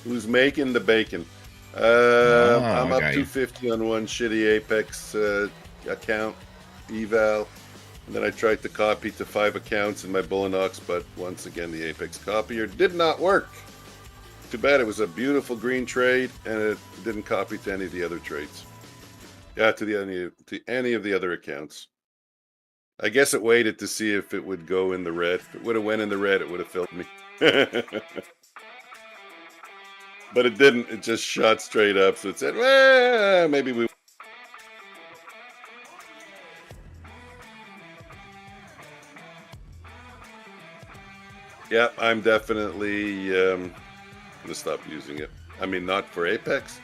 C: Who's making the bacon? I'm up 250 on one shitty Apex account eval, and then I tried to copy to 5 accounts in my Bulenox, but once again the Apex copier did not work. Too bad. It was a beautiful green trade, and it didn't copy to any of the other trades. Yeah, to any of the other accounts. I guess it waited to see if it would go in the red. If it would have went in the red, it would have filled me. But it didn't. It just shot straight up. So it said, well, maybe we... Yeah, I'm definitely going to stop using it. I mean, not for Apex,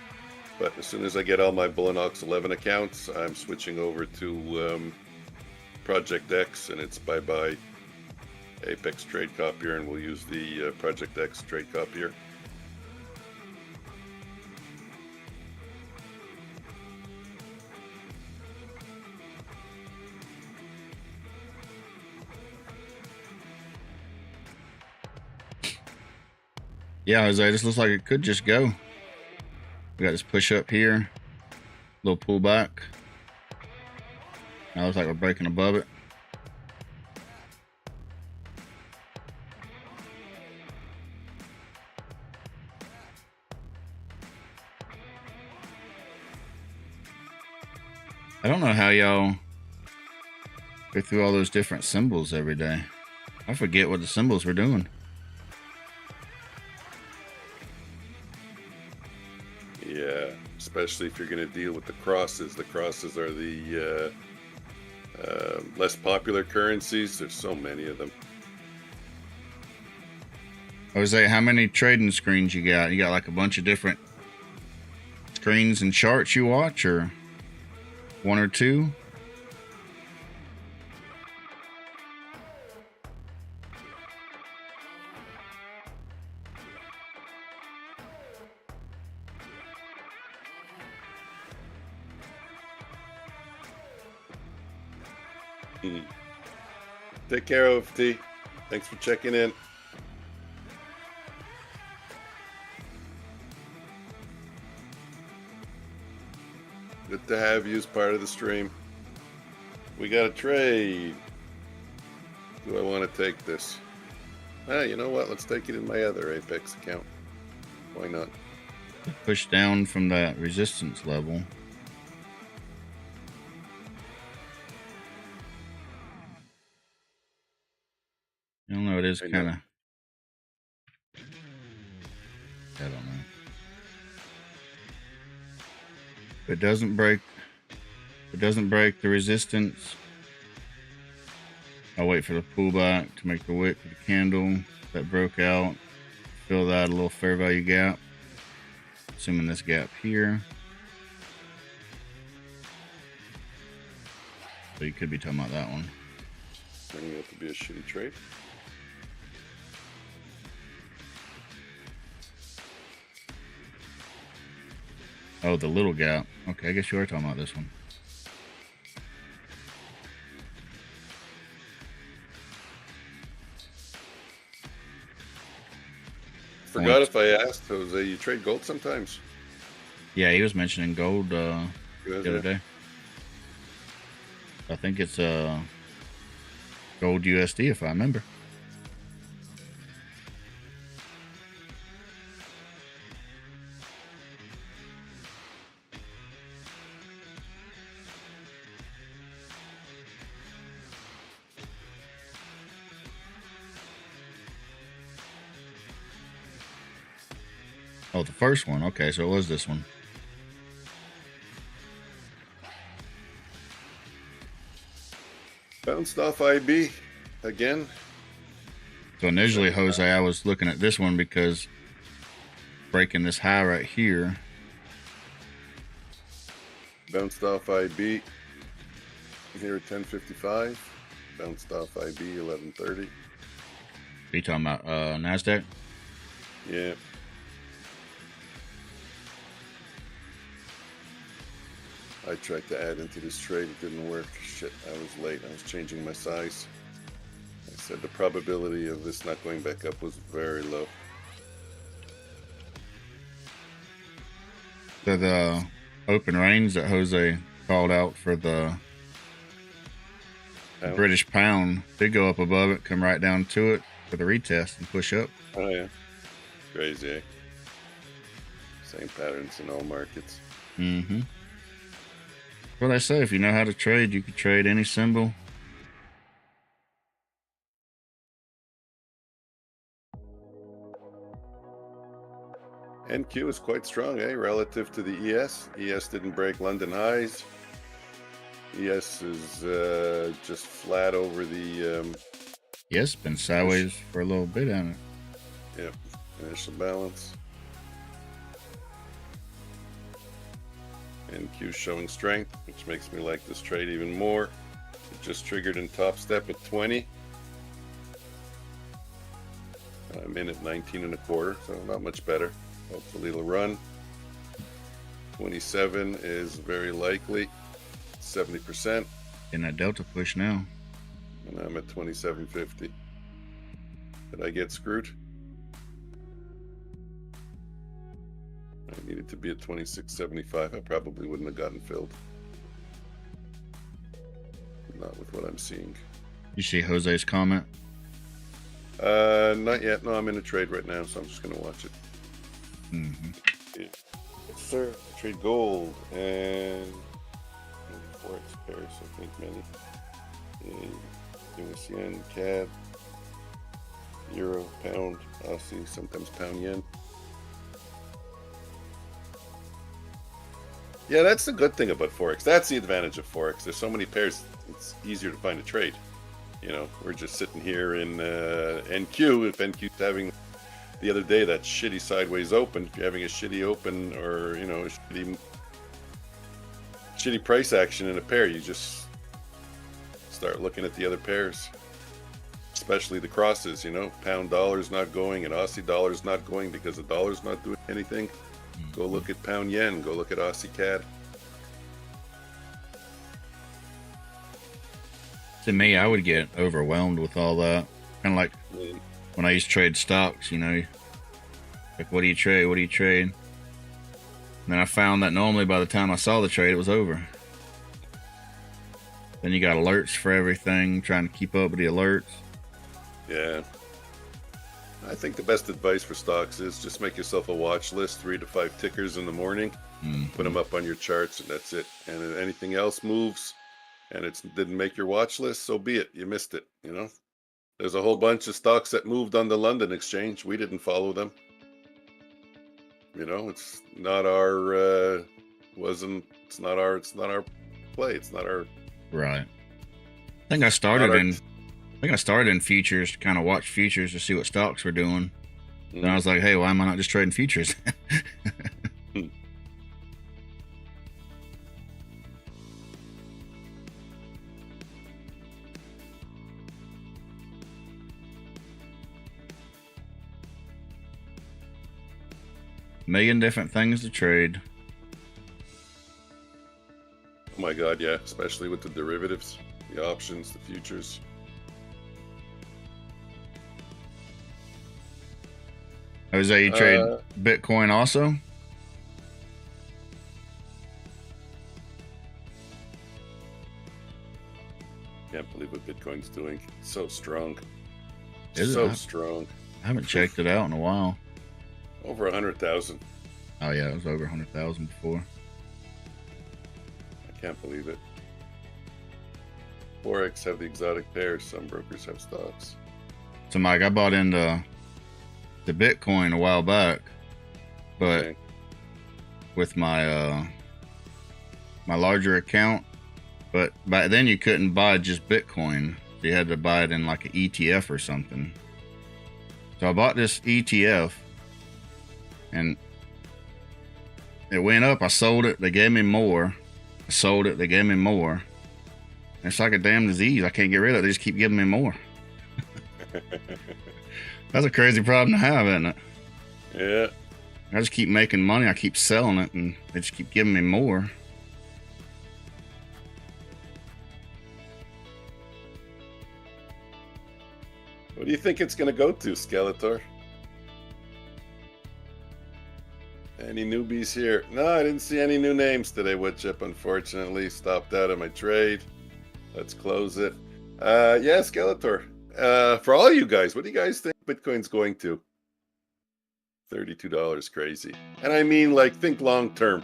C: but as soon as I get all my Bulenox 11 accounts, I'm switching over to Project X, and it's bye-bye Apex trade copier, and we'll use the Project X trade copier.
B: Yeah, Jose, this looks like it could just go. We got this push up here, little pullback. Now it looks like we're breaking above it. I don't know how y'all go through all those different symbols every day. I forget what the symbols we're doing.
C: Yeah, especially if you're going to deal with the crosses. The crosses are the less popular currencies. There's so many of them.
B: Jose, how many trading screens you got? You got like a bunch of different screens and charts you watch, or one or two?
C: Take care, OFT. Thanks for checking in. Good to have you as part of the stream. We got a trade. Do I want to take this? Ah, you know what? Let's take it in my other Apex account. Why not?
B: Push down from that resistance level. I don't know, it is kind of... I don't know. If it doesn't break the resistance, I'll wait for the pullback to make the wick of the candle that broke out. Fill that a little fair value gap. Assuming this gap here. So you could be talking about that one.
C: Turning out to be a shitty trade.
B: Oh, the little gap. Okay, I guess you are talking about this one.
C: Forgot if I asked Jose, you trade gold sometimes?
B: Yeah, he was mentioning gold the other day. I think it's gold USD if I remember. Oh, the first one. Okay, so it was this one.
C: Bounced off IB again.
B: So initially, Jose, I was looking at this one because breaking this high right here.
C: Bounced off IB here at 10:55. Bounced off IB 11:30.
B: Are you talking about NASDAQ?
C: Yeah. I tried to add into this trade, it didn't work. Shit, I was late. I was changing my size. I said the probability of this not going back up was very low.
B: So the open range that Jose called out for the British pound did go up above it, come right down to it for the retest and push up.
C: Oh yeah, crazy, eh? Same patterns in all markets.
B: Mm-hmm. Well, I say, if you know how to trade, you can trade any symbol.
C: NQ is quite strong, eh? Relative to the ES. ES didn't break London highs. ES is just flat over the...
B: Yes, been sideways for a little bit, hasn't it?
C: Yep, initial balance. NQ showing strength, which makes me like this trade even more. It just triggered in top step at 20. I'm in at 19 and a quarter, so not much better. Hopefully it'll run. 27 is very likely. 70%.
B: In that delta push now.
C: And I'm at 27.50. Did I get screwed? I needed to be at 26.75. I probably wouldn't have gotten filled. Not with what I'm seeing.
B: You see Jose's comment?
C: Not yet. No, I'm in a trade right now, so I'm just going to watch it.
B: Mm-hmm.
C: Yeah. Yes, sir. Trade gold and forex pairs, I think, many. US yen, CAD, euro, pound, Aussie, sometimes pound yen. Yeah, that's the good thing about forex. That's the advantage of forex. There's so many pairs, it's easier to find a trade. You know, we're just sitting here in NQ. If NQ's having the other day that shitty sideways open, if you're having a shitty open or, you know, a shitty price action in a pair, you just start looking at the other pairs, especially the crosses. You know, pound dollar's not going and Aussie dollar's not going because the dollar's not doing anything. Go look at pound yen, go look at Aussie CAD.
B: To me, I would get overwhelmed with all that. Kind of like when I used to trade stocks, you know, like, what do you trade? What do you trade? And then I found that normally by the time I saw the trade, it was over. Then you got alerts for everything, trying to keep up with the alerts.
C: Yeah. I think the best advice for stocks is just make yourself a watch list, 3 to 5 tickers in the morning, put them up on your charts, and that's it. And if anything else moves and it didn't make your watch list, so be it. You missed it, you know. There's a whole bunch of stocks that moved on the London exchange. We didn't follow them. You know, it's not our it's not our play. It's not our
B: Right. I think I started in futures to kind of watch futures to see what stocks were doing. And I was like, hey, why am I not just trading futures? Million different things to trade.
C: Oh my God, yeah, especially with the derivatives, the options, the futures.
B: Jose, you trade Bitcoin also?
C: Can't believe what Bitcoin's doing. It's so strong.
B: Is it?
C: So strong.
B: I haven't checked it out in a while.
C: Over 100,000.
B: Oh yeah, it was over 100,000 before.
C: I can't believe it. Forex have the exotic pairs. Some brokers have stocks.
B: So Mike, I bought into the Bitcoin a while back, but
C: Okay.
B: with my my larger account. But back then you couldn't buy just Bitcoin. You had to buy it in like an ETF or something. So I bought this ETF and it went up. I sold it. They gave me more. I sold it. They gave me more. It's like a damn disease. I can't get rid of it. They just keep giving me more. That's a crazy problem to have, isn't it?
C: Yeah.
B: I just keep making money. I keep selling it and they just keep giving me more.
C: What do you think it's going to go to, Skeletor? Any newbies here? No, I didn't see any new names today, Woodchip, unfortunately. Stopped out of my trade. Let's close it. Yeah, Skeletor. For all you guys, what do you guys think Bitcoin's going to? $32, crazy. And I mean, like, think long term.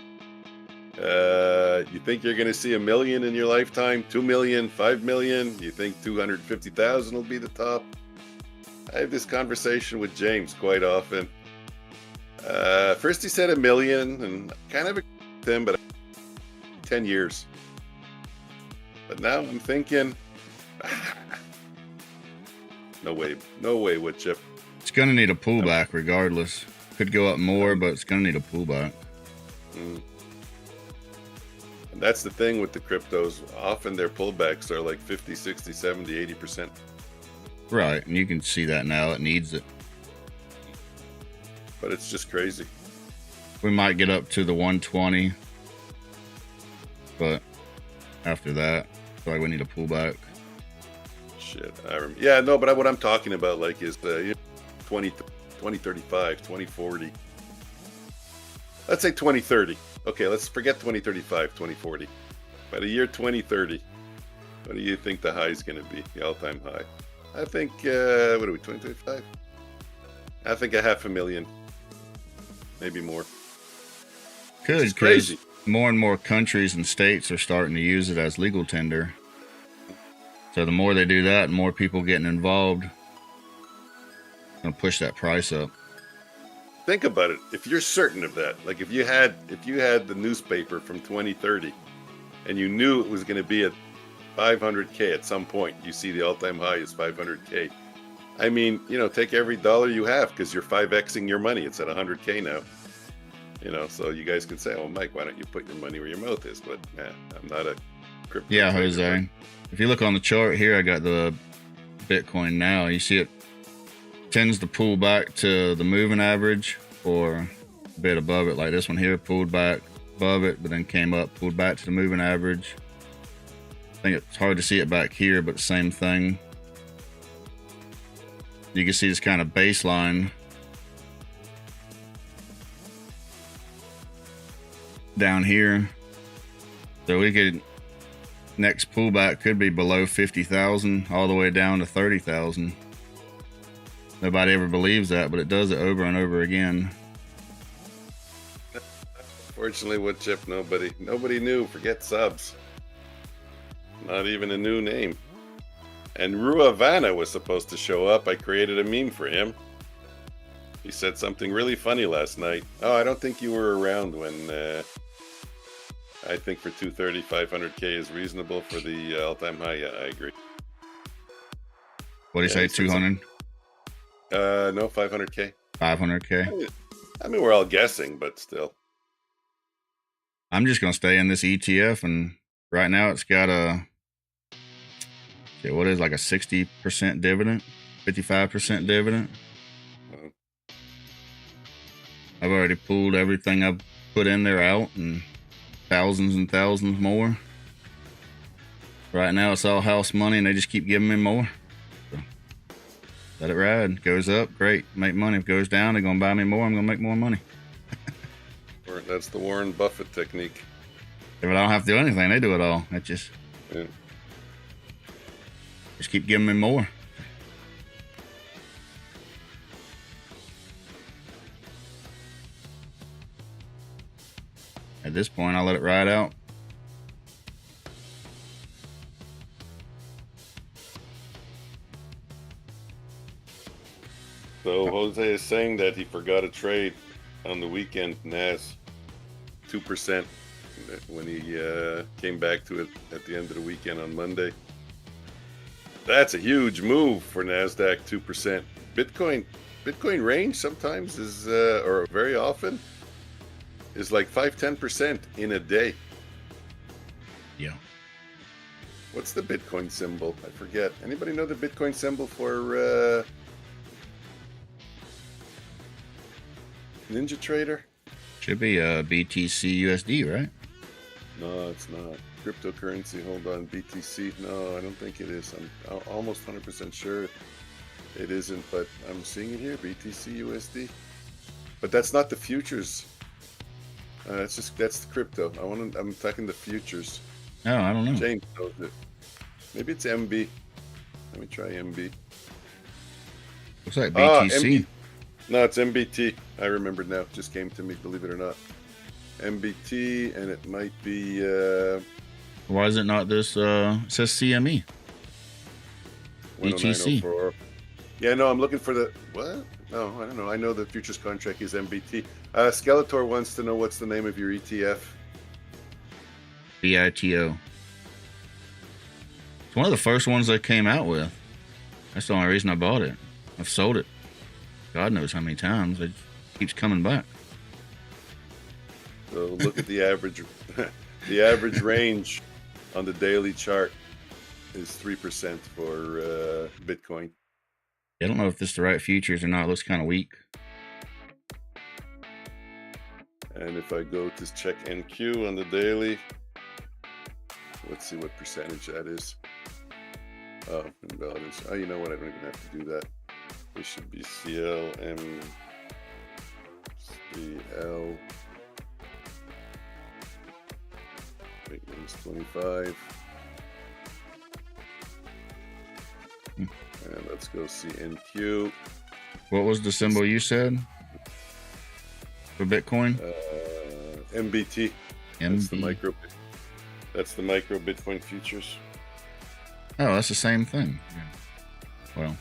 C: You think you're going to see 1 million in your lifetime? 2 million? 5 million? You think 250,000 will be the top? I have this conversation with James quite often. First he said 1 million, and kind of agreed with him, but 10 years. But now I'm thinking, no way, Woodchip.
B: It's going to need a pullback regardless. Could go up more, but it's going to need a pullback.
C: And that's the thing with the cryptos. Often their pullbacks are like 50, 60, 70, 80%.
B: Right, and you can see that now. It needs it.
C: But it's just crazy.
B: We might get up to the 120, but after that, I feel like we need a pullback.
C: Shit, yeah, no, but what I'm talking about, like, is the 2035, 2040. let's say 2030. Okay, let's forget 2035, 2040. By the year 2030, what do you think the high is going to be, the all-time high? I think, what are we, 2035? I think 500,000, maybe more.
B: Good, because
C: crazy.
B: more and more countries and states are starting to use it as legal tender. So the more they do that, more people getting involved, it's gonna push that price up.
C: Think about it. If you're certain of that, like if you had the newspaper from 2030 and you knew it was going to be at 500K at some point, you see the all-time high is 500K. I mean, you know, take every dollar you have because you're 5xing your money. It's at 100K now. You know, so you guys can say, "Oh, Mike, why don't you put your money where your mouth is?" But I'm not a crypto.
B: Yeah, Jose. If you look on the chart here, I got the Bitcoin now. You see it tends to pull back to the moving average or a bit above it, like this one here, pulled back above it, but then came up, pulled back to the moving average. I think it's hard to see it back here, but same thing. You can see this kind of baseline down here. So we could, next pullback could be below 50,000 all the way down to 30,000. Nobody ever believes that, but it does it over and over again.
C: Fortunately, wood chip, nobody knew. Forget subs. Not even a new name. And Ruavana was supposed to show up. I created a meme for him. He said something really funny last night. Oh, I don't think you were around when I think for 230, 500K is reasonable for the all-time high. Yeah, I agree.
B: What do you say, 200?
C: No, 500K.
B: 500K?
C: I mean, we're all guessing, but still.
B: I'm just going to stay in this ETF, and right now it's got a, what is like a 60% dividend, 55% dividend. I've already pulled everything I've put in there out and thousands and thousands more. Right now it's all house money and they just keep giving me more. So let it ride. Goes up, great, make money. If it goes down, they're going to buy me more. I'm going to make more money.
C: That's the Warren Buffett technique.
B: If I don't have to do anything, they do it all. It just keep giving me more. At this point, I'll let it ride out.
C: So Jose is saying that he forgot a trade on the weekend, NAS 2%, when he came back to it at the end of the weekend on Monday. That's a huge move for NASDAQ, 2%. Bitcoin range sometimes is, or very often, is like 5-10% in a day.
B: Yeah.
C: What's the Bitcoin symbol? I forget. Anybody know the Bitcoin symbol for Ninja Trader?
B: Should be BTC USD, right?
C: No, it's not. Cryptocurrency, hold on. BTC, no, I don't think it is. I'm almost 100% sure it isn't, but I'm seeing it here, BTC USD. But that's not the futures. That's the crypto. I'm talking the futures.
B: No, I don't know.
C: James knows it. Maybe it's MB. Let me try MB.
B: Looks like BTC.
C: No, it's MBT. I remember now. It just came to me, believe it or not. MBT, and it might be...
B: Why is it not this? It says CME. BTC.
C: Yeah, no, I'm looking for the... What? No, I don't know. I know the futures contract is MBT. Skeletor wants to know what's the name of your ETF.
B: BITO. It's one of the first ones they came out with. That's the only reason I bought it. I've sold it God knows how many times. It keeps coming back.
C: So look at the average. The average range on the daily chart is 3% for Bitcoin.
B: I don't know if this is the right futures or not. It looks kind of weak.
C: And if I go to check NQ on the daily, let's see what percentage that is. Oh, imbalance. Oh, you know what? I don't even have to do that. It should be CL, Maintenance 25. And let's go see NQ.
B: What was the symbol you said for Bitcoin?
C: MBT. That's the
B: MB.
C: micro. That's the micro Bitcoin futures.
B: Oh, that's the same thing. Yeah. Well,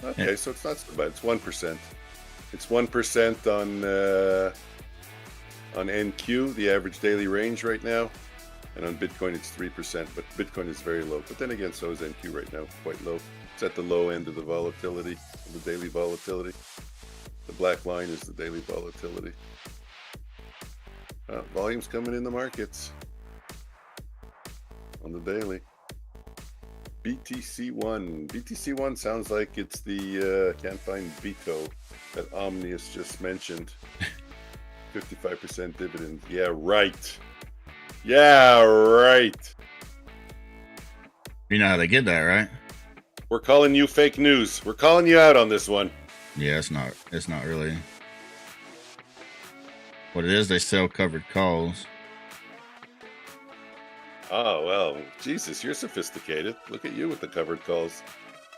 C: okay,
B: yeah.
C: so it's not so bad. It's 1%. It's 1% on NQ, the average daily range right now, and on Bitcoin it's 3%. But Bitcoin is very low. But then again, so is NQ right now, quite low. It's at the low end of the volatility, of the daily volatility. The black line is the daily volatility. Volume's coming in the markets on the daily. BTC1. BTC1 sounds like it's the can't find Beto that Omnius just mentioned. 55% dividend. Yeah, right. Yeah, right.
B: You know how they get that, right?
C: We're calling you fake news. We're calling you out on this one.
B: Yeah, it's not really. What it is, they sell covered calls.
C: Oh, well, Jesus, you're sophisticated. Look at you with the covered calls.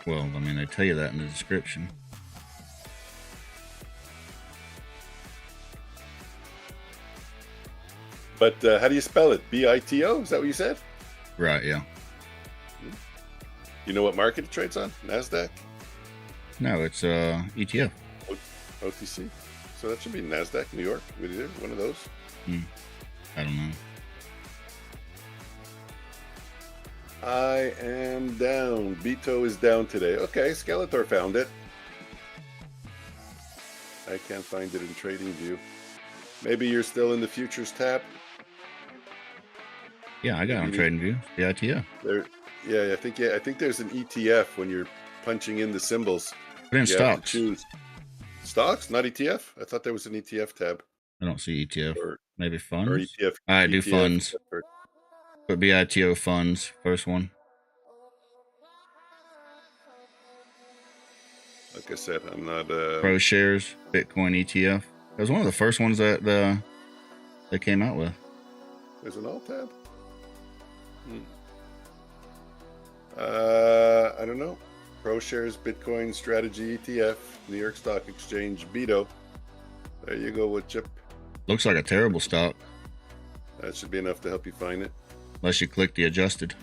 B: Well, I mean, they tell you that in the description.
C: But how do you spell it? B-I-T-O? Is that what you said?
B: Right, yeah.
C: You know what market it trades on? NASDAQ?
B: No, it's ETF.
C: OTC? So that should be NASDAQ, New York, either one of those.
B: I don't know.
C: I am down. Beto is down today. Okay, Skeletor found it. I can't find it in TradingView. Maybe you're still in the futures tab.
B: Yeah, I got it on TradingView. The ETF.
C: There, yeah, I think there's an ETF when you're punching in the symbols.
B: Put in
C: You have to
B: stocks.
C: choose stocks, not ETF. I thought there was an ETF tab.
B: I don't see ETF.
C: Or
B: Maybe funds.
C: or ETF.
B: All right, do
C: ETF
B: funds.
C: or-
B: Put BITO funds. First one.
C: Like I said, I'm not.
B: Pro shares Bitcoin ETF. That was one of the first ones that they came out with.
C: There's an alt tab. I don't know. Pro shares Bitcoin strategy ETF, New York Stock Exchange, Beto. There you go, wood chip.
B: Looks like a terrible stock,
C: That should be enough to help you find it.
B: unless you click the adjusted.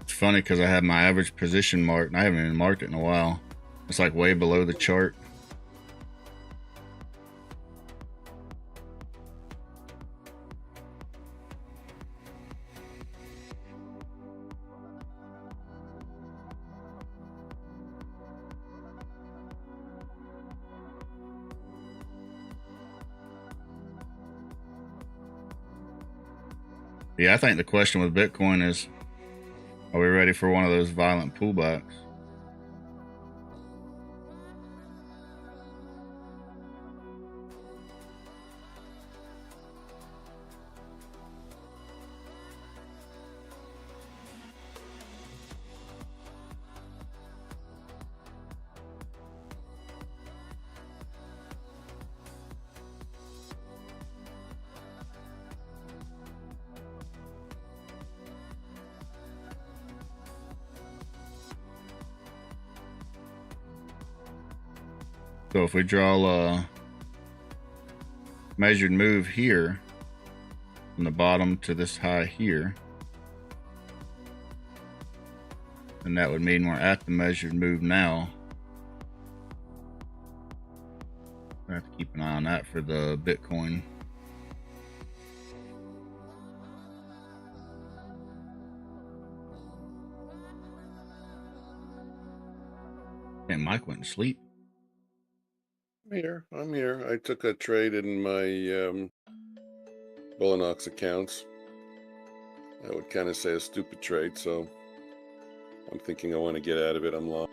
B: It's funny because I have my average position marked, and I haven't even marked it in a while. It's like way below the chart. Yeah, I think the question with Bitcoin is, are we ready for one of those violent pullbacks? So if we draw a measured move here, from the bottom to this high here, then that would mean we're at the measured move now. I have to keep an eye on that for the Bitcoin. And Mike went to sleep.
C: I'm here. I took a trade in my Bulenox accounts. I would kind of say a stupid trade, so I'm thinking I want to get out of it. I'm lost.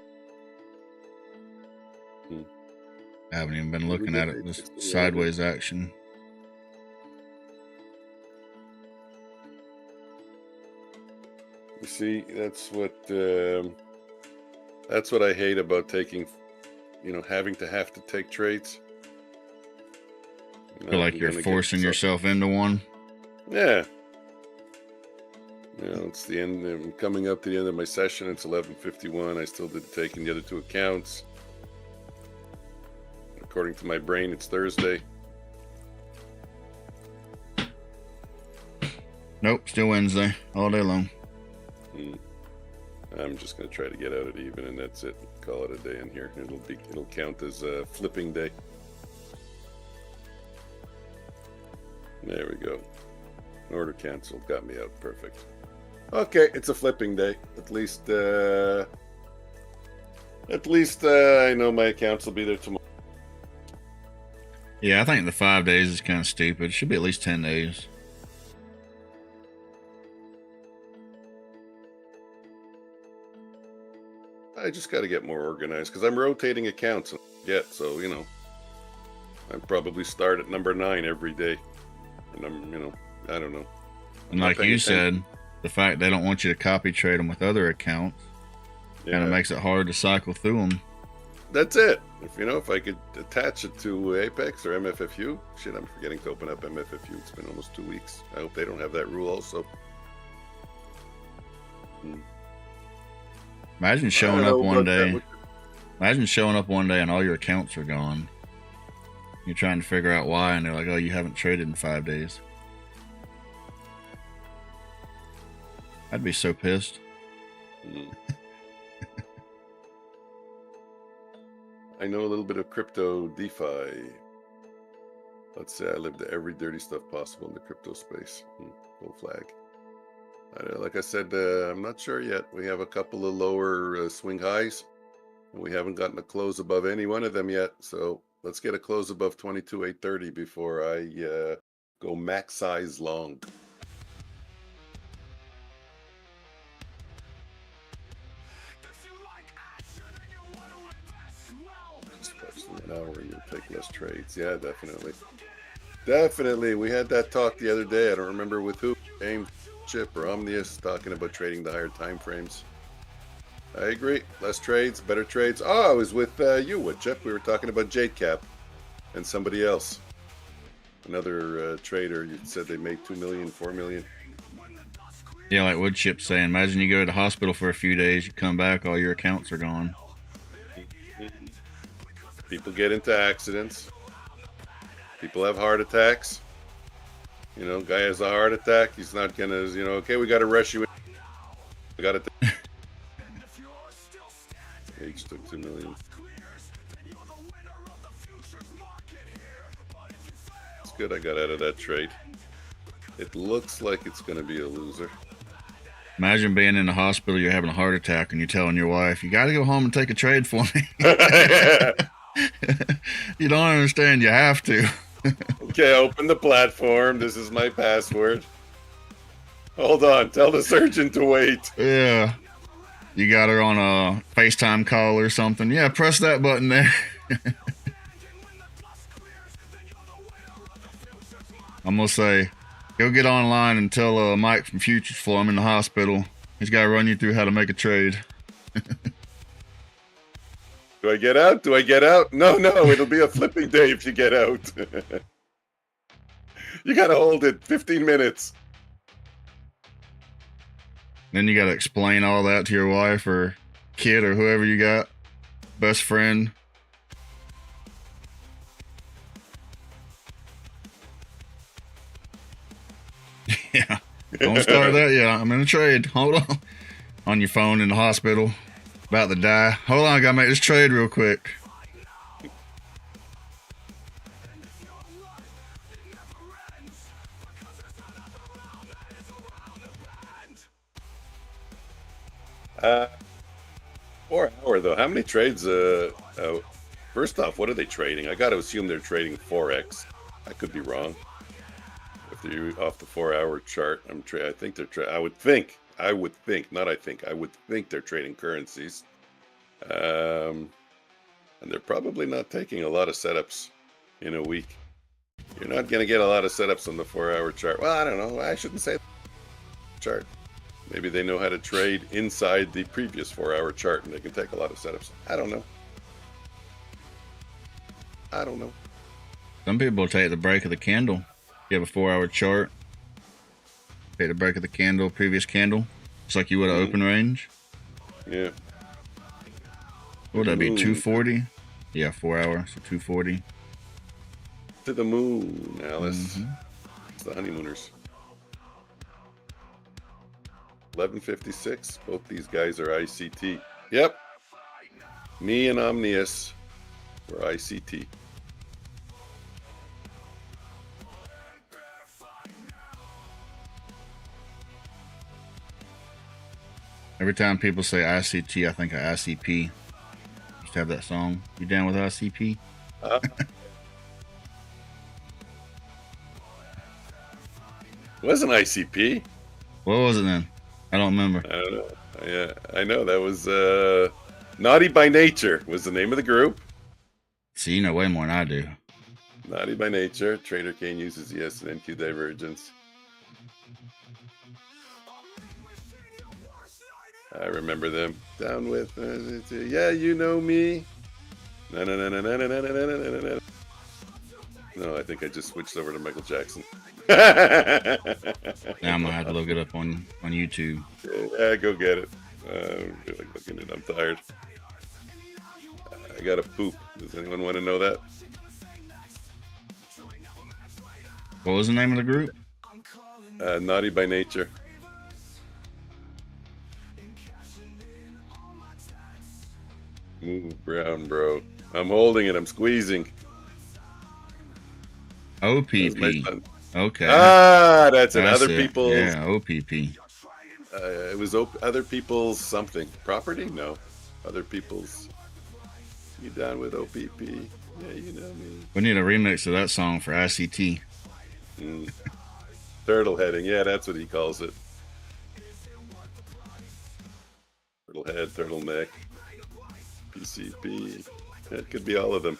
B: I haven't even been looking
C: get
B: at it.
C: Apex
B: This
C: in the
B: sideways action.
C: You see, that's what I hate about taking, having to take trades.
B: Feel like you're forcing yourself into one.
C: Yeah. It's the end. I'm coming up to the end of my session. It's 11:51. I still didn't take in the other 2 accounts. According to my brain, it's Thursday.
B: Nope, still Wednesday, all day long.
C: I'm just gonna try to get out at even, and that's it. Call it a day in here. It'll count as a flipping day. There we go. Order canceled. Got me out. Perfect. Okay, it's a flipping day. At least I know my accounts will be there tomorrow.
B: Yeah, I think the 5 days is kind of stupid. It should be at least 10 days.
C: I just got to get more organized because I'm rotating accounts. So I probably start at number 9 every day, and I don't know.
B: And like you said, the fact they don't want you to copy trade them with other accounts kind of makes it hard to cycle through them.
C: That's it. If I could attach it to Apex or MFFU, shit, I'm forgetting to open up MFFU. It's been almost 2 weeks. I hope they don't have that rule also.
B: Imagine showing up one day. Imagine showing up one day and all your accounts are gone. You're trying to figure out why, and they're like, "Oh, you haven't traded in 5 days." I'd be so pissed.
C: I know a little bit of crypto DeFi. Let's say I lived every dirty stuff possible in the crypto space. Full flag. Like I said, I'm not sure yet. We have a couple of lower swing highs, and we haven't gotten a close above any one of them yet. So let's get a close above 22,830 before I go max size long. An hour and you'll take less trades. Yeah, definitely. Definitely. We had that talk the other day. I don't remember with who. James, Chip, or Omnius talking about trading the higher time frames. I agree. Less trades, better trades. Oh, I was with you, Chip. We were talking about JCap and somebody else. Another trader. You said they made 2 million, 4 million.
B: Yeah, like Woodchip saying, imagine you go to the hospital for a few days, you come back, all your accounts are gone.
C: People get into accidents. People have heart attacks. Guy has a heart attack. He's not gonna, okay, we got to rush you in. We got to. H took 2 million. It's good I got out of that trade. It looks like it's going to be a loser.
B: Imagine being in the hospital, you're having a heart attack, and you're telling your wife, "You got to go home and take a trade for me." You don't understand. You have to.
C: Okay, open the platform. This is my password. Hold on. Tell the surgeon to wait.
B: Yeah. You got her on a FaceTime call or something. Yeah, press that button there. I'm going to say, go get online and tell Mike from Futures Flow I'm in the hospital. He's got to run you through how to make a trade.
C: Do I get out? Do I get out? No, it'll be a flipping day if you get out. You got to hold it 15 minutes.
B: Then you got to explain all that to your wife or kid or whoever you got. Best friend. Yeah. Don't start that yet. I'm in a trade. Hold on. On your phone in the hospital. About to die. Hold on, I gotta make this trade real quick.
C: For hour though, how many trades? First off, what are they trading? I got to assume they're trading forex. I could be wrong. If they're off the 4-hour chart, I think they're. I would think. Not I think. I would think they're trading currencies. And they're probably not taking a lot of setups in a week. You're not going to get a lot of setups on the 4-hour chart. Well, I don't know. I shouldn't say chart. Maybe they know how to trade inside the previous 4-hour chart and they can take a lot of setups. I don't know. I don't know.
B: Some people take the break of the candle. You have a 4-hour chart. Take the break of the candle, previous candle. It's like you would an open range.
C: Yeah.
B: What would that be, 240? Yeah, 4 hours, so 240.
C: To the moon, Alice. It's the honeymooners. 11:56. Both these guys are ICT. Yep. Me and Omnius were ICT.
B: Every time people say ICT, I think of ICP. Used to have that song. You down with ICP?
C: Wasn't ICP?
B: What was it then? I don't remember.
C: I don't know. Yeah, I know that was Naughty by Nature was the name of the group.
B: See, you know way more than I do.
C: Naughty by Nature. Trader Kane uses ES and NQ divergence. I remember them. Down with yeah, you know me. No, I think I just switched over to Michael Jackson.
B: Now I'm gonna have to look it up on YouTube.
C: Yeah, go get it. I feel like looking at it. I'm tired. I gotta poop. Does anyone want to know that?
B: What was the name of the group?
C: Naughty by Nature. Move brown, bro. I'm holding it. I'm squeezing.
B: OPP. Okay.
C: Ah, that's it.
B: That's
C: Other
B: it.
C: people's.
B: Yeah, OPP.
C: It was other people's something. Property? No. Other people's. You down with OPP? Yeah, you know me.
B: We need a remix of that song for ICT.
C: Turtle heading. Yeah, that's what he calls it. Turtle head, turtleneck. PCP. It could be all of them.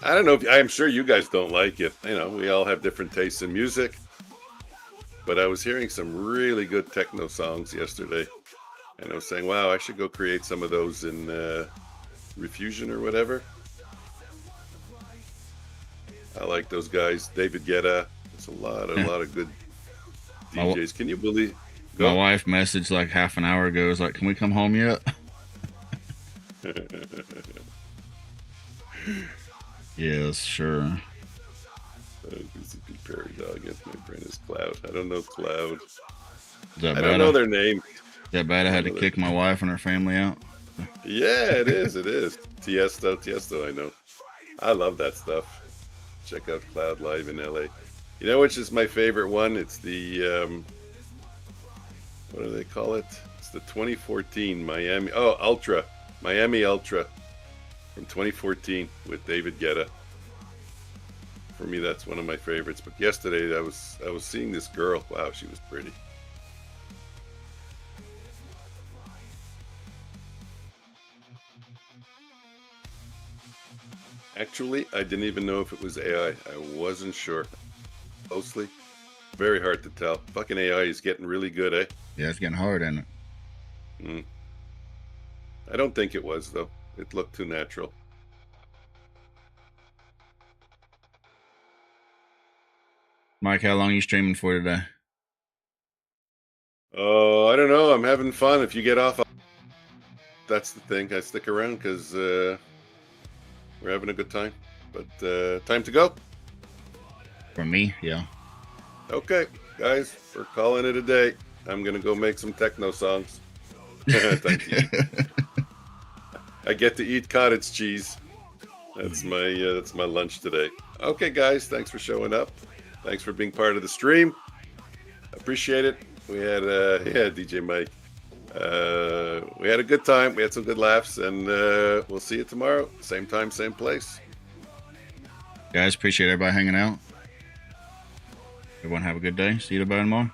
C: I don't know if I'm sure you guys don't like it. You know, we all have different tastes in music. But I was hearing some really good techno songs yesterday. And I was saying, wow, I should go create some of those in Refusion or whatever. I like those guys. David Guetta. There's a lot of good DJs. Can you believe?
B: My wife messaged like half an hour ago. Was like, "Can we come home yet?" Yes, sure.
C: PCP Prairie Dog. Yes, my brain is Cloud. I don't know Cloud.
B: I
C: don't know their name.
B: Is that bad? I had to kick my wife and her family out.
C: Yeah, it is. It is. Tiesto. I know. I love that stuff. Check out Cloud live in LA. You know which is my favorite one? It's the what do they call it? It's the 2014 Miami. Oh, Ultra. Miami Ultra from 2014 with David Guetta. For me, that's one of my favorites. But yesterday, I was seeing this girl. Wow, she was pretty. Actually, I didn't even know if it was AI. I wasn't sure. Closely. Very hard to tell. Fucking AI is getting really good, eh?
B: Yeah, it's getting hard, isn't it?
C: I don't think it was, though. It looked too natural.
B: Mike, how long are you streaming for today?
C: Oh, I don't know. I'm having fun. If you get off, that's the thing. I stick around because we're having a good time. But time to go.
B: For me, yeah.
C: Okay, guys, we're calling it a day. I'm gonna go make some techno songs. Thank you. I get to eat cottage cheese. That's my lunch today. Okay, guys, thanks for showing up. Thanks for being part of the stream. Appreciate it. We had DJ Mike. We had a good time. We had some good laughs, and we'll see you tomorrow. Same time, same place.
B: Guys, appreciate everybody hanging out. Everyone have a good day. See you tomorrow.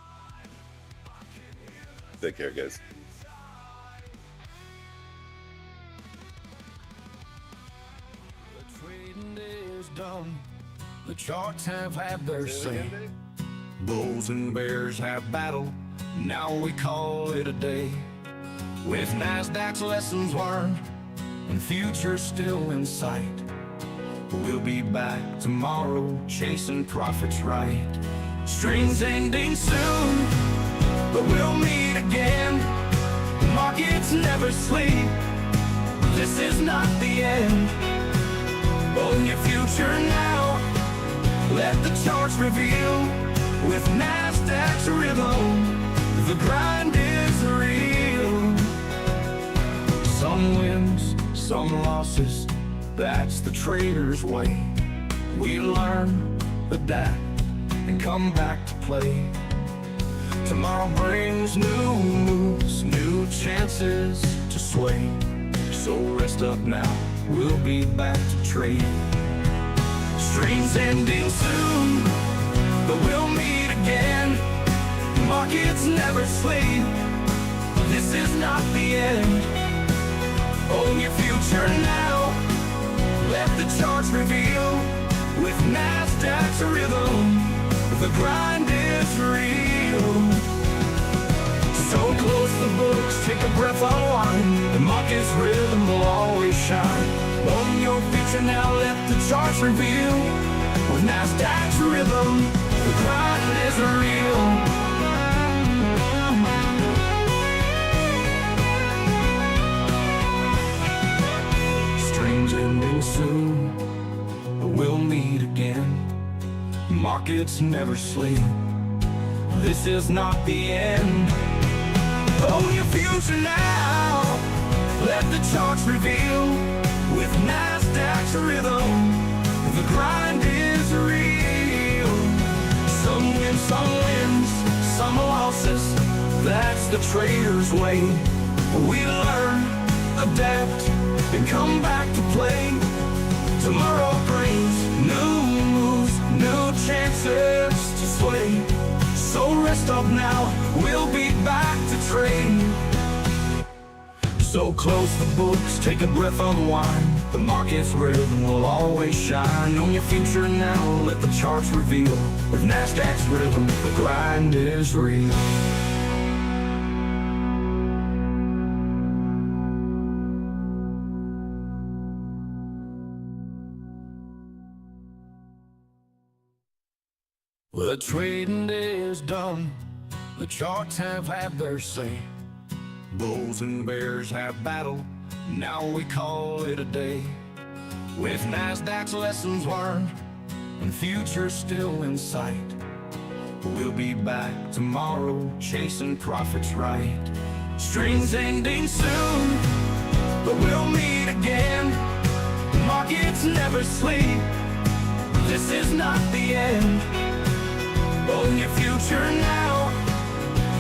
C: Take care, guys.
A: trading day is done. The charts have had their
C: Say it
A: say.
C: again, Dave?
A: Bulls and bears have battled, now we call it a day. With NASDAQ's lessons learned and futures still in sight, we'll be back tomorrow chasing profits right. Streams ending soon, but we'll meet again. Markets never sleep, this is not the end. Own your future now, let the charts reveal. With NASDAQ's rhythm, the grind is real. Some wins, some losses, that's the trader's way. We learn, adapt, and come back to play. Tomorrow brings new moves, new chances to sway. So rest up now, we'll be back to trade. Streams ending soon, but we'll meet again. Markets never sleep, this is not the end. Own your future now, let the charts reveal. With NASDAQ's rhythm, the grind is real. So close the books, take a breath, unwind. The market's rhythm will always shine. Own your future now, let the charts reveal. With NASDAQ's rhythm, the grind is real. Streams ending soon, but we'll meet again. Markets never sleep, this is not the end. Own your future now, let the charts reveal. With NASDAQ's rhythm, the grind is real. Some wins, some losses, that's the trader's way. We learn, adapt, and come back to play. Tomorrow brings new moves, new chances to sway. So rest up now, we'll be back to trade. So close the books, take a breath, unwind. The market's rhythm will always shine. Own your future now, let the charts reveal. With NASDAQ's rhythm, the grind is real. The trading day is done, the charts have had their say. Bulls and bears have battled, now we call it a day. With NASDAQ's lessons learned and futures still in sight, we'll be back tomorrow chasing profits right. Streams ending soon, but we'll meet again. Markets never sleep, this is not the end. Own your future now,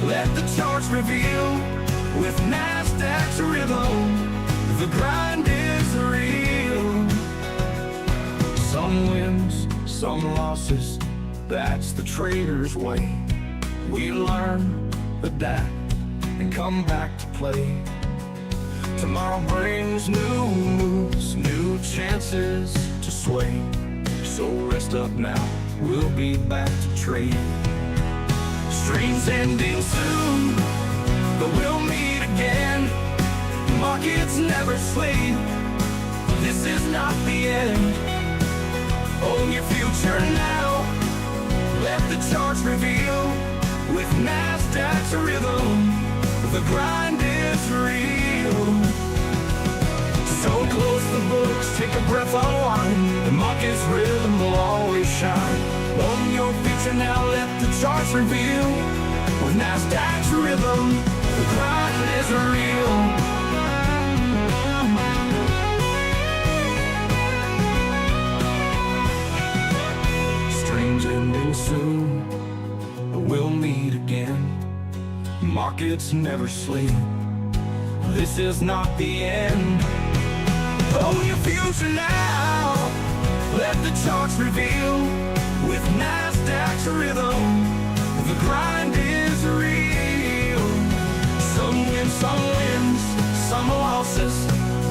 A: let the charts reveal. With NASDAQ's rhythm, the grind is real. Some wins, some losses, that's the trader's way. We learn, adapt, and come back to play. Tomorrow brings new moves, new chances to sway. So rest up now, we'll be back to trade. Streams ending soon, but we'll meet again. Markets never sleep, this is not the end. Own your future now, let the charts reveal. With NASDAQ's rhythm, the grind is real. So close the books, take a breath, unwind. The market's rhythm will always shine. Own your future now, let the charts reveal. With NASDAQ's rhythm, the grind is real. Streams ending soon, but we'll meet again. Markets never sleep, this is not the end. Own your future now, let the charts reveal. With NASDAQ's rhythm, the grind is real. Some wins, some losses,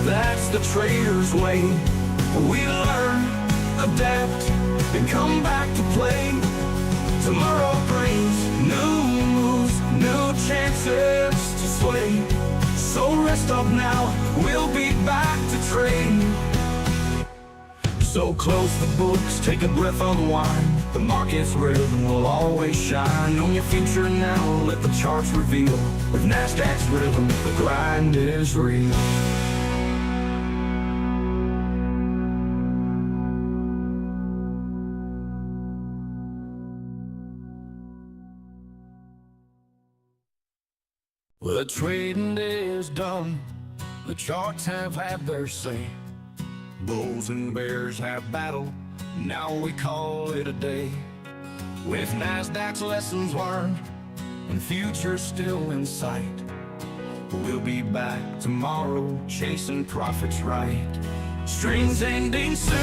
A: that's the trader's way. We learn, adapt, and come back to play. Tomorrow brings new moves, new chances to sway. So rest up now, we'll be back to trade. So close the books, take a breath, unwind. The market's rhythm will always shine. Own your future now, let the charts reveal. With NASDAQ's rhythm, the grind is real. Well, the trading day is done. The charts have had their say. Bulls and bears have battled, now we call it a day. With NASDAQ's lessons learned and futures still in sight, we'll be back tomorrow chasing profits right. Streams ending soon.